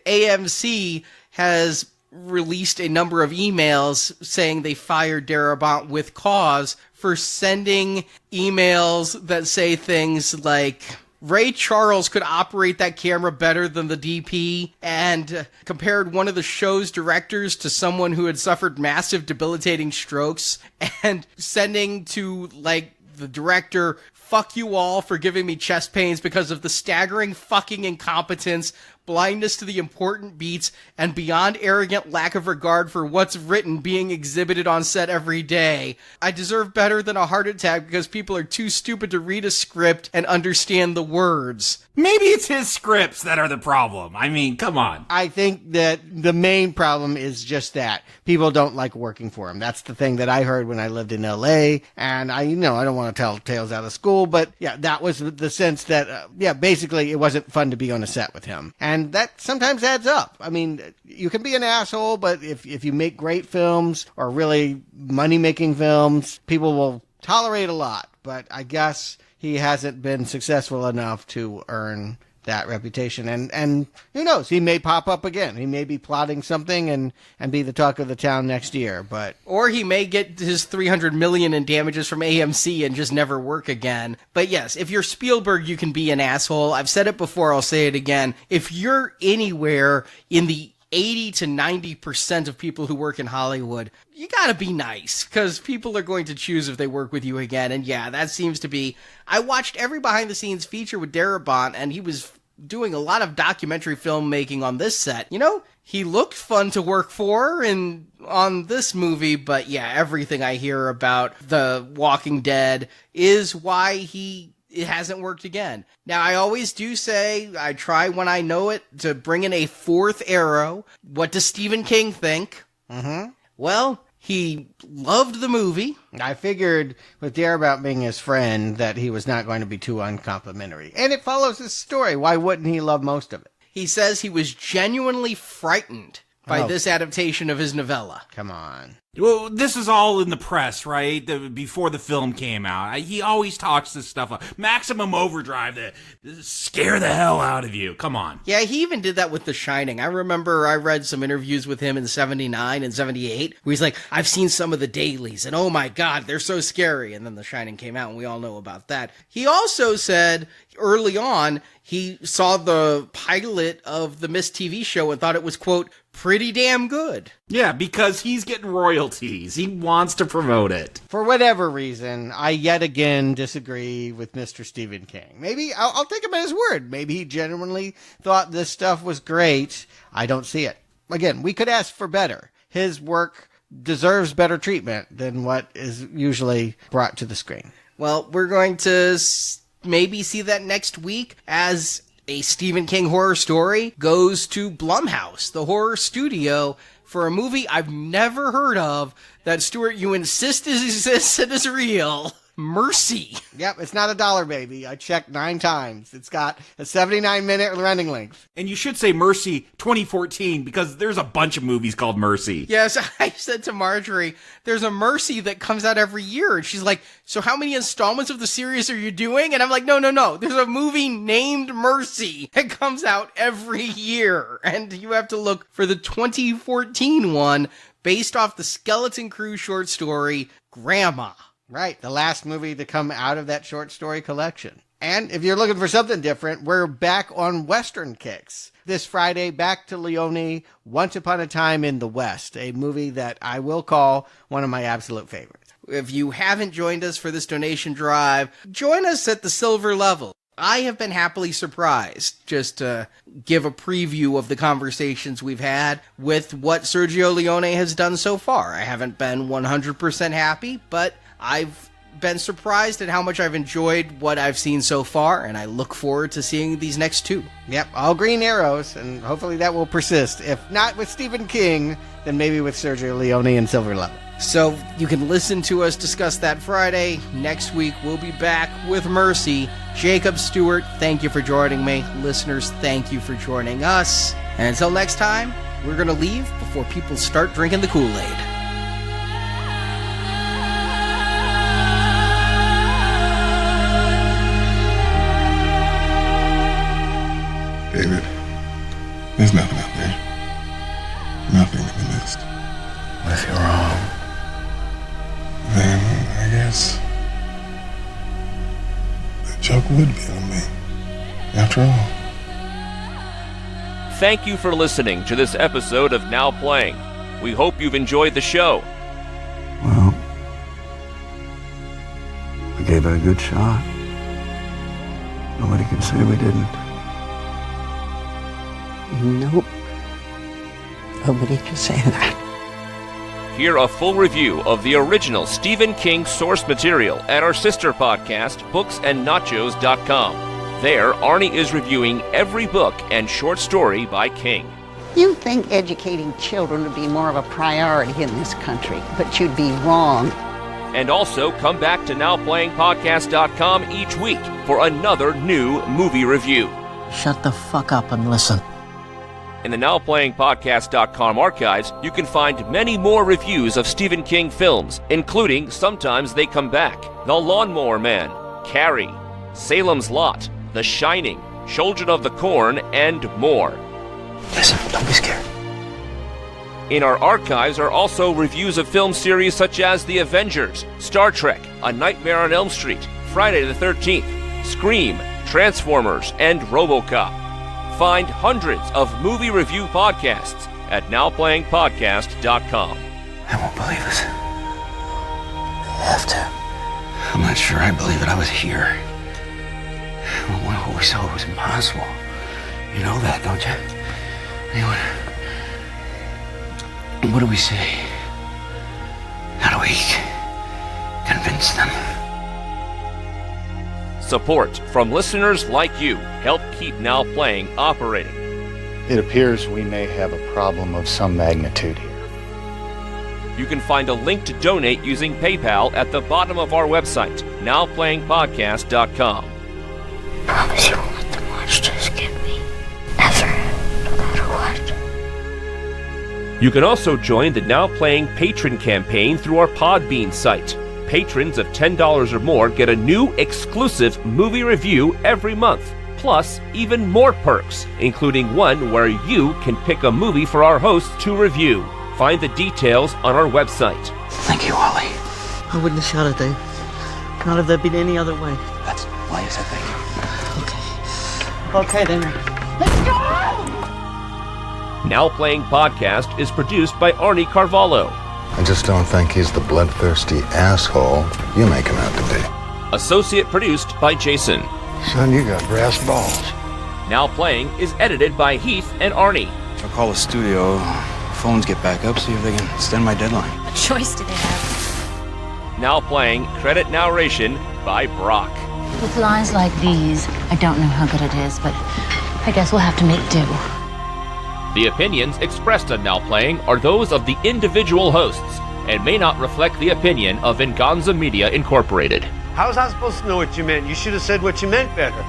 Speaker 8: AMC has released a number of emails saying they fired Darabont with cause for sending emails that say things like, Ray Charles could operate that camera better than the DP, and compared one of the show's directors to someone who had suffered massive debilitating strokes, and sending to, like, the director, fuck you all for giving me chest pains because of the staggering fucking incompetence, blindness to the important beats, and beyond arrogant lack of regard for what's written being exhibited on set every day. I deserve better than a heart attack because people are too stupid to read a script and understand the words.
Speaker 10: Maybe it's his scripts that are the problem. I mean, come on.
Speaker 9: I think that the main problem is just that. People don't like working for him. That's the thing that I heard when I lived in LA. And I don't want to tell tales out of school, but yeah, that was the sense that, basically it wasn't fun to be on a set with him. And And that sometimes adds up. I mean, you can be an asshole, but if you make great films or really money-making films, people will tolerate a lot. But I guess he hasn't been successful enough to earn that reputation. And who knows? He may pop up again. He may be plotting something and be the talk of the town next year.
Speaker 8: Or he may get his $300 million in damages from AMC and just never work again. But yes, if you're Spielberg, you can be an asshole. I've said it before, I'll say it again. If you're anywhere in the 80 to 90% of people who work in Hollywood, you gotta be nice, because people are going to choose if they work with you again. And yeah, that seems to be... I watched every behind-the-scenes feature with Darabont, and he was doing a lot of documentary filmmaking on this set. You know, he looked fun to work for on this movie, but yeah, everything I hear about The Walking Dead is why it hasn't worked again. Now, I always do say, I try when I know it, to bring in a fourth arrow. What does Stephen King think? Well, he loved the movie.
Speaker 9: I figured with Darabont being his friend that he was not going to be too uncomplimentary. And it follows his story. Why wouldn't he love most of it?
Speaker 8: He says he was genuinely frightened by this adaptation of his novella.
Speaker 9: Come on.
Speaker 10: Well, this is all in the press, right? Before the film came out. He always talks this stuff up. Maximum Overdrive to scare the hell out of you. Come on.
Speaker 8: Yeah, he even did that with The Shining. I remember I read some interviews with him in 79 and 78 where he's like, I've seen some of the dailies and oh my God, they're so scary. And then The Shining came out and we all know about that. He also said early on, he saw the pilot of the Mist TV show and thought it was, quote, pretty damn good.
Speaker 10: Yeah, because he's getting royalties. He wants to promote it.
Speaker 9: For whatever reason, I yet again disagree with Mr. Stephen King. Maybe I'll take him at his word. Maybe he genuinely thought this stuff was great. I don't see it. Again, we could ask for better. His work deserves better treatment than what is usually brought to the screen.
Speaker 8: Well, we're going to maybe see that next week as a Stephen King horror story goes to Blumhouse, the horror studio, for a movie I've never heard of that, Stuart, you insist exists and is real. Mercy.
Speaker 9: Yep, it's not $1, baby. I checked 9 times. It's got a 79-minute running length.
Speaker 10: And you should say Mercy 2014 because there's a bunch of movies called Mercy.
Speaker 8: Yes, I said to Marjorie, there's a Mercy that comes out every year. And she's like, so how many installments of the series are you doing? And I'm like, no. There's a movie named Mercy that comes out every year. And you have to look for the 2014 one based off the Skeleton Crew short story, Grandma.
Speaker 9: Right, the last movie to come out of that short story collection. And if you're looking for something different, we're back on Western kicks. This Friday, back to Leone, Once Upon a Time in the West, a movie that I will call one of my absolute favorites.
Speaker 8: If you haven't joined us for this donation drive, join us at the silver level. I have been happily surprised, just to give a preview of the conversations we've had with what Sergio Leone has done so far. I haven't been 100% happy, but I've been surprised at how much I've enjoyed what I've seen so far, and I look forward to seeing these next 2.
Speaker 9: Yep, all green arrows, and hopefully that will persist. If not with Stephen King, then maybe with Sergio Leone and Silver Level.
Speaker 8: So you can listen to us discuss that Friday. Next week, we'll be back with Mercy. Jakob, Stuart, thank you for joining me. Listeners, thank you for joining us. And until next time, we're going to leave before people start drinking the Kool-Aid.
Speaker 11: David, there's nothing out there. Nothing in the mist.
Speaker 5: What if you're wrong?
Speaker 11: Then I guess the joke would be on me. After all.
Speaker 3: Thank you for listening to this episode of Now Playing. We hope you've enjoyed the show.
Speaker 5: Well, we gave it a good shot. Nobody can say we didn't.
Speaker 7: Nope. Nobody can say that.
Speaker 3: Hear a full review of the original Stephen King source material at our sister podcast, booksandnachos.com. There, Arnie is reviewing every book and short story by King.
Speaker 12: You'd think educating children would be more of a priority in this country, but you'd be wrong.
Speaker 3: And also come back to NowPlayingPodcast.com each week for another new movie review.
Speaker 7: Shut the fuck up and listen.
Speaker 3: In the NowPlayingPodcast.com archives, you can find many more reviews of Stephen King films, including Sometimes They Come Back, The Lawnmower Man, Carrie, Salem's Lot, The Shining, Children of the Corn, and more.
Speaker 7: Listen, don't be scared.
Speaker 3: In our archives are also reviews of film series such as The Avengers, Star Trek, A Nightmare on Elm Street, Friday the 13th, Scream, Transformers, and RoboCop. Find hundreds of movie review podcasts at NowPlayingPodcast.com.
Speaker 5: I won't believe us.
Speaker 7: You have to.
Speaker 5: I'm not sure I believe it. I was here. What we saw was impossible. You know that, don't you? Anyway, what do we say? How do we convince them?
Speaker 3: Support from listeners like you help keep Now Playing operating.
Speaker 13: It appears we may have a problem of some magnitude here.
Speaker 3: You can find a link to donate using PayPal at the bottom of our website, NowPlayingPodcast.com.
Speaker 4: Promise you won't let the monsters get me. Ever. No matter what.
Speaker 3: You can also join the Now Playing patron campaign through our Podbean site. Patrons of $10 or more get a new exclusive movie review every month, plus even more perks, including one where you can pick a movie for our hosts to review. Find the details on our website.
Speaker 5: Thank you, Ollie.
Speaker 7: I wouldn't have shot it, Dave. Not if there'd been any other way.
Speaker 5: That's why I said thank you.
Speaker 7: Okay, then.
Speaker 6: Let's go!
Speaker 3: Now Playing Podcast is produced by Arnie Carvalho.
Speaker 11: I just don't think he's the bloodthirsty asshole you make him out to be.
Speaker 3: Associate produced by Jason.
Speaker 5: Son, you got brass balls.
Speaker 3: Now Playing is edited by Heath and Arnie.
Speaker 5: I'll call the studio. Phones get back up, see if they can extend my deadline.
Speaker 4: What choice do they have?
Speaker 3: Now Playing credit narration by Brock.
Speaker 4: With lines like these, I don't know how good it is, but I guess we'll have to make do.
Speaker 3: The opinions expressed on Now Playing are those of the individual hosts and may not reflect the opinion of Venganza Media Incorporated.
Speaker 1: How was I supposed to know what you meant? You should have said what you meant better.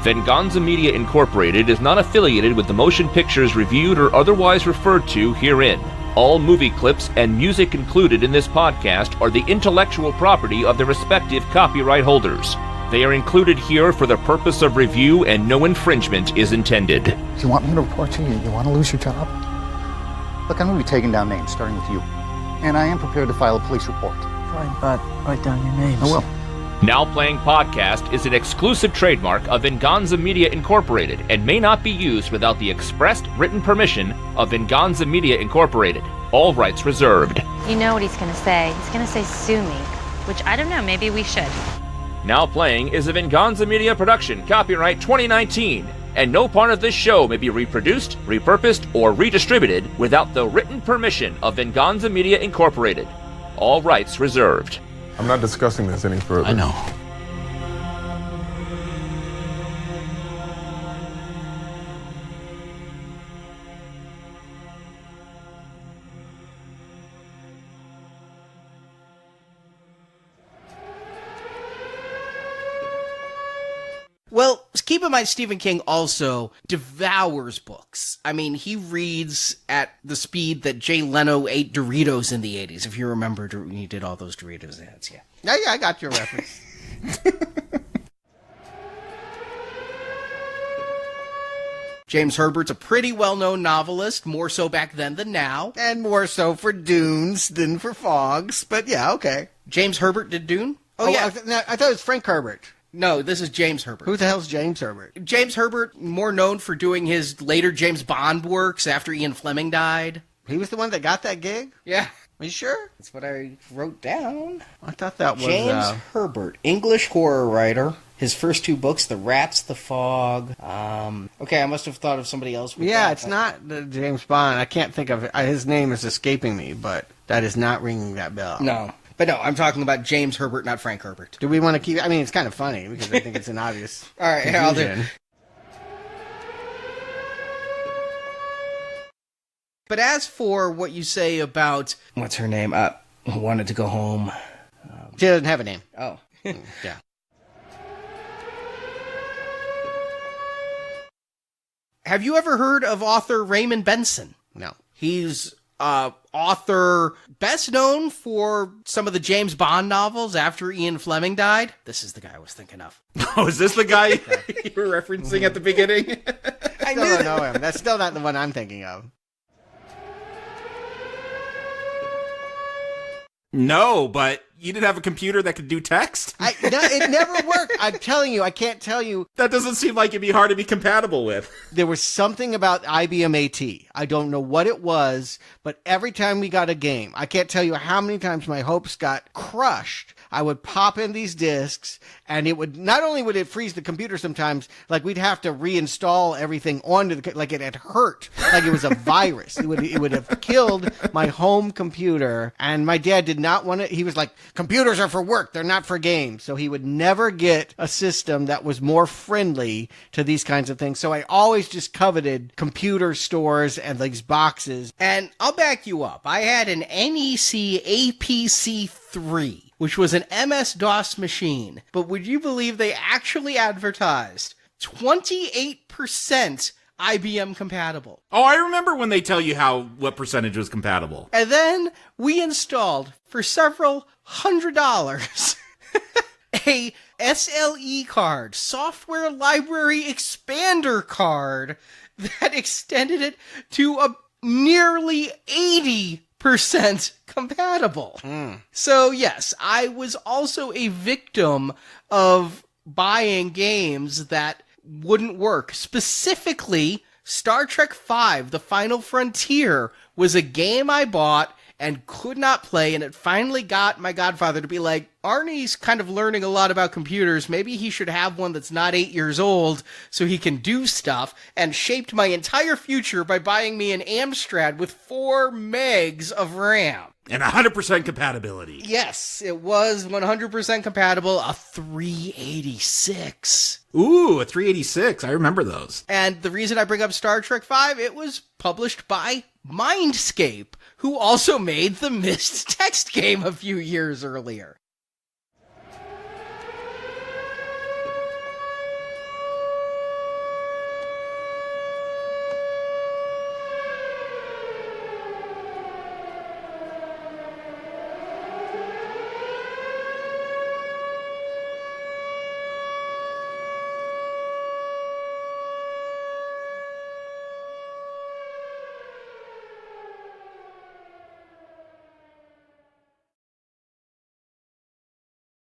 Speaker 3: Venganza Media Incorporated is not affiliated with the motion pictures reviewed or otherwise referred to herein. All movie clips and music included in this podcast are the intellectual property of the respective copyright holders. They are included here for the purpose of review and no infringement is intended.
Speaker 13: You want me to report to you? You want to lose your job? Look, I'm going to be taking down names, starting with you. And I am prepared to file a police report.
Speaker 7: Fine, but write down your names.
Speaker 13: I will.
Speaker 3: Now Playing Podcast is an exclusive trademark of Venganza Media Incorporated and may not be used without the expressed written permission of Venganza Media Incorporated. All rights reserved.
Speaker 14: You know what he's going to say. He's going to say sue me, which I don't know, maybe we should.
Speaker 3: Now Playing is a Venganza Media production, copyright 2019, and no part of this show may be reproduced, repurposed, or redistributed without the written permission of Venganza Media Incorporated. All rights reserved.
Speaker 11: I'm not discussing this any further.
Speaker 5: I know.
Speaker 8: Well, keep in mind, Stephen King also devours books. I mean, he reads at the speed that Jay Leno ate Doritos in the 80s, if you remember, he did all those Doritos ads, yeah.
Speaker 9: Yeah, I got your reference.
Speaker 8: James Herbert's a pretty well-known novelist, more so back then than now.
Speaker 9: And more so for Dunes than for Fogs, but yeah, okay.
Speaker 8: James Herbert did Dune?
Speaker 9: Oh yeah, I thought it was Frank Herbert.
Speaker 8: No, this is James Herbert.
Speaker 9: Who the hell's James Herbert?
Speaker 8: James Herbert, more known for doing his later James Bond works after Ian Fleming died.
Speaker 9: He was the one that got that gig?
Speaker 8: Yeah.
Speaker 9: Are you sure?
Speaker 8: That's what I wrote down.
Speaker 9: I thought that was...
Speaker 8: James Herbert, English horror writer. His first two books, The Rats, The Fog. Okay, I must have thought of somebody else.
Speaker 9: Yeah, it's not the James Bond. I can't think of it. His name is escaping me, but that is not ringing that bell.
Speaker 8: No. But no, I'm talking about James Herbert, not Frank Herbert.
Speaker 9: Do we want to keep... I mean, it's kind of funny because I think it's an obvious
Speaker 8: All right,
Speaker 9: confusion.
Speaker 8: I'll do. But as for what you say about... What's her name? Wanted to go home.
Speaker 9: She doesn't have a name.
Speaker 8: Oh.
Speaker 9: Yeah.
Speaker 8: Have you ever heard of author Raymond Benson?
Speaker 9: No.
Speaker 8: He's author best known for some of the James Bond novels after Ian Fleming died. This is the guy I was thinking of.
Speaker 10: Oh, is this the guy you were referencing at the beginning?
Speaker 9: I still don't know him. That's still not the one I'm thinking of.
Speaker 10: No, but you didn't have a computer that could do text?
Speaker 9: No, it never worked. I'm telling you, I can't tell you.
Speaker 10: That doesn't seem like it'd be hard to be compatible with.
Speaker 9: There was something about IBM AT. I don't know what it was, but every time we got a game, I can't tell you how many times my hopes got crushed. I would pop in these discs, and it would, not only would it freeze the computer sometimes, like we'd have to reinstall everything onto the, like it had hurt, like it was a virus. It would have killed my home computer, and my dad did not want it. He was like, computers are for work, they're not for games. So he would never get a system that was more friendly to these kinds of things. So I always just coveted computer stores and these boxes.
Speaker 8: And I'll back you up. I had an NEC APC-3, which was an MS-DOS machine. But would you believe they actually advertised 28% IBM compatible?
Speaker 10: Oh, I remember when they tell you what percentage was compatible.
Speaker 8: And then we installed, for several $100, a SLE card, software library expander card, that extended it to a nearly 80% compatible. So yes, I was also a victim of buying games that wouldn't work. Specifically, Star Trek V, The Final Frontier, was a game I bought and could not play, and it finally got my godfather to be like, Arnie's kind of learning a lot about computers. Maybe he should have one that's not 8 years old so he can do stuff, and shaped my entire future by buying me an Amstrad with 4 megs of RAM.
Speaker 10: And 100% compatibility.
Speaker 8: Yes, it was 100% compatible, a 386.
Speaker 10: Ooh, a 386. I remember those.
Speaker 8: And the reason I bring up Star Trek V, it was published by Mindscape, who also made the Myst text game a few years earlier.